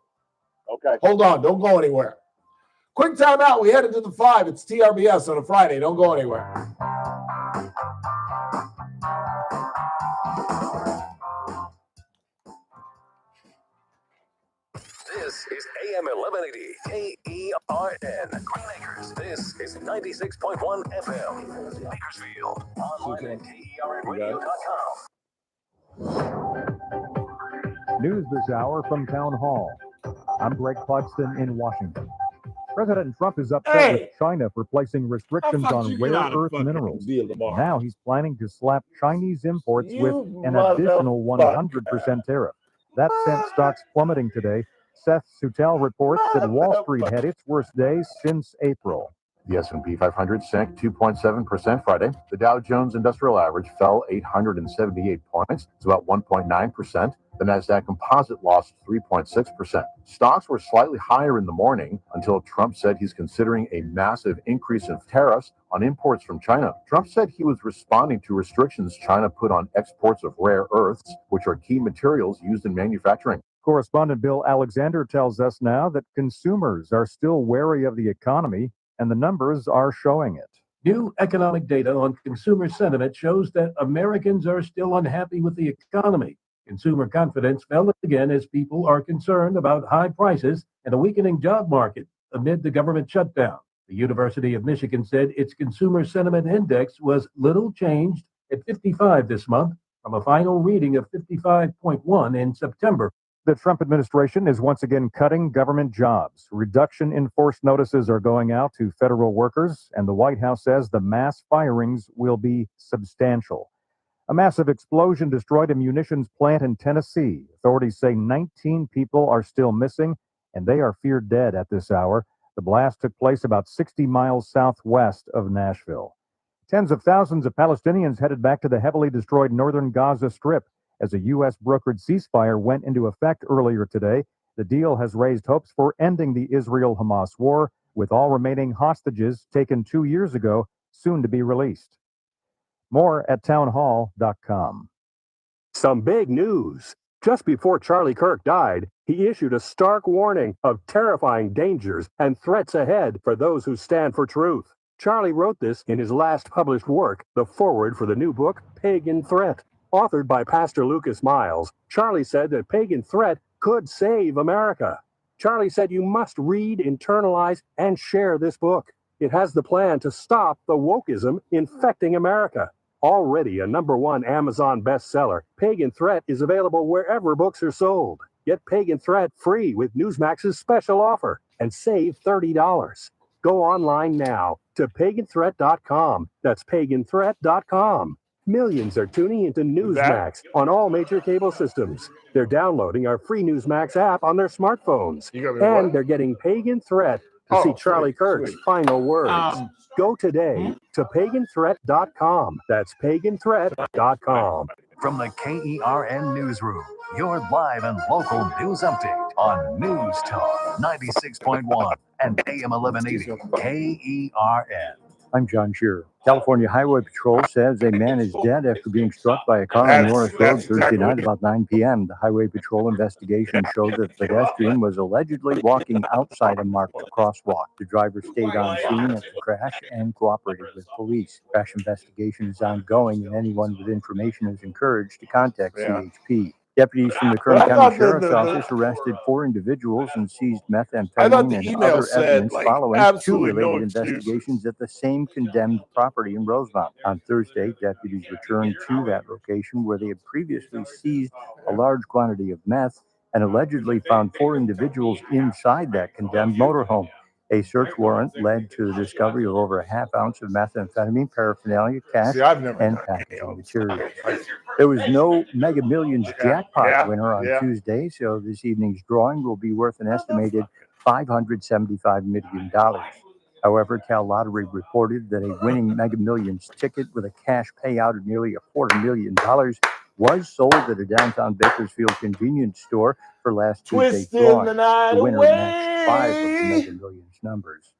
Okay. Hold on. Don't go anywhere. Quick timeout. We headed to the 5. It's TRBS on a Friday. Don't go anywhere. This is AM 1180 KERN. Green Acres. This is 96.1 FM. Bakersfield. Online at KERNradio.com. News this hour from Town Hall. I'm Greg Clugston in Washington. President Trump is upset with China for placing restrictions on rare earth minerals. Now he's planning to slap Chinese imports with an additional 100% tariff. That sent stocks plummeting today. Seth Sutel reports that Wall Street had its worst day since April. The S&P 500 sank 2.7% Friday. The Dow Jones Industrial Average fell 878 points. It's about 1.9%. The Nasdaq Composite lost 3.6%. Stocks were slightly higher in the morning until Trump said he's considering a massive increase in tariffs on imports from China. Trump said he was responding to restrictions China put on exports of rare earths, which are key materials used in manufacturing. Correspondent Bill Alexander tells us now that consumers are still wary of the economy, and the numbers are showing it. New economic data on consumer sentiment shows that Americans are still unhappy with the economy. Consumer confidence fell again as people are concerned about high prices and a weakening job market amid the government shutdown. The University of Michigan said its consumer sentiment index was little changed at 55 this month from a final reading of 55.1 in September. The Trump administration is once again cutting government jobs. Reduction in force notices are going out to federal workers, and the White House says the mass firings will be substantial. A massive explosion destroyed a munitions plant in Tennessee. Authorities say 19 people are still missing, and they are feared dead at this hour. The blast took place about 60 miles southwest of Nashville. Tens of thousands of Palestinians headed back to the heavily destroyed northern Gaza Strip as a U.S. brokered ceasefire went into effect earlier today. The deal has raised hopes for ending the Israel-Hamas war, with all remaining hostages taken 2 years ago soon to be released. More at townhall.com. Some big news. Just before Charlie Kirk died, he issued a stark warning of terrifying dangers and threats ahead for those who stand for truth. Charlie wrote this in his last published work, the foreword for the new book, Pagan Threat. Authored by Pastor Lucas Miles, Charlie said that Pagan Threat could save America. Charlie said you must read, internalize, and share this book. It has the plan to stop the wokeism infecting America. Already a #1 Amazon bestseller, Pagan Threat is available wherever books are sold. Get Pagan Threat free with Newsmax's special offer and save $30. Go online now to paganthreat.com. That's paganthreat.com. Millions are tuning into Newsmax on all major cable systems. They're downloading our free Newsmax app on their smartphones. And they're getting Pagan Threat to see Charlie Kirk's final words. Go today to paganthreat.com. That's paganthreat.com. From the KERN Newsroom, your live and local news update on News Talk 96.1 and AM 1180 KERN. I'm John Shearer. California Highway Patrol says a man is dead after being struck by a car on Norris Road Thursday night about 9 p.m. The Highway Patrol investigation showed that the pedestrian was allegedly walking outside a marked crosswalk. The driver stayed on scene at the crash and cooperated with police. Crash investigation is ongoing, and anyone with information is encouraged to contact CHP. Deputies from the Kern County Sheriff's Office arrested 4 individuals and seized methamphetamine and other evidence following 2 related investigations at the same condemned property in Rosemount. On Thursday, deputies returned to that location where they had previously seized a large quantity of meth and allegedly found 4 individuals inside that condemned motorhome. A search warrant led to the discovery of over a half ounce of methamphetamine, paraphernalia, cash, and packaging materials. There was no Mega Millions jackpot winner on Tuesday, so this evening's drawing will be worth an estimated $575 million. However, Cal Lottery reported that a winning Mega Millions ticket with a cash payout of nearly $250,000 was sold at a downtown Bakersfield convenience store for last Tuesday's drawing. The winner matched 5 of the Mega Millions numbers.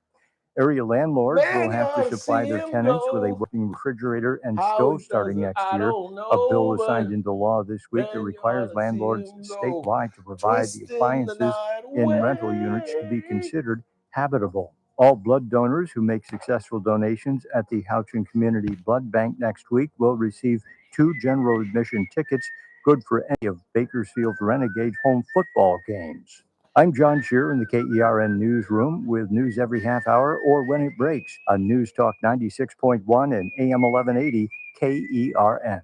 Area landlords will have to supply their tenants with a working refrigerator and stove starting next year. A bill was signed into law this week that requires landlords statewide to provide the appliances in rental units to be considered habitable. All blood donors who make successful donations at the Houchin Community Blood Bank next week will receive 2 general admission tickets, good for any of Bakersfield's Renegade home football games. I'm John Shearer in the KERN Newsroom with news every half hour or when it breaks on News Talk 96.1 and AM 1180 KERN.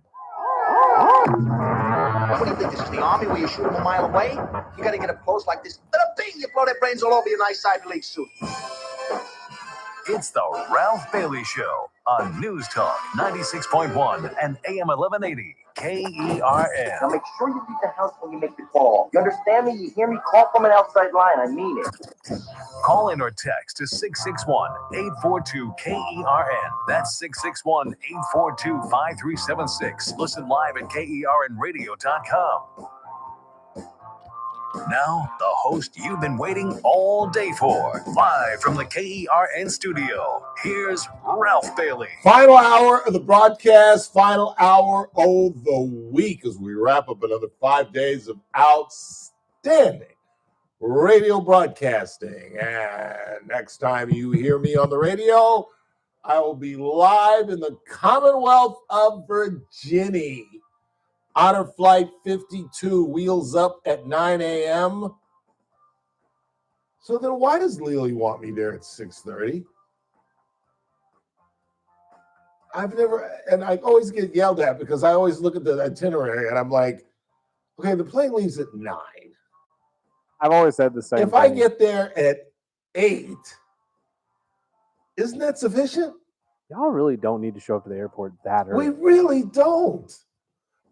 What do you think? This is the Army where you shoot them a mile away? You got to get up close like this. Bada bing, you blow their brains all over your nice Ivy League suit. It's the Ralph Bailey Show on News Talk 96.1 and AM 1180 KERN. Now make sure you leave the house when you make the call. You understand me? You hear me? Call from an outside line. I mean it. Call in or text to 661-842-KERN. That's 661-842-5376. Listen live at KERNradio.com. Now, the host you've been waiting all day for. Live from the KERN studio, here's Ralph Bailey. Final hour of the broadcast, final hour of the week as we wrap up another 5 days of outstanding radio broadcasting. And next time you hear me on the radio, I will be live in the Commonwealth of Virginia. Honor Flight 52 wheels up at 9 a.m. So then why does Lily want me there at 6:30? I always get yelled at because I always look at the itinerary and I'm like, okay, the plane leaves at 9. I've always said the same If thing. I get there at 8, isn't that sufficient? Y'all really don't need to show up to the airport that We early. really don't.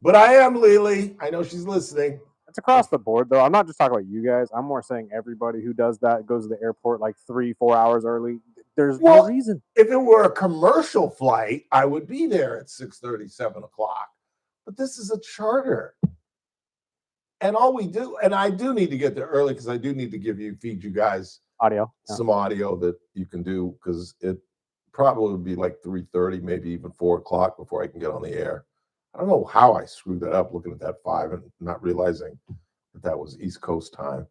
But I am Lily. I know she's listening. It's across the board, though. I'm not just talking about you guys. I'm more saying everybody who does that goes to the airport like 3-4 hours early. There's no reason. If it were a commercial flight, I would be there at 6:30, 7 o'clock. But this is a charter. And all we do, and I do need to get there early because I do need to feed you guys audio, some audio that you can do because it probably would be like 3:30, maybe even 4 o'clock before I can get on the air. I don't know how I screwed that up looking at that 5 and not realizing that was East Coast time.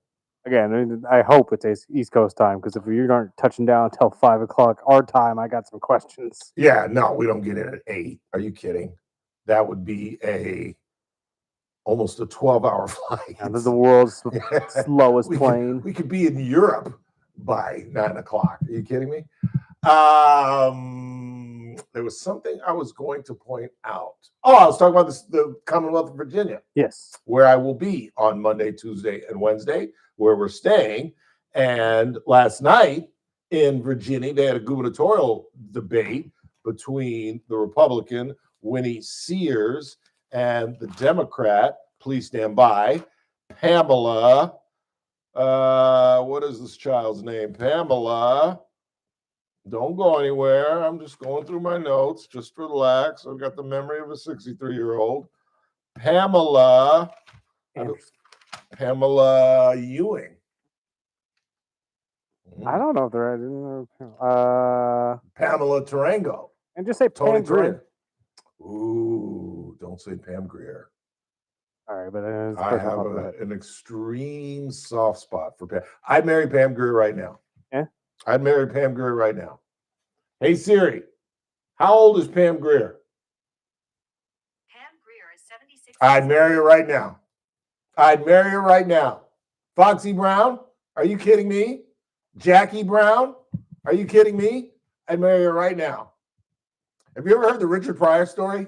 Again, I hope it's East Coast time because if you aren't touching down until 5 o'clock our time, I got some questions. Yeah, no, we don't get in at 8. Are you kidding? That would be almost a 12-hour flight. And the world's slowest plane. We could be in Europe by 9 o'clock. Are you kidding me? There was something I was going to point out. Oh, I was talking about the Commonwealth of Virginia. Yes. Where I will be on Monday, Tuesday, and Wednesday, where we're staying. And last night in Virginia, they had a gubernatorial debate between the Republican Winnie Sears and the Democrat, please stand by, Pamela. What is this child's name? Pamela. Don't go anywhere. I'm just going through my notes. Just relax. I've got the memory of a 63-year-old. Pamela Ewing. I don't know if they're Pamela Tarango. And just say Tony Pam Grier. Ooh, don't say Pam Grier. All right, but I have an extreme soft spot for Pam. I'd marry Pam Grier right now. Yeah? I'd marry Pam Grier right now. Hey, Siri, how old is Pam Grier? Pam Grier is 76. I'd marry her right now. I'd marry her right now. Foxy Brown, are you kidding me? Jackie Brown, are you kidding me? I'd marry her right now. Have you ever heard the Richard Pryor story?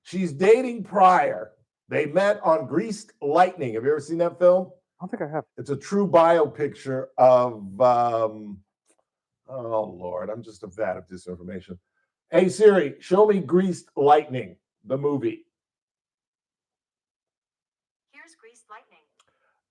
She's dating Pryor. They met on Greased Lightning. Have you ever seen that film? I don't think I have. It's a true bio picture of, oh, Lord, I'm just a vat of disinformation. Hey, Siri, show me Greased Lightning, the movie. Here's Greased Lightning.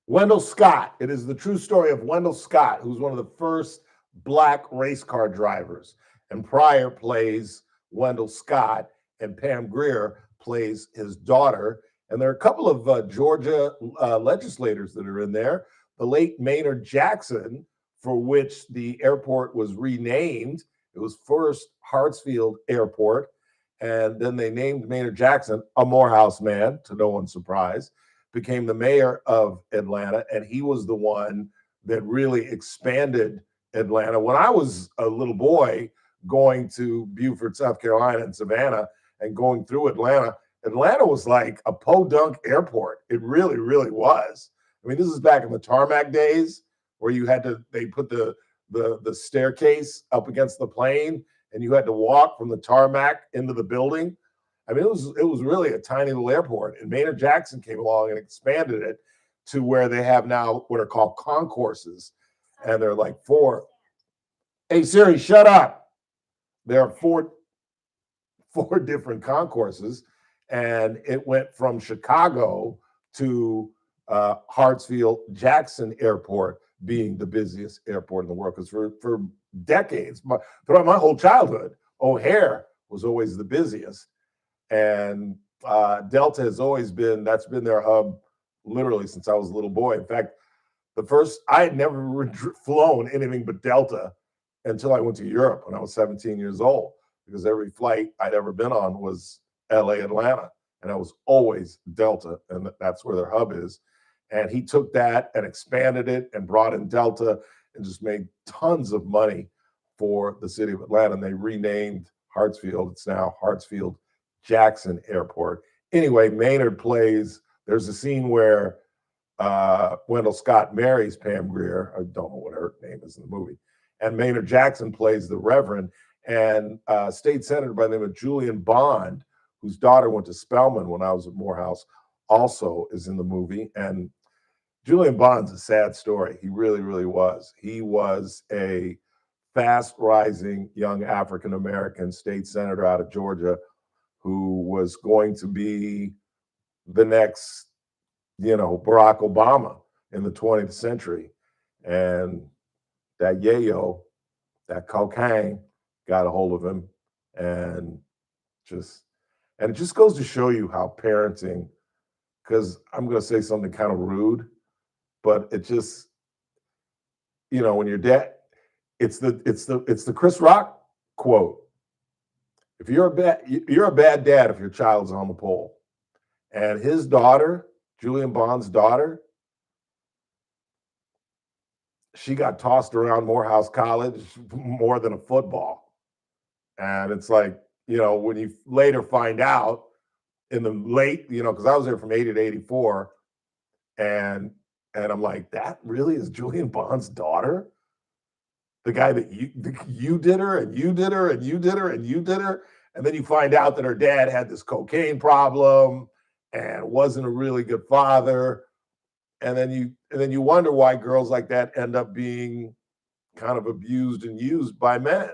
Wendell Scott. It is the true story of Wendell Scott, who's one of the first black race car drivers. And Pryor plays Wendell Scott, and Pam Grier plays his daughter. And there are a couple of Georgia legislators that are in there. The late Maynard Jackson, for which the airport was renamed. It was first Hartsfield Airport, and then they named Maynard Jackson a Morehouse man, to no one's surprise, became the mayor of Atlanta, and he was the one that really expanded Atlanta. When I was a little boy going to Beaufort, South Carolina, and Savannah, and going through Atlanta, Atlanta was like a podunk airport. It really, really was. I mean, this is back in the tarmac days where they put the staircase up against the plane and you had to walk from the tarmac into the building. I mean, it was really a tiny little airport. And Maynard Jackson came along and expanded it to where they have now what are called concourses. And they're like 4. Hey, Siri, shut up. There are four different concourses. And it went from Chicago to Hartsfield Jackson Airport being the busiest airport in the world. Because for decades, throughout my whole childhood, O'Hare was always the busiest. And Delta has always that's been their hub literally since I was a little boy. In fact, I had never flown anything but Delta until I went to Europe when I was 17 years old, because every flight I'd ever been on was LA, Atlanta, and I was always Delta, and that's where their hub is. And he took that and expanded it and brought in Delta and just made tons of money for the city of Atlanta, and they renamed Hartsfield. It's now Hartsfield-Jackson Airport. Anyway, Maynard plays, there's a scene where Wendell Scott marries Pam Grier. I don't know what her name is in the movie. And Maynard Jackson plays the Reverend. And state senator by the name of Julian Bond, whose daughter went to Spelman when I was at Morehouse, also is in the movie. And Julian Bond's a sad story. He really, really was. He was a fast-rising young African-American state senator out of Georgia who was going to be the next, Barack Obama in the 20th century. And that yayo, that cocaine, got a hold of him, and it just goes to show you how parenting, because I'm going to say something kind of rude, but it just, when your dad, it's the Chris Rock quote. If you're a bad dad if your child's on the pole. And his daughter, Julian Bond's daughter, she got tossed around Morehouse College more than a football. And it's like, when you later find out in the late, because I was there from 80 to 84, and I'm like, that really is Julian Bond's daughter? The guy that you did her, and you did her, and you did her, and you did her. And then you find out that her dad had this cocaine problem and wasn't a really good father. And then you wonder why girls like that end up being kind of abused and used by men.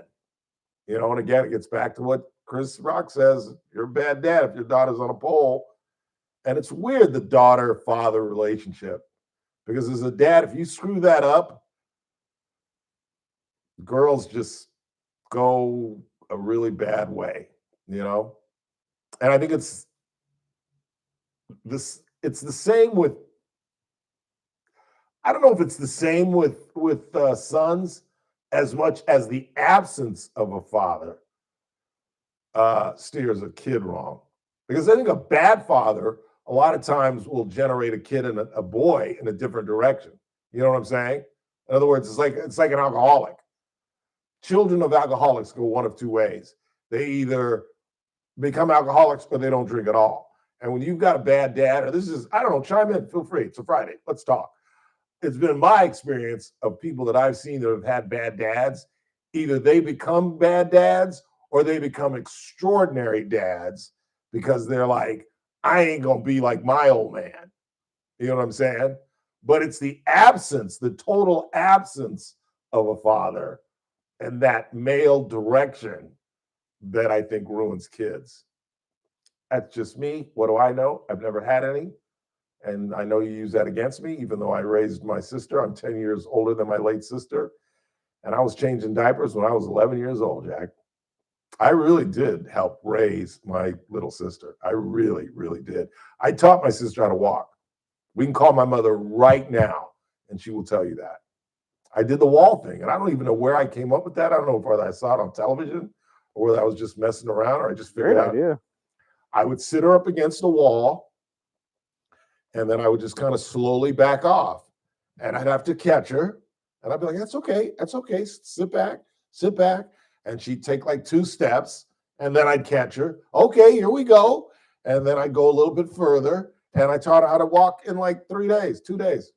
And again, it gets back to what Chris Rock says, you're a bad dad if your daughter's on a pole. And it's weird, the daughter-father relationship. Because as a dad, if you screw that up, girls just go a really bad way, And I think it's the same with, I don't know if it's the same with sons as much as the absence of a father steers a kid wrong. Because I think a bad father a lot of times will generate a kid and a boy in a different direction. You know what I'm saying? In other words, it's like an alcoholic. Children of alcoholics go one of two ways. They either become alcoholics or they don't drink at all. And when you've got a bad dad, or I don't know, chime in, feel free. It's a Friday. Let's talk. It's been my experience of people that I've seen that have had bad dads. Either they become bad dads or they become extraordinary dads because they're like, I ain't going to be like my old man. You know what I'm saying? But it's the absence, the total absence of a father and that male direction that I think ruins kids. That's just me. What do I know? I've never had any. And I know you use that against me, even though I raised my sister. I'm 10 years older than my late sister. And I was changing diapers when I was 11 years old, Jack. I really did help raise my little sister. I really, really did. I taught my sister how to walk. We can call my mother right now, and she will tell you that. I did the wall thing, and I don't even know where I came up with that. I don't know whether I saw it on television or whether I was just messing around or I just figured out. Idea. I would sit her up against a wall, and then I would just kind of slowly back off. And I'd have to catch her. And I'd be like, that's okay. That's okay. Sit back. And she'd take like 2 steps. And then I'd catch her. Okay, here we go. And then I'd go a little bit further. And I taught her how to walk in like 3 days, 2 days.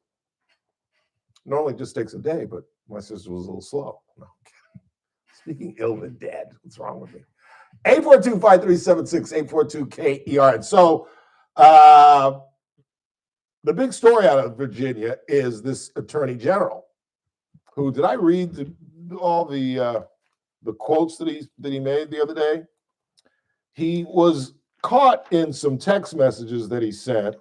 Normally it just takes a day, but my sister was a little slow. No, I'm kidding. Speaking ill of a dad, what's wrong with me? 842-5376, 842-KERN. So the big story out of Virginia is this attorney general who, did I read all the quotes that he made the other day? He was caught in some text messages that he sent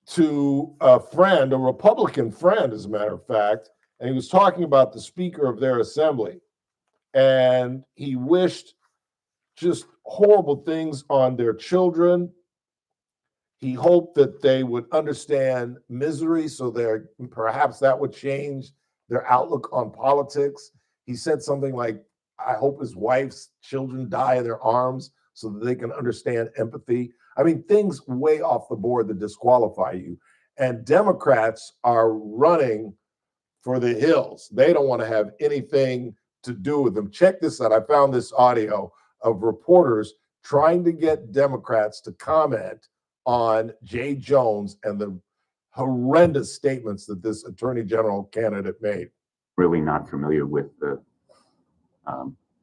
to a friend, a Republican friend, as a matter of fact, and he was talking about the speaker of their assembly. And he wished just horrible things on their children. He hoped that they would understand misery so perhaps that would change their outlook on politics. He said something like, I hope his wife's children die in their arms so that they can understand empathy. I mean, things way off the board that disqualify you. And Democrats are running for the hills. They don't want to have anything to do with them. Check this out. I found this audio of reporters trying to get Democrats to comment on Jay Jones and the horrendous statements that this attorney general candidate made. Really not familiar with the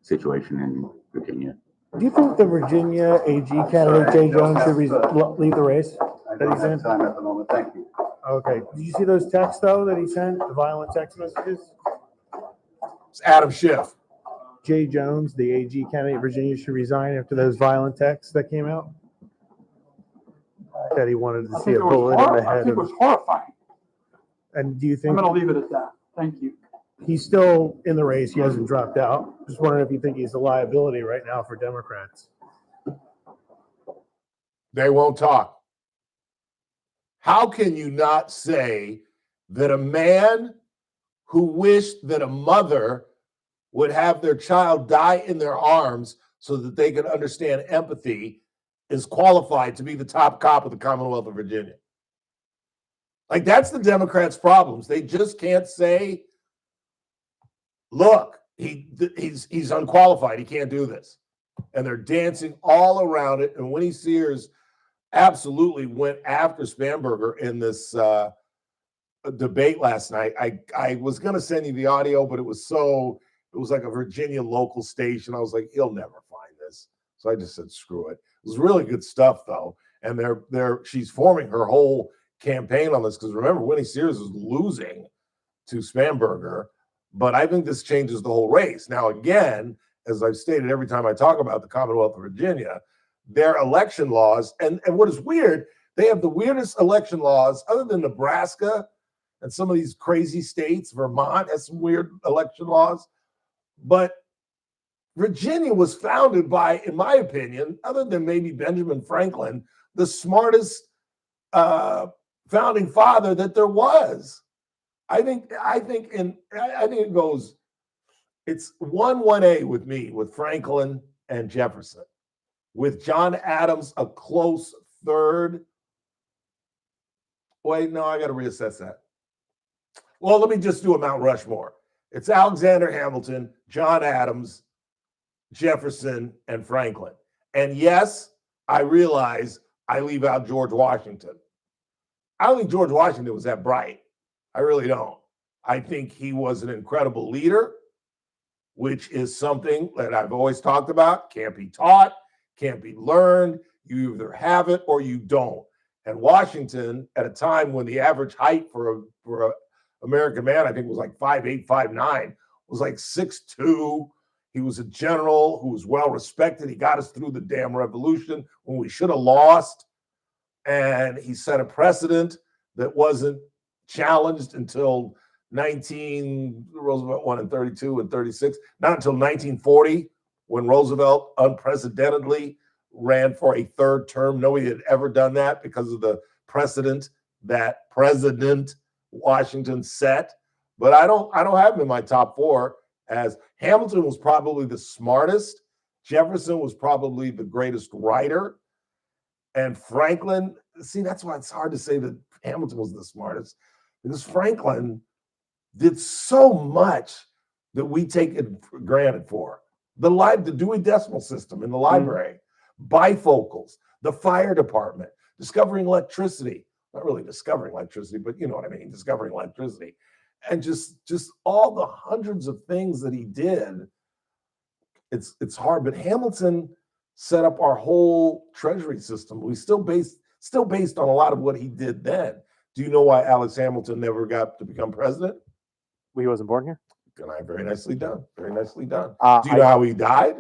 situation in Virginia. Do you think the Virginia AG candidate Jay Jones should leave the race that he's in? Time at the moment. Thank you. Okay. Did you see those texts though that he sent? The violent text messages. It's Adam Schiff. Jay Jones, the AG candidate in Virginia, should resign after those violent texts that came out. That he wanted to see a bullet in the head. It was horrifying. And do you think I'm going to leave it at that. Thank you. he's still in the race? He hasn't dropped out. Just wondering if you think he's a liability right now for Democrats. They won't talk. How can you not say that a man who wished that a mother would have their child die in their arms so that they could understand empathy is qualified to be the top cop of the Commonwealth of Virginia? Like, that's the Democrats' problems. They just can't say, look, he's unqualified. He can't do this. And they're dancing all around it. And Winnie Sears absolutely went after Spanberger in this debate last night. I was going to send you the audio, but it was like a Virginia local station. I was like, he'll never find this. So I just said, screw it. It was really good stuff, though. And she's forming her whole campaign on this, because remember, Winnie Sears is losing to Spanberger. But I think this changes the whole race. Now, again, as I've stated every time I talk about the Commonwealth of Virginia, their election laws, and what is weird, they have the weirdest election laws other than Nebraska and some of these crazy states. Vermont has some weird election laws. But Virginia was founded by, in my opinion, other than maybe Benjamin Franklin, the smartest founding father that there was. I think it goes, it's 1-1A with me, with Franklin and Jefferson, with John Adams a close third. Wait, no, I got to reassess that. Well, let me just do a Mount Rushmore. It's Alexander Hamilton, John Adams, Jefferson, and Franklin. And yes, I realize I leave out George Washington. I don't think George Washington was that bright. I really don't. I think he was an incredible leader, which is something that I've always talked about. Can't be taught, can't be learned. You either have it or you don't. And Washington, at a time when the average height for an American man, I think, was like 5'8", 5'9", was like 6'2". He was a general who was well respected. He got us through the damn revolution when we should have lost. And he set a precedent that wasn't challenged until Roosevelt won in 32 and 36, not until 1940, when Roosevelt unprecedentedly ran for a third term. Nobody had ever done that because of the precedent that President Washington set. But I don't have him in my top four, as Hamilton was probably the smartest. Jefferson was probably the greatest writer. And Franklin, see, that's why it's hard to say that Hamilton was the smartest, because Franklin did so much that we take it for granted for. The Dewey Decimal System in the library, bifocals, the fire department, discovering electricity. Not really discovering electricity, but you know what I mean, discovering electricity. And just all the hundreds of things that he did. It's hard, but Hamilton set up our whole treasury system. We still based on a lot of what he did then. Do you know why Alex Hamilton never got to become president? He wasn't born here? Very nicely done. Very nicely done. Do you know how he died?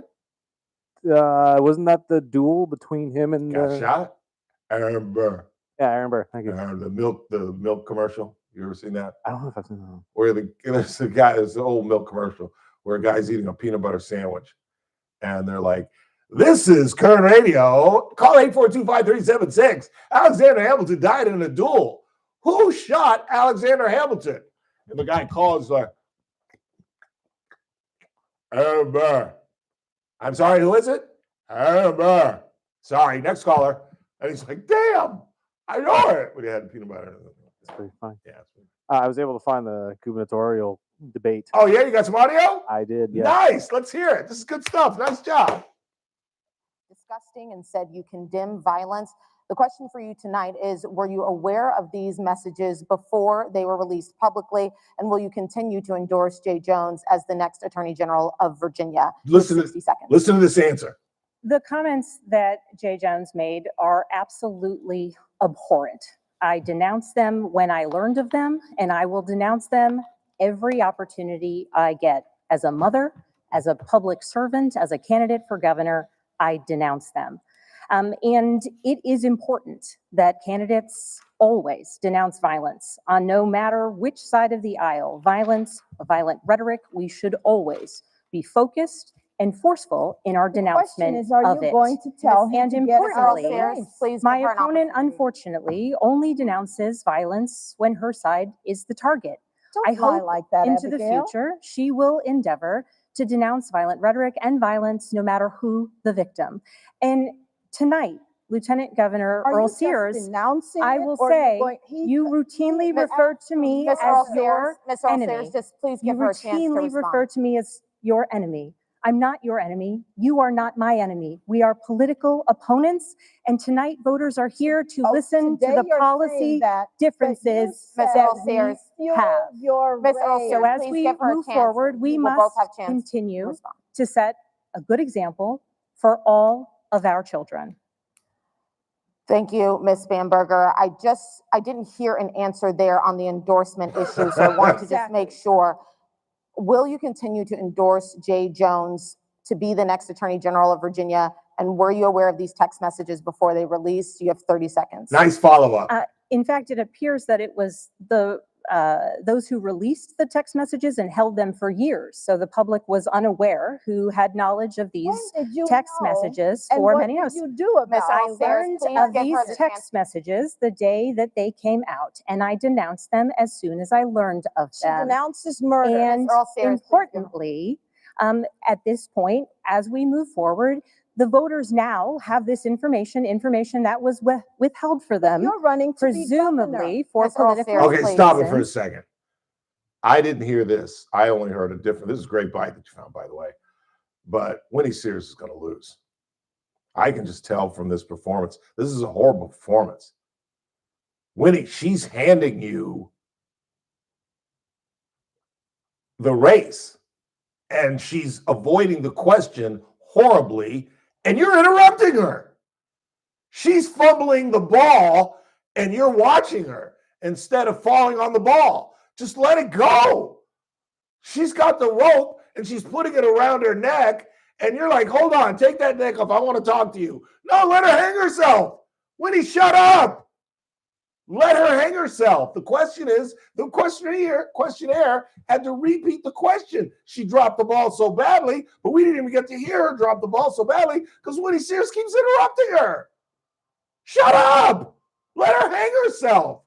Wasn't that the duel between him and Got shot? Aaron Burr. Yeah, Aaron Burr. Thank you. The milk commercial. You ever seen that? I don't know if I've seen that. Where there's an old milk commercial where a guy's eating a peanut butter sandwich, and they're like, "This is Kern Radio. Call 842-5376. Alexander Hamilton died in a duel. Who shot Alexander Hamilton?" And the guy calls like, "Aaron Burr." "I'm sorry, who is it?" "Aaron Burr." "Sorry, next caller." And he's like, "Damn, I know it." But he had peanut butter. It's pretty fun. Yeah. I was able to find the gubernatorial debate. Oh, yeah? You got some audio? I did, yes. Nice. Let's hear it. This is good stuff. Nice job. Disgusting and said you condemn violence. The question for you tonight is, were you aware of these messages before they were released publicly? And will you continue to endorse Jay Jones as the next Attorney General of Virginia? Listen to 60 seconds. Listen to this answer. The comments that Jay Jones made are absolutely abhorrent. I denounced them when I learned of them, and I will denounce them every opportunity I get. As a mother, as a public servant, as a candidate for governor, I denounce them. And it is important that candidates always denounce violence on no matter which side of the aisle. Violence, violent rhetoric, we should always be focused and forceful in our denouncement is, are of you it. going to tell him And to get us all importantly, serious? Please my give her an opponent, opportunity. unfortunately, only denounces violence when her side is the target. Don't I lie hope like that, into the Abigail. future, she will endeavor to denounce violent rhetoric and violence no matter who the victim. And tonight, Lieutenant Governor Are Earl you just Sears, denouncing I it, will or are you say, going- you routinely refer to me Miss as Earl your Sears, Miss Earl enemy. Sears, just please You give her a chance to routinely respond. refer to me as your enemy. I'm not your enemy. You are not my enemy. We are political opponents, and tonight voters are here to listen to today the you're policy saying that differences Miss that Earl Sears, we have. Miss Earl So Sears, as please we give her a move chance. forward, we will must both have chance to continue respond. to set a good example for all of our children. Thank you, Ms. Bamberger. I didn't hear an answer there on the endorsement issue, so I want to just make sure. Will you continue to endorse Jay Jones to be the next Attorney General of Virginia? And were you aware of these text messages before they released? You have 30 seconds. Nice follow-up. In fact, it appears that it was those who released the text messages and held them for years. So the public was unaware who had knowledge of these text messages for many years. you do about Miss, I learned of these text messages the day that they came out, and I denounced them as soon as I learned of She them. denounces murder. And Ms. Earl Sears, please give her- importantly, at this point, as we move forward, the voters now have this information that was withheld for them, You're running to be presumably governor. for Ms. Earl political Sears, Okay, please. stop it for a second. I didn't hear this. I only heard a different. This is a great bite that you found, by the way. But Winnie Sears is going to lose. I can just tell from this performance. This is a horrible performance. Winnie, she's handing you the race, and she's avoiding the question horribly, and you're interrupting her. She's fumbling the ball, and you're watching her instead of falling on the ball. Just let it go. She's got the rope, and she's putting it around her neck, and you're like, hold on, take that neck off. I want to talk to you. No, let her hang herself. Winnie, shut up. Let her hang herself. The question is, the questionnaire had to repeat the question. She dropped the ball so badly, but we didn't even get to hear her drop the ball so badly because Winnie Sears keeps interrupting her. Shut up. Let her hang herself.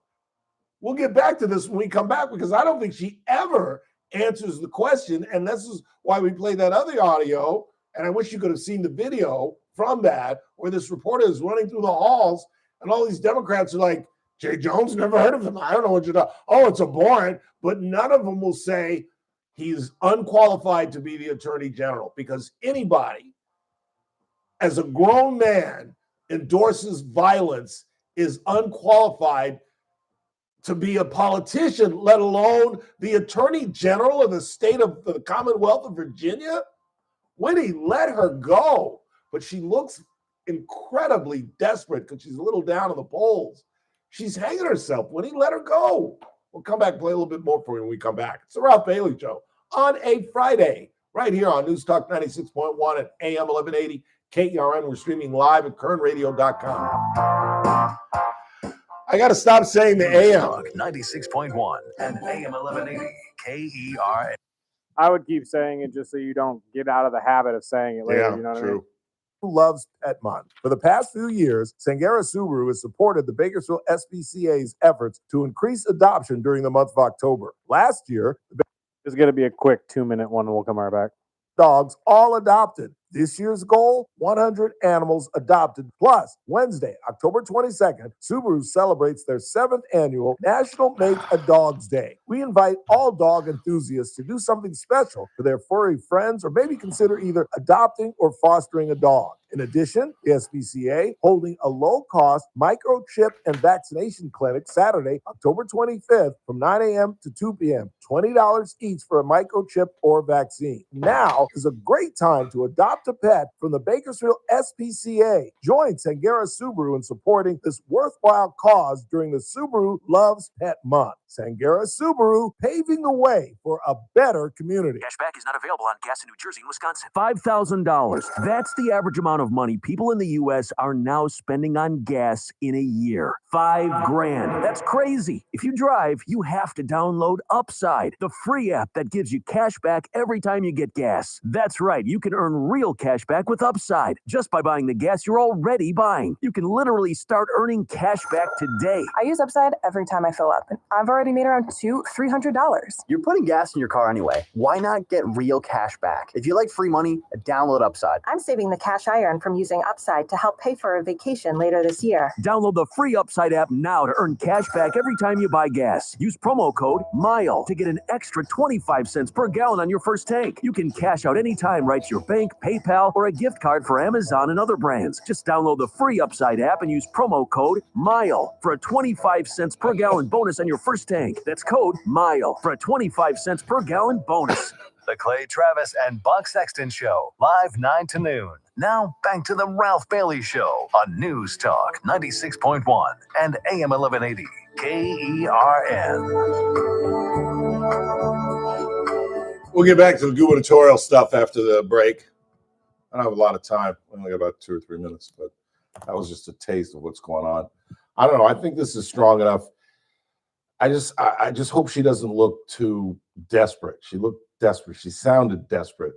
We'll get back to this when we come back because I don't think she ever answers the question. And this is why we played that other audio. And I wish you could have seen the video from that where this reporter is running through the halls and all these Democrats are like, Jay Jones, never heard of him. I don't know what you're talking. Oh, it's abhorrent. But none of them will say he's unqualified to be the Attorney General because anybody, as a grown man, endorses violence is unqualified to be a politician, let alone the Attorney General of the state of the Commonwealth of Virginia. Winnie, let her go. But she looks incredibly desperate because she's a little down in the polls. She's hanging herself. Winnie, let her go. We'll come back and play a little bit more for you when we come back. It's the Ralph Bailey Show on a Friday, right here on News Talk 96.1 at AM 1180 KERN. We're streaming live at kernradio.com. I got to stop saying the AM. 96.1 and AM 1180 KERN. I would keep saying it just so you don't get out of the habit of saying it later. Yeah, You know what I mean? true. Who loves Pet Month. For the past few years, Sangera Subaru has supported the Bakersfield SPCA's efforts to increase adoption during the month of October. Last year, the It's going to be a quick 2-minute one. We'll come right back. dogs all adopted. This year's goal, 100 animals adopted. Plus, Wednesday, October 22nd, Subaru celebrates their 7th annual National Make a Dogs Day. We invite all dog enthusiasts to do something special for their furry friends or maybe consider either adopting or fostering a dog. In addition, the SPCA holding a low-cost microchip and vaccination clinic Saturday, October 25th from 9 a.m. to 2 p.m. $20 each for a microchip or vaccine. Now is a great time to adopt a pet from the Bakersfield SPCA. Join Sangera Subaru in supporting this worthwhile cause during the Subaru Loves Pet Month. Sangera Subaru, paving the way for a better community. Cashback is not available on gas in New Jersey and Wisconsin. $5,000. That's the average amount of money people in the U.S. are now spending on gas in a year. $5,000. That's crazy. If you drive, you have to download Upside, the free app that gives you cash back every time you get gas. That's right. You can earn real cash back with Upside just by buying the gas you're already buying. You can literally start earning cash back today. I use Upside every time I fill up. I've already made around $300. You're putting gas in your car anyway. Why not get real cash back? If you like free money, download Upside. I'm saving the cash I earn from using Upside to help pay for a vacation later this year. Download the free Upside app now to earn cash back every time you buy gas. Use promo code MILE to get an extra 25 cents per gallon on your first tank. You can cash out anytime right to your bank, PayPal, or a gift card for Amazon and other brands. Just download the free Upside app and use promo code MILE for a 25 cents per gallon bonus on your first tank. That's code MILE for a 25 cents per gallon bonus. The Clay Travis and Buck Sexton Show, live 9 to noon. Now, back to the Ralph Bailey Show on News Talk 96.1 and AM 1180 KERN. We'll get back to the gubernatorial stuff after the break. I don't have a lot of time. I only got about 2 or 3 minutes, but that was just a taste of what's going on. I don't know. I think this is strong enough. I just hope she doesn't look too desperate. She looked desperate. She sounded desperate.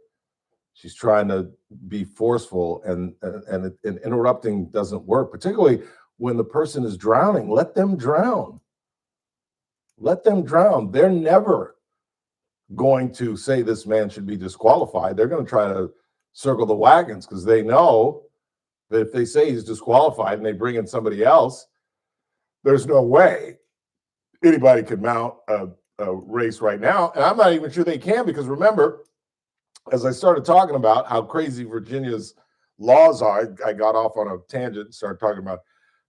She's trying to be forceful, and interrupting doesn't work, particularly when the person is drowning. Let them drown. Let them drown. They're never going to say this man should be disqualified. They're going to try to circle the wagons because they know that if they say he's disqualified and they bring in somebody else, there's no way anybody could mount a race right now. And I'm not even sure they can, because remember, as I started talking about how crazy Virginia's laws are, I got off on a tangent and started talking about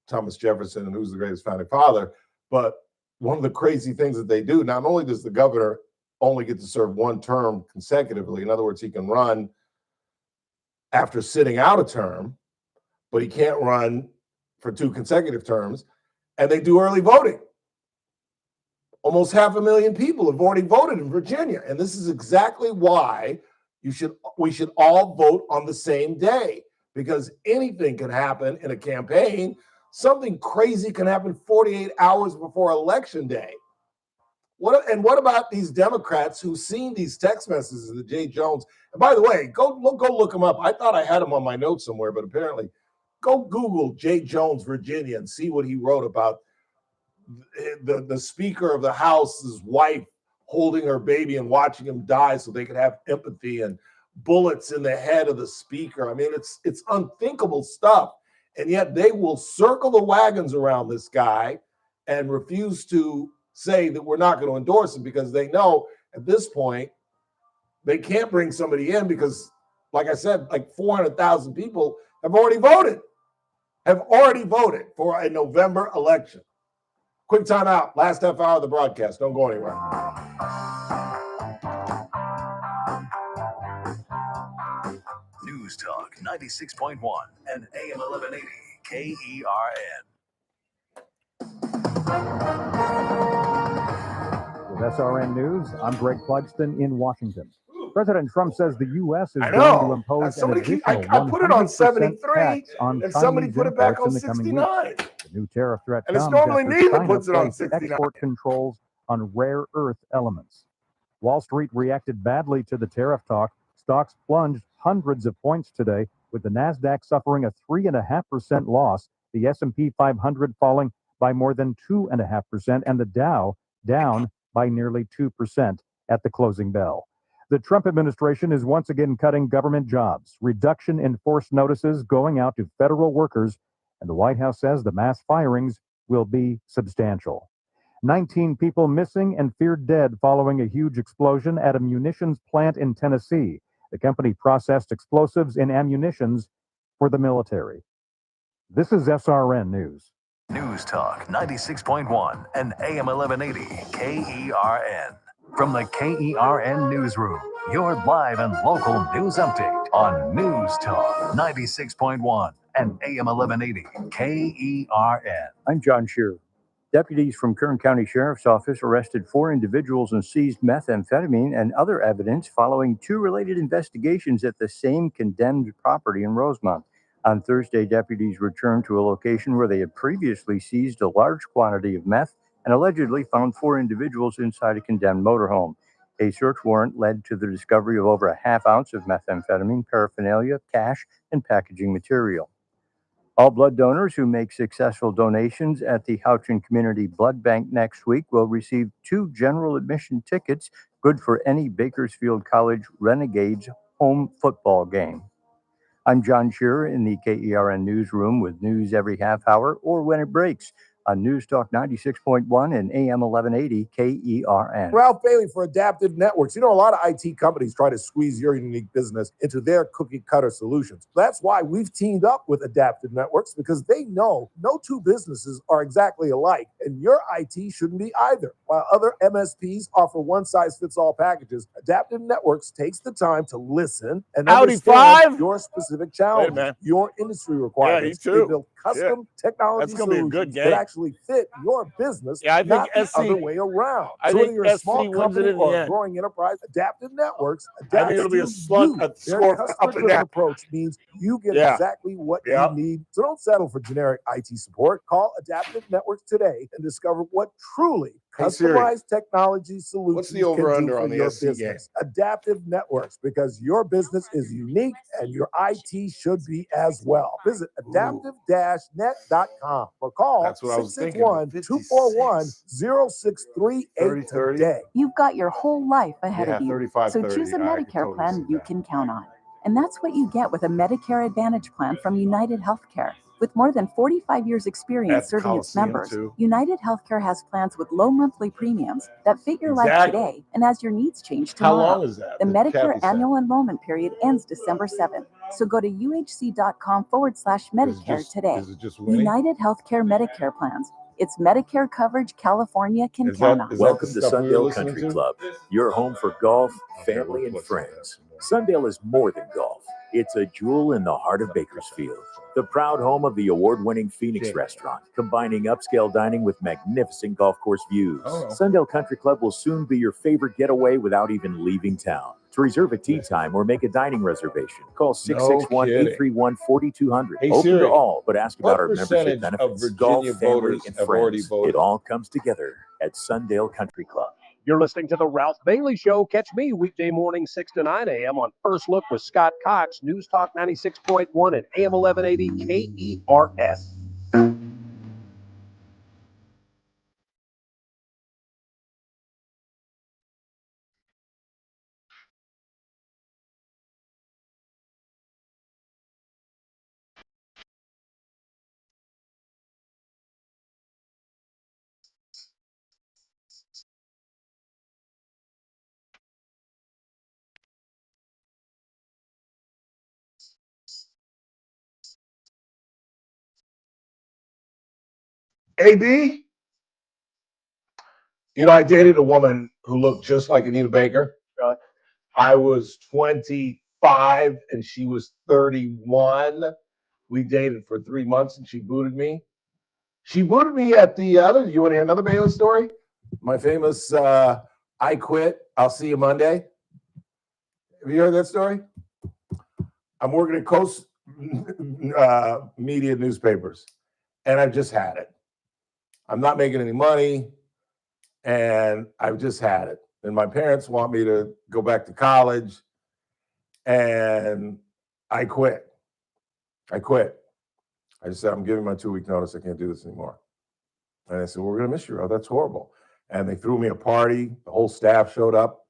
Thomas Jefferson and who's the greatest founding father. But one of the crazy things that they do, not only does the governor only get to serve one term consecutively, in other words, he can run after sitting out a term, but he can't run for 2 consecutive terms, and they do early voting. Almost 500,000 people have already voted in Virginia, and this is exactly why we should all vote on the same day, because anything can happen in a campaign. Something crazy can happen 48 hours before Election Day. What about these Democrats who've seen these text messages of Jay Jones? And by the way, go look them up. I thought I had them on my notes somewhere, but apparently, go Google Jay Jones, Virginia, and see what he wrote about the Speaker of the House's wife holding her baby and watching him die so they could have empathy, and bullets in the head of the Speaker. I mean, it's unthinkable stuff. And yet they will circle the wagons around this guy and refuse to say that we're not going to endorse him, because they know at this point they can't bring somebody in because, like I said, like 400,000 people have already voted for a November election. Quick time out. Last half hour of the broadcast. Don't go anywhere. News Talk 96.1 and AM 1180 KERN. With SRN News, I'm Greg Clugston in Washington. President Trump says the U.S. is I going know. to impose an Somebody additional I put it on 100% 73, tax on and somebody Chinese put it back on imports in the coming 69. weeks. The new tariff threat And it's comes normally after me that China puts it on placed 69. export controls on rare earth elements. Wall Street reacted badly to the tariff talk. Stocks plunged hundreds of points today, with the Nasdaq suffering a 3.5% loss, the S&P 500 falling by more than 2.5%, and the Dow down by nearly 2% at the closing bell. The Trump administration is once again cutting government jobs, reduction in force notices going out to federal workers, and the White House says the mass firings will be substantial. 19 people missing and feared dead following a huge explosion at a munitions plant in Tennessee. The company processed explosives and ammunitions for the military. This is SRN News. News Talk 96.1 and AM 1180 KERN. From the KERN Newsroom, your live and local news update on News Talk 96.1 and AM 1180 KERN. I'm John Shearer. Deputies from Kern County Sheriff's Office arrested 4 individuals and seized methamphetamine and other evidence following 2 related investigations at the same condemned property in Rosemont. On Thursday, deputies returned to a location where they had previously seized a large quantity of meth and allegedly found 4 individuals inside a condemned motorhome. A search warrant led to the discovery of over a half ounce of methamphetamine, paraphernalia, cash, and packaging material. All blood donors who make successful donations at the Houchin Community Blood Bank next week will receive 2 general admission tickets, good for any Bakersfield College Renegades home football game. I'm John Shearer in the KERN newsroom with news every half hour or when it breaks on News Talk 96.1 and AM 1180 KERN. Ralph Bailey for Adaptive Networks. You know, a lot of IT companies try to squeeze your unique business into their cookie cutter solutions. That's why we've teamed up with Adaptive Networks, because they know no 2 businesses are exactly alike, and your IT shouldn't be either. While other MSPs offer one-size-fits-all packages, Adaptive Networks takes the time to listen and understand your specific challenge, your industry requirements. Yeah, he too. They build custom technology That's gonna be a solutions good that game. actually fit your business, Yeah, I think not the SC other way around. I So whether think you're a SC small wins it company in the or a end. growing enterprise, Adaptive Networks I think adapts it'll be a to slug, you. a Their score up and customer-driven down. approach means you get Yeah. exactly what Yep. you need. So don't settle for generic IT support. Call Adaptive Networks today and discover what truly Hey, Siri, customized technology solutions what's the can do over-under for on the your SC game? business. Adaptive Networks, because your business is unique and your IT should be as well. Visit adaptive-net.com or call That's what I was thinking, 661-241-0638 today. You've got your whole life ahead Yeah, of you. 35, So 30. choose a I could Medicare totally plan see you that. can count on. And that's what you get with a Medicare Advantage plan from United Healthcare. With more than 45 years experience That's serving its Coliseum, members, too. United Healthcare has plans with low monthly premiums that fit your life Exactly. today and as your needs change How tomorrow. long is that? The that Medicare Kathy said? annual enrollment period ends December 7th. So go to uhc.com/Medicare today. Is it just winning? United Healthcare Medicare plans. It's Medicare coverage California can count on. Welcome to stuff we were Sundale listening Country to? Club, your home for golf, Okay, family, and what's friends. Sundale is more than golf. It's a jewel in the heart of Bakersfield, the proud home of the award-winning Phoenix restaurant, combining upscale dining with magnificent golf course views. Oh. Sundale Country Club will soon be your favorite getaway without even leaving town. To reserve a tea time or make a dining reservation, call 661-831-4200. Hey, Open Siri, to all, but ask what about our membership percentage of benefits. Golf, Virginia family, voters and have already friends. voted? It all comes together at Sundale Country Club. You're listening to The Ralph Bailey Show. Catch me weekday morning 6 to 9 a.m. on First Look with Scott Cox, News Talk 96.1 and AM 1180 KERS. AB, you know, I dated a woman who looked just like Anita Baker. I was 25 and she was 31. We dated for 3 months and she booted me. She booted me at the other. You want to hear another Bailey story? My famous I quit, I'll see you Monday. Have you heard that story? I'm working at Coast Media Newspapers and I've just had it. I'm not making any money and I've just had it. And my parents want me to go back to college and I quit. I just said, I'm giving my 2-week notice. I can't do this anymore. And they said, well, we're going to miss you. Oh, that's horrible. And they threw me a party. The whole staff showed up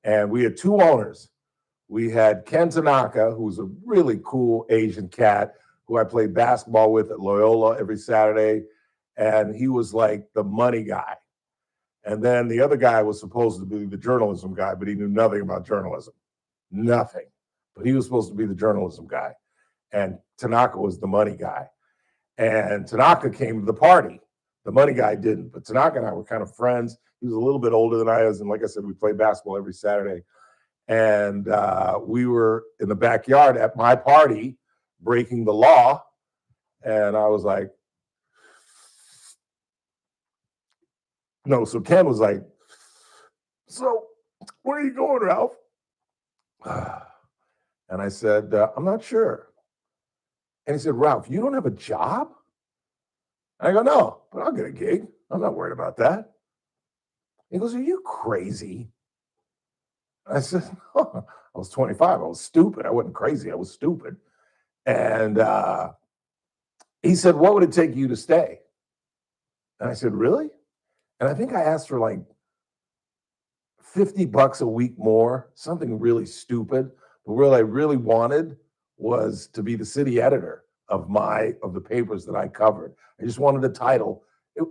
And we had two owners. We had Ken Tanaka, who's a really cool Asian cat who I played basketball with at Loyola every Saturday. And he was like the money guy. And then the other guy was supposed to be the journalism guy, but he knew nothing about journalism. Nothing. But he was supposed to be the journalism guy. And Tanaka was the money guy. And Tanaka came to the party. The money guy didn't. But Tanaka and I were kind of friends. He was a little bit older than I was. And like I said, we played basketball every Saturday. And we were in the backyard at my party breaking the law. And I was like, no. So Ken was like, so where are you going, Ralph? And I said, I'm not sure. And he said, Ralph, you don't have a job? And I go, no, but I'll get a gig. I'm not worried about that. He goes, are you crazy? I said, no, I was 25. I was stupid. I wasn't crazy. I was stupid. And he said, what would it take you to stay? And I said, really? And I think I asked for like $50 a week more, something really stupid. But what I really wanted was to be the city editor of the papers that I covered. I just wanted a title.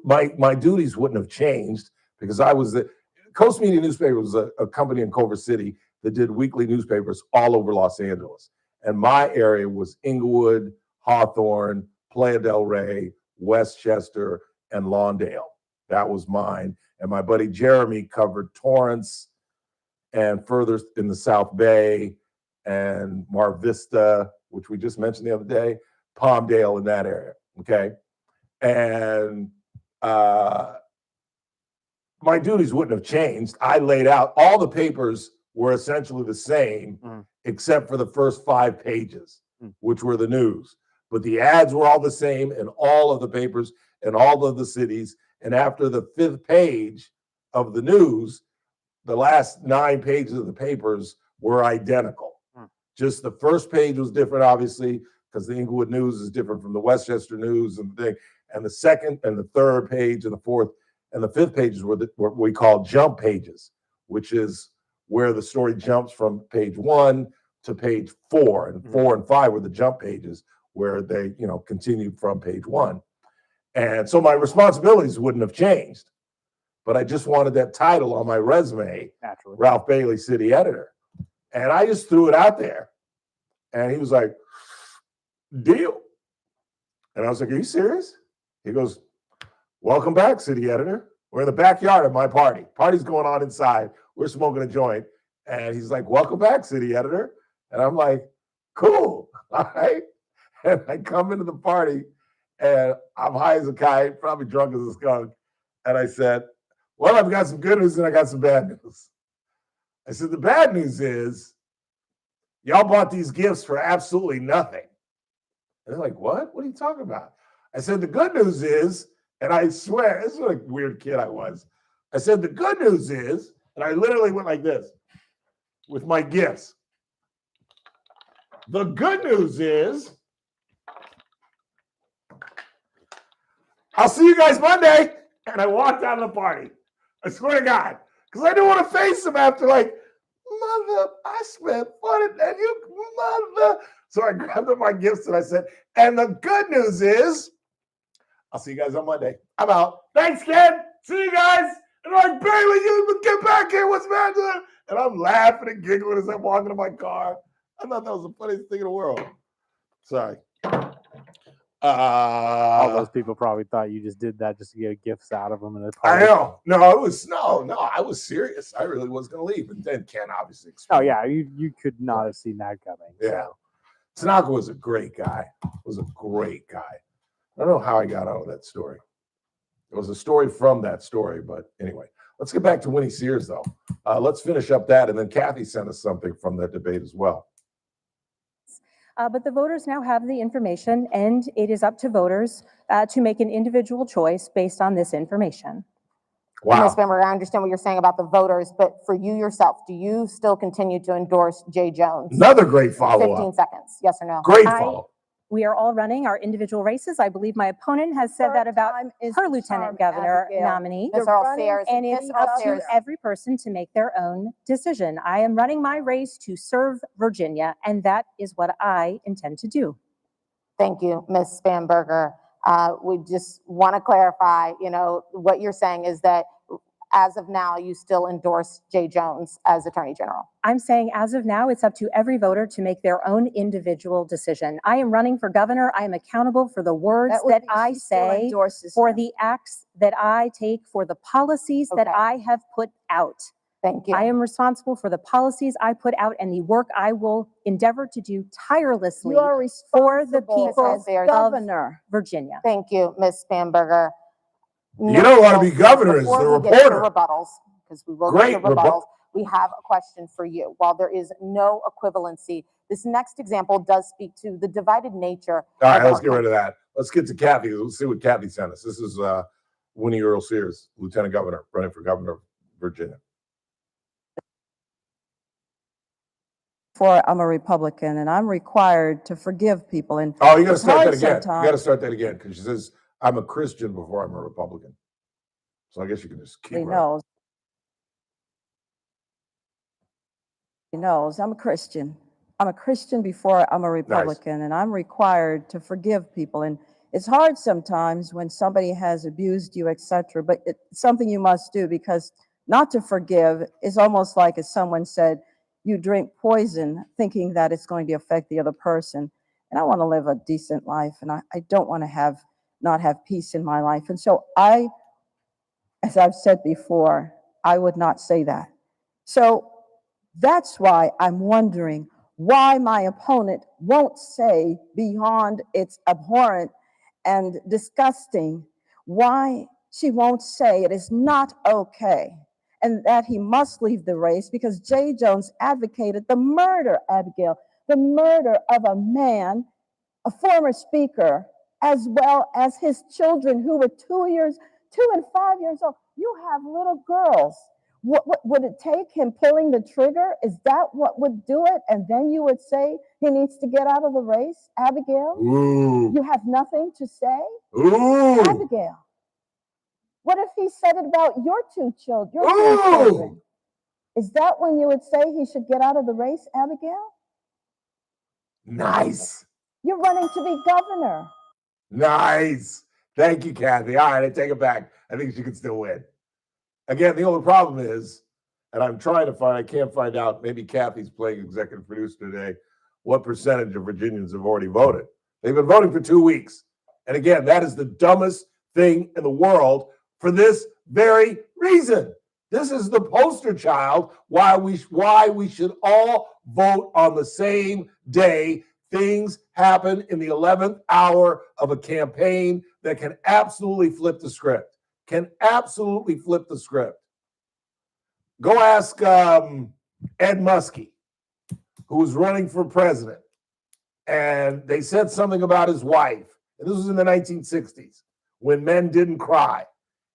My duties wouldn't have changed because I was the Coast Media Newspaper was a company in Culver City that did weekly newspapers all over Los Angeles. And my area was Inglewood, Hawthorne, Playa del Rey, Westchester, and Lawndale. That was mine. And my buddy Jeremy covered Torrance and further in the South Bay and Mar Vista, which we just mentioned the other day, Palmdale in that area, okay? And my duties wouldn't have changed. I laid out, all the papers were essentially the same, except for the first 5 pages, which were the news. But the ads were all the same in all of the papers in all of the cities. And after the 5th page of the news, the last 9 pages of the papers were identical. Just the first page was different, obviously, because the Inglewood News is different from the Westchester News and the thing. And the second and the third page and the fourth and the 5th pages were what we call jump pages, which is where the story jumps from page 1 to page 4. And 4 and 5 were the jump pages where they, continued from page 1. And so my responsibilities wouldn't have changed, but I just wanted that title on my resume, Naturally. Ralph Bailey, city editor. And I just threw it out there. And he was like, deal. And I was like, are you serious? He goes, welcome back, city editor. We're in the backyard of my party. Party's going on inside. We're smoking a joint. And he's like, welcome back, city editor. And I'm like, cool. All right. And I come into the party and I'm high as a kite, probably drunk as a skunk. And I said, well, I've got some good news and I got some bad news. I said, the bad news is y'all bought these gifts for absolutely nothing. And they're like, what? What are you talking about? I said, the good news is, and I swear, this is what a weird kid I was. I said, the good news is, and I literally went like this with my gifts. The good news is, I'll see you guys Monday. And I walked out of the party. I swear to God. Because I didn't want to face him after, like, mother, I spent fun and you, mother. So I grabbed up my gifts and I said, and the good news is, I'll see you guys on Monday. I'm out. Thanks, Ken. See you guys. And they're like, Bailey, you get back here. What's the matter? And I'm laughing and giggling as I'm walking to my car. I thought that was the funniest thing in the world. Sorry. All those people probably thought you just did that just to get gifts out of them. And I know. No, I was serious. I really was going to leave. And then Ken obviously explained. Oh, yeah. You could not have seen that coming. Yeah. Tanaka was a great guy. Was a great guy. I don't know how I got out of that story. It was a story from that story. But anyway, let's get back to Winnie Sears, though. Let's finish up that. And then Kathy sent us something from that debate as well. But the voters now have the information, and it is up to voters to make an individual choice based on this information. Wow. Ms. Bamberger, I understand what you're saying about the voters, but for you yourself, do you still continue to endorse Jay Jones? Another great follow-up. 15 seconds, yes or no? Great follow. We are all running our individual races. I believe my opponent has said that about her lieutenant governor nominee. Ms. Earl Sayers, And it's Ms. Earl up to Sayers. every person to make their own decision. I am running my race to serve Virginia, and that is what I intend to do. Thank you, Ms. Spanberger. We just want to clarify, what you're saying is that as of now, you still endorse Jay Jones as Attorney General. I'm saying as of now, it's up to every voter to make their own individual decision. I am running for governor. I am accountable for the words that I say, for the acts that I take, for the policies that I have put out. Thank you. I am responsible for the policies I put out and the work I will endeavor to do tirelessly for the people of Virginia. Thank you, Ms. Spanberger. You don't want to be governor as the Before we get to reporter. rebuttals, because we will Great get to rebuttals, we have a question for you. While there is no equivalency, this next example does speak to the divided nature. All right, of let's our get rid of that. Let's get to Kathy. Let's see what Kathy sent us. This is Winnie Earl Sears, Lieutenant Governor, running for governor of Virginia. I'm a Republican and I'm required to forgive people. And Oh, you got to it's start hard that again. You sometimes. got to start that again because she says, I'm a Christian before I'm a Republican. So I guess you can just keep He running. knows. He knows I'm a Christian. I'm a Christian before I'm a Republican, and I'm required to forgive people. And it's hard sometimes when somebody has abused you, etc. But it's something you must do, because not to forgive is almost like if someone said, you drink poison thinking that it's going to affect the other person. And I want to live a decent life, and I don't want to not have peace in my life. And so as I've said before, I would not say that. So that's why I'm wondering why my opponent won't say beyond it's abhorrent and disgusting, why she won't say it is not okay and that he must leave the race, because Jay Jones advocated the murder, Abigail, the murder of a man, a former speaker, as well as his children who were 2 and 5 years old. You have little girls. What would it take him pulling the trigger? Is that what would do it? And then you would say he needs to get out of the race, Abigail? Ooh. You have nothing to say? Ooh. Abigail, what if he said it about your two children? Is that when you would say he should get out of the race, Abigail? Nice. You're running to be governor. Nice. Thank you, Kathy. All right, I take it back. I think she can still win. Again, the only problem is, and I'm trying to find, I can't find out, maybe Kathy's playing executive producer today, what percentage of Virginians have already voted. They've been voting for 2 weeks. And again, that is the dumbest thing in the world for this very reason. This is the poster child why we should all vote on the same day. Things happen in the 11th hour of a campaign that can absolutely flip the script. Can absolutely flip the script. Go ask Ed Muskie, who was running for president, and they said something about his wife. And this was in the 1960s when men didn't cry.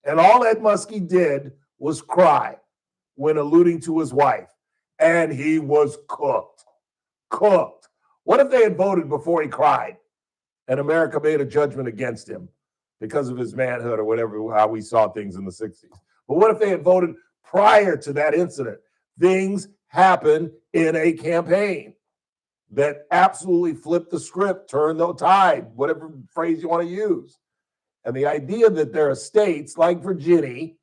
And all Ed Muskie did was cry when alluding to his wife. And he was cooked. Cooked. What if they had voted before he cried and America made a judgment against him because of his manhood or whatever, how we saw things in the 60s? But what if they had voted prior to that incident? Things happen in a campaign that absolutely flipped the script, turned the tide, whatever phrase you want to use. And the idea that there are states like Virginia,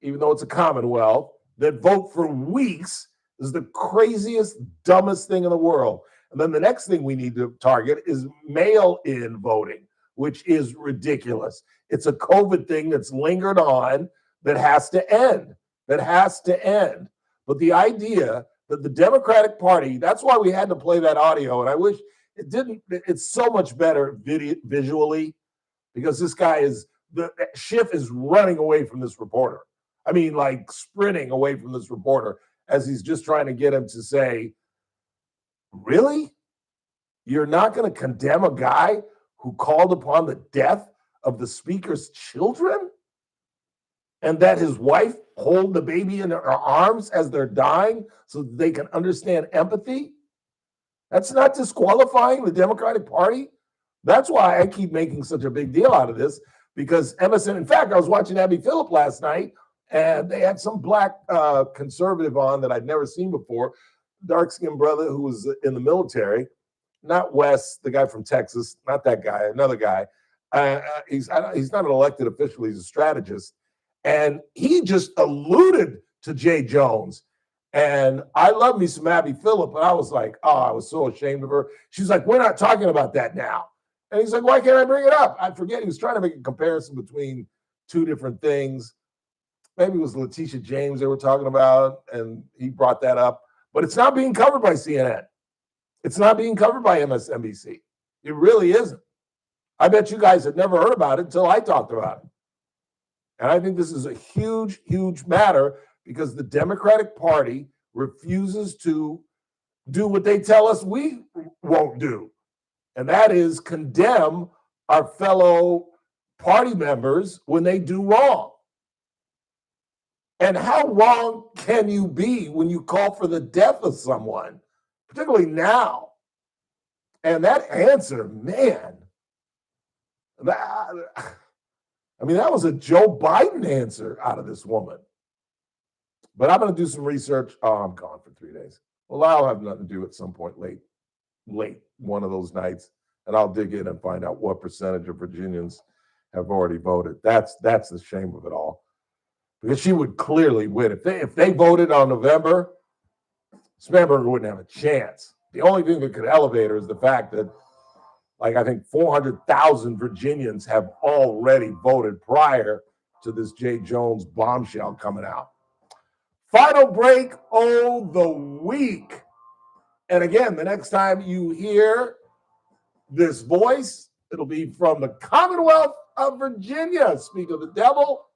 even though it's a commonwealth, that vote for weeks is the craziest, dumbest thing in the world. And then the next thing we need to target is mail-in voting, which is ridiculous. It's a COVID thing that's lingered on that has to end. That has to end. But the idea that the Democratic Party, that's why we had to play that audio, and I wish it didn't. It's so much better visually, because this guy the Schiff is running away from this reporter. I mean, like sprinting away from this reporter as he's just trying to get him to say, really? You're not going to condemn a guy who called upon the death of the speaker's children and that his wife hold the baby in her arms as they're dying so that they can understand empathy? That's not disqualifying the Democratic Party. That's why I keep making such a big deal out of this, because MSN, in fact, I was watching Abby Phillip last night, and they had some black conservative on that I'd never seen before, dark-skinned brother who was in the military, not Wes, the guy from Texas, not that guy, another guy. He's not an elected official, he's a strategist. And he just alluded to Jay Jones. And I love me some Abby Phillip, but I was like, oh, I was so ashamed of her. She's like, we're not talking about that now. And he's like, why can't I bring it up? I forget. He was trying to make a comparison between two different things. Maybe it was Letitia James they were talking about, and he brought that up. But it's not being covered by CNN. It's not being covered by MSNBC. It really isn't. I bet you guys had never heard about it until I talked about it. And I think this is a huge, huge matter because the Democratic Party refuses to do what they tell us we won't do. And that is condemn our fellow party members when they do wrong. And how wrong can you be when you call for the death of someone, particularly now? And that answer, man, that was a Joe Biden answer out of this woman. But I'm going to do some research. Oh, I'm gone for 3 days. Well, I'll have nothing to do at some point late one of those nights, and I'll dig in and find out what percentage of Virginians have already voted. That's the shame of it all, because she would clearly win if they voted on November. Spanberger wouldn't have a chance. The only thing that could elevate her is the fact that, like, I think 400,000 Virginians have already voted prior to this Jay Jones bombshell coming out. Final break of the week. And again, the next time you hear this voice, it'll be from the Commonwealth of Virginia. Speak of the devil.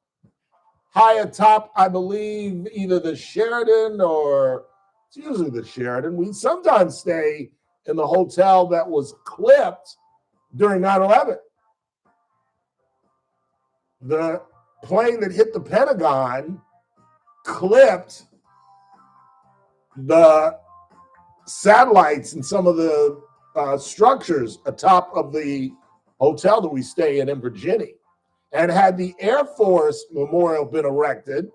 High atop, I believe, either the Sheraton or it's usually the Sheraton. We sometimes stay in the hotel that was clipped during 9/11. The plane that hit the Pentagon clipped the satellites and some of the structures atop of the hotel that we stay in Virginia. And had the Air Force Memorial been erected,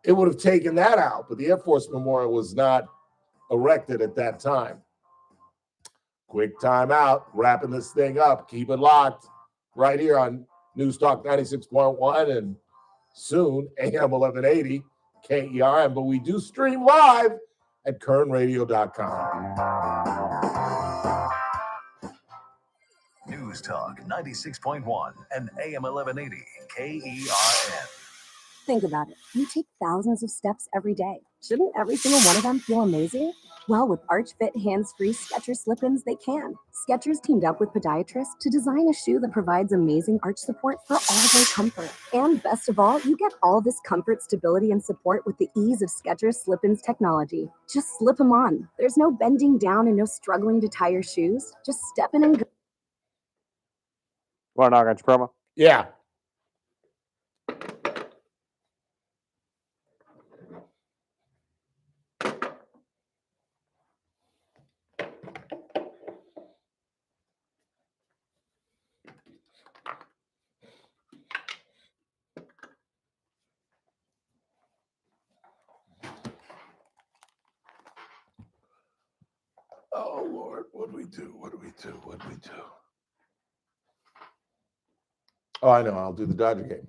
it would have taken that out. But the Air Force Memorial was not erected at that time. Quick time out, wrapping this thing up. Keep it locked right here on News Talk 96.1 and soon AM 1180 KERN. But we do stream live at kernradio.com. News Talk 96.1 and AM 1180 KERN. Think about it. You take thousands of steps every day. Shouldn't every single one of them feel amazing? Well, with Arch Fit hands-free Skechers slip-ins, they can. Skechers teamed up with podiatrists to design a shoe that provides amazing arch support for all-day comfort. And best of all, you get all this comfort, stability, and support with the ease of Skechers slip-ins technology. Just slip them on. There's no bending down and no struggling to tie your shoes. Just step in and go. Want to knock on your promo? Yeah. Oh, Lord, what do we do? What do we do? What do we do? Oh, I know. I'll do the Dodger game.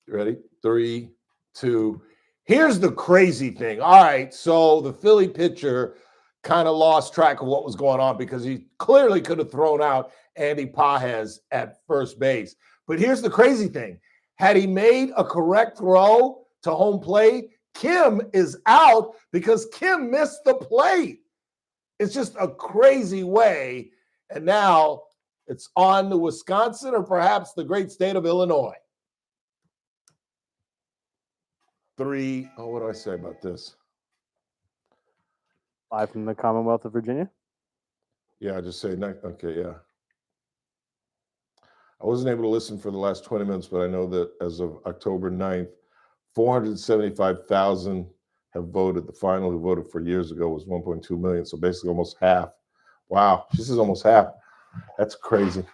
You ready? 3, 2. Here's the crazy thing. All right, so the Philly pitcher kind of lost track of what was going on because he clearly could have thrown out Andy Pages at first base. But here's the crazy thing. Had he made a correct throw to home plate, Kim is out because Kim missed the plate. It's just a crazy way. And now it's on to Wisconsin or perhaps the great state of Illinois. 3. Oh, what do I say about this? Live from the Commonwealth of Virginia? Yeah, I just say, okay, yeah. I wasn't able to listen for the last 20 minutes, but I know that as of October 9th, 475,000 have voted. The final who voted for years ago was 1.2 million. So basically almost half. Wow. This is almost half. That's crazy.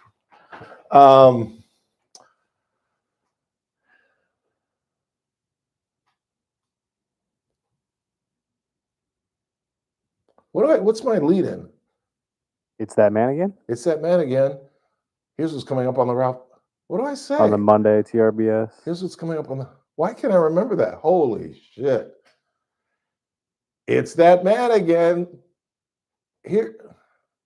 What's my lead in? It's that man again? It's that man again. Here's what's coming up on the Ralph. What do I say? On the Monday TRBS. Here's what's coming up on the. Why can't I remember that? Holy shit. It's that man again. Here.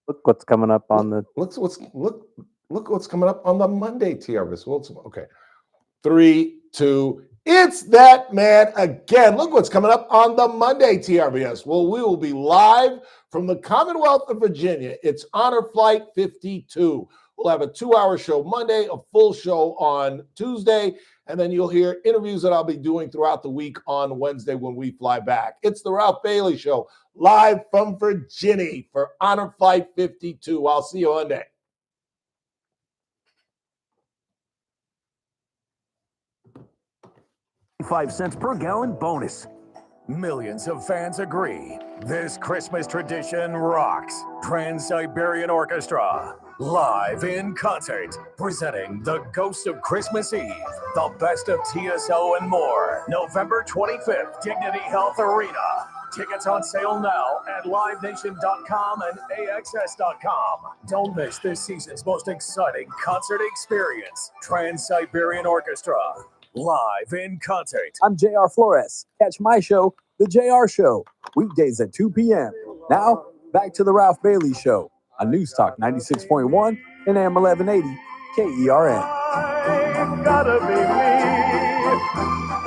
Look what's coming up on the. Look what's coming up on the Monday TRBS. Okay. 3, 2. It's that man again. Look what's coming up on the Monday TRBS. Well, we will be live from the Commonwealth of Virginia. It's Honor Flight 52. We'll have a 2-hour show Monday, a full show on Tuesday, and then you'll hear interviews that I'll be doing throughout the week on Wednesday when we fly back. It's the Ralph Bailey Show, live from Virginia for Honor Flight 52. I'll see you Monday. 5 cents per gallon bonus. Millions of fans agree. This Christmas tradition rocks. Trans-Siberian Orchestra, live in concert, presenting The Ghost of Christmas Eve, the best of TSO and more. November 25th, Dignity Health Arena. Tickets on sale now at livenation.com and AXS.com. Don't miss this season's most exciting concert experience. Trans-Siberian Orchestra, live in concert. I'm JR Flores. Catch my show, The JR Show, weekdays at 2 p.m. Now, back to The Ralph Bailey Show on News Talk 96.1 and AM 1180 KERN. Gotta be me.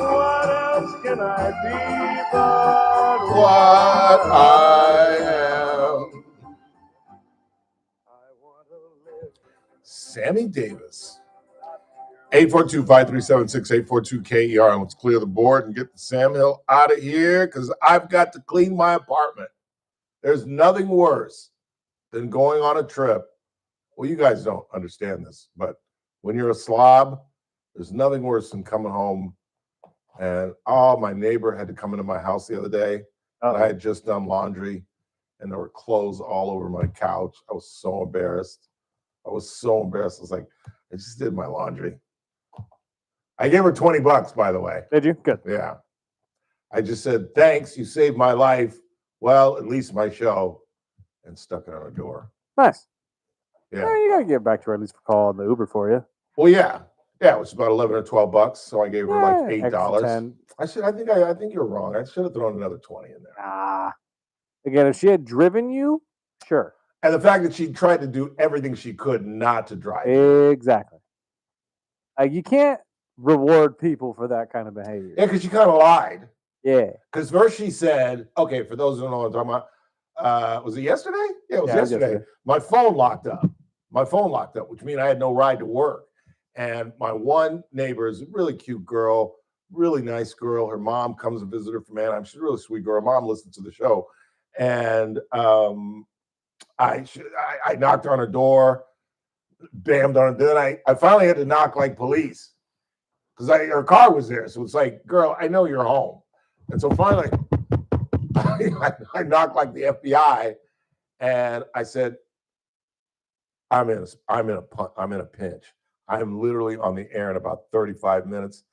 What else can I be but what I am? Sammy Davis. 842-537-6842-KER. Let's clear the board and get the Sam Hill out of here because I've got to clean my apartment. There's nothing worse than going on a trip. Well, you guys don't understand this, but when you're a slob, there's nothing worse than coming home and, my neighbor had to come into my house the other day. And I had just done laundry and there were clothes all over my couch. I was so embarrassed. I was like, I just did my laundry. I gave her $20, by the way. Did you? Good. Yeah. I just said, thanks, you saved my life. Well, at least my show. And stuck it on her door. Nice. Yeah. You gotta give back to her at least for calling the Uber for you. Well, yeah. Yeah, it was about 11 or 12 bucks. So I gave her like $8. 10. I think you're wrong. I should have thrown another 20 in there. Again, if she had driven you, sure. And the fact that she tried to do everything she could not to drive. Exactly. You can't reward people for that kind of behavior. Yeah, because she kind of lied. Yeah. Because first she said, okay, for those who don't know what I'm talking about, was it yesterday? Yeah, it was yesterday. My phone locked up, which means I had no ride to work. And my one neighbor is a really cute girl, really nice girl. Her mom comes and visits her from Anaheim. She's a really sweet girl. Her mom listens to the show. And I knocked on her door, bammed on it. Then I finally had to knock like police because her car was there. So it's like, girl, I know you're home. And so finally, I knocked like the FBI, and I said, I'm in a pinch. I'm literally on the air in about 35 minutes.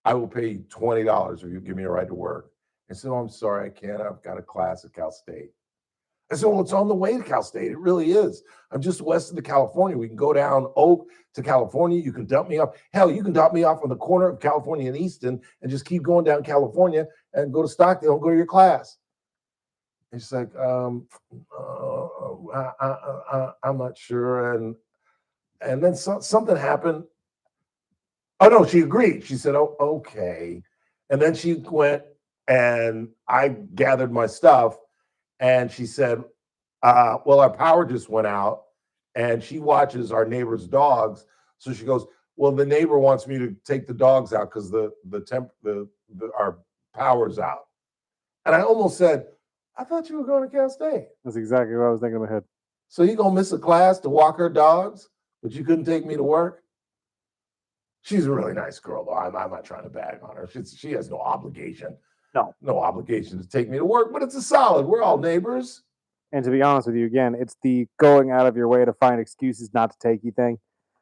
I will pay you $20 if you give me a ride to work. I said, oh, I'm sorry, I can't. I've got a class at Cal State. I said, well, it's on the way to Cal State. It really is. I'm just west of the California. We can go down Oak to California. You can dump me off. Hell, you can drop me off on the corner of California and Easton and just keep going down California and go to Stockdale and go to your class. And she's like, I'm not sure. And then something happened. Oh, no, she agreed. She said, oh, okay. And then she went and I gathered my stuff. And she said, well, our power just went out and she watches our neighbor's dogs. So she goes, well, the neighbor wants me to take the dogs out because our power's out. And I almost said, I thought you were going to Cal State. That's exactly what I was thinking in my head. So you going to miss a class to walk her dogs, but you couldn't take me to work? She's a really nice girl, though. I'm not trying to bag on her. She has no obligation. No obligation to take me to work, but it's a solid. We're all neighbors. And to be honest with you, again, it's the going out of your way to find excuses not to take you thing.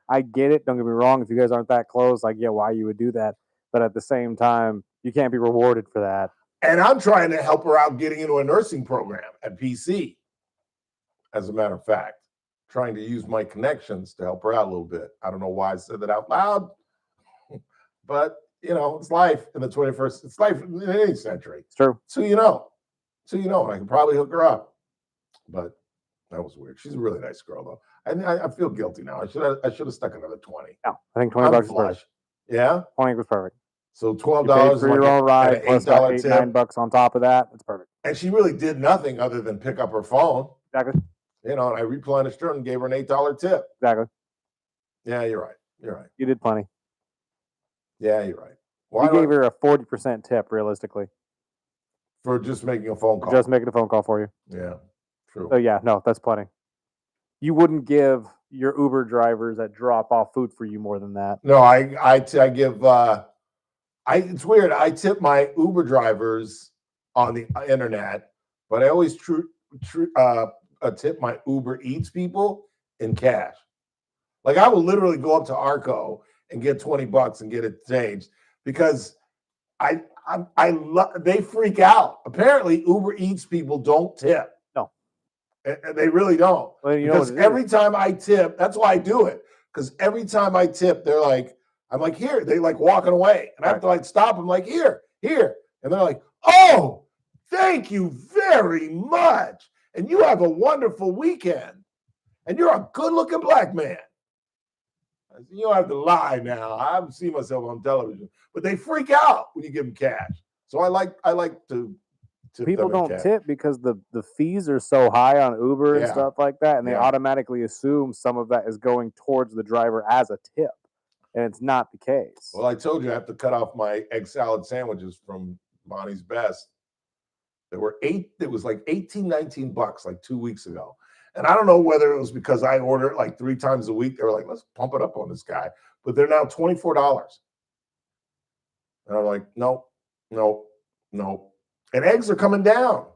I get it. Don't get me wrong. If you guys aren't that close, I get why you would do that. But at the same time, you can't be rewarded for that. And I'm trying to help her out getting into a nursing program at PC. As a matter of fact, trying to use my connections to help her out a little bit. I don't know why I said that out loud, but it's life in the 21st. It's life in any century. It's true. So and I can probably hook her up. But that was weird. She's a really nice girl, though. And I feel guilty now. I should have stuck another 20. No, I think $20 is perfect. Yeah, 20 was perfect. So You $12 paid for your own ride plus that $8 $8, tip. $9 on top of that. It's perfect. And she really did nothing other than pick up her phone. Exactly. And I replenished her and gave her an $8 tip. Exactly. Yeah, you're right. You're right. You did plenty. Yeah, you're right. You gave her a 40% tip, realistically. For just making a phone call. Just making a phone call for you. Yeah, true. So yeah, no, that's plenty. You wouldn't give your Uber drivers that drop off food for you more than that. No, I give. It's weird. I tip my Uber drivers on the internet, but I always tip my Uber Eats people in cash. Like I will literally go up to Arco and get $20 and get it changed because they freak out. Apparently, Uber Eats people don't tip. No, and they really don't. Well, because every time I tip, that's why I do it. Because every time I tip, they're like, I'm like, here. They like walking away, and I have to like stop. I'm like, here, and they're like, oh, thank you very much, and you have a wonderful weekend, and you're a good-looking black man. You don't have to lie now. I've seen myself on television, but they freak out when you give them cash. So I like to tip people them in don't cash. tip because the fees are so high on Uber and Yeah. stuff like that, and they Yeah. automatically assume some of that is going towards the driver as a tip, and it's not the case. Well, I told you I have to cut off my egg salad sandwiches from Bonnie's Best. There were it was like $18, $19 like 2 weeks ago. And I don't know whether it was because I order it like 3 times a week. They were like, let's pump it up on this guy. But they're now $24. And I'm like, no. And eggs are coming down.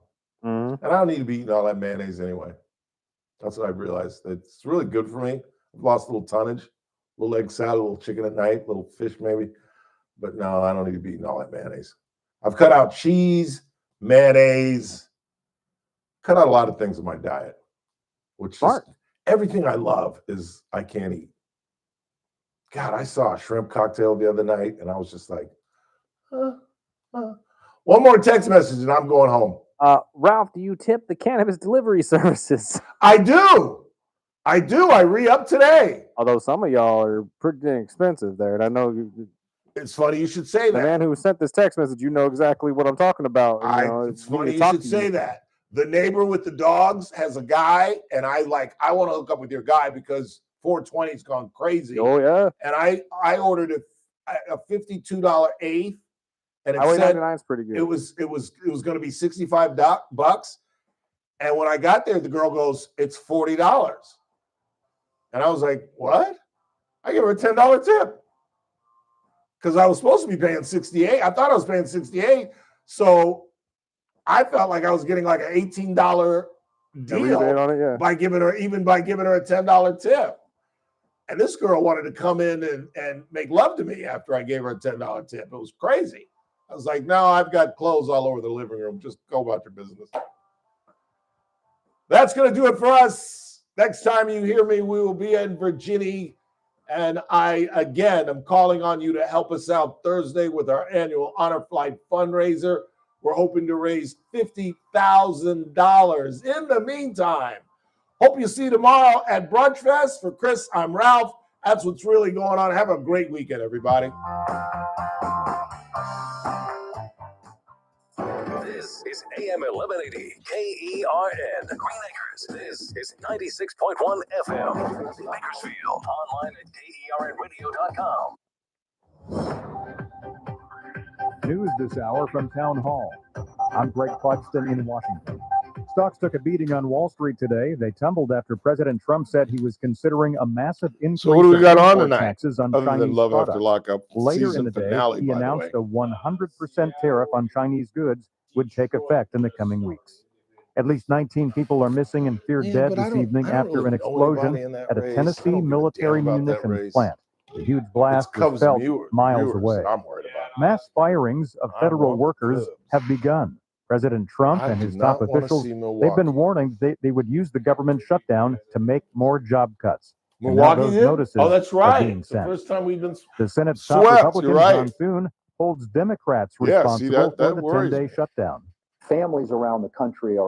Mhm. And I don't need to be eating all that mayonnaise anyway. That's what I realized. It's really good for me. I've lost a little tonnage, a little egg salad, a little chicken at night, a little fish maybe. But no, I don't need to be eating all that mayonnaise. I've cut out cheese, mayonnaise, cut out a lot of things in my diet. Which is everything I love is I can't eat. God, I saw a shrimp cocktail the other night, and I was just like, One more text message, and I'm going home. Ralph, do you tip the cannabis delivery services? I do. I re-up today. Although some of y'all are pretty expensive there, and I know it's funny you should say the that. man who sent this text message, you know exactly what I'm talking about. It's funny you should say that. The neighbor with the dogs has a guy, and I want to hook up with your guy because 420's gone crazy. Oh yeah. And I ordered a $52 eighth, and it Highway said 99's pretty good. it was going to be $65, and when I got there, the girl goes, "It's $40," and I was like, "What?" I gave her a $10 tip because I was supposed to be paying $68. I thought I was paying $68, so I felt like I was getting like an $18 deal on it, yeah. by giving her a $10 tip. And this girl wanted to come in and make love to me after I gave her a $10 tip. It was crazy. I was like, no, I've got clothes all over the living room. Just go about your business. That's going to do it for us. Next time you hear me, we will be in Virginia. And I, again, am calling on you to help us out Thursday with our annual Honor Flight fundraiser. We're hoping to raise $50,000. In the meantime, hope you see you tomorrow at Brunch Fest. For Chris, I'm Ralph. That's what's really going on. Have a great weekend, everybody. This is AM 1180 KERN Green Acres. This is 96.1 FM Bakersfield. Online at KERNradio.com. News this hour from Town Hall. I'm Greg Clugston in Washington. Stocks took a beating on Wall Street today. They tumbled after President Trump said he was considering a massive increase So what do we of got on import tonight? taxes on Other than Chinese Love products. After Lockup Later in season the day, finale, he by the announced way. a 100% tariff on Chinese goods would take effect in the coming weeks. At least 19 people are missing and feared dead this evening after an explosion at a Tennessee military munitions plant. The huge blast was felt miles away. I'm worried about. Mass firings of federal workers have begun. President Trump I and do his top not wanna officials, see they've Milwaukee. been warning they would use the government shutdown to make more job cuts. And now Milwaukee those did? notices Oh, that's are right. being It's the sent. first time we've been The Senate's top swept. Republican, You're right. John Thune, holds Democrats Yeah, see, responsible that for the worries 10-day me. shutdown. Families around the country are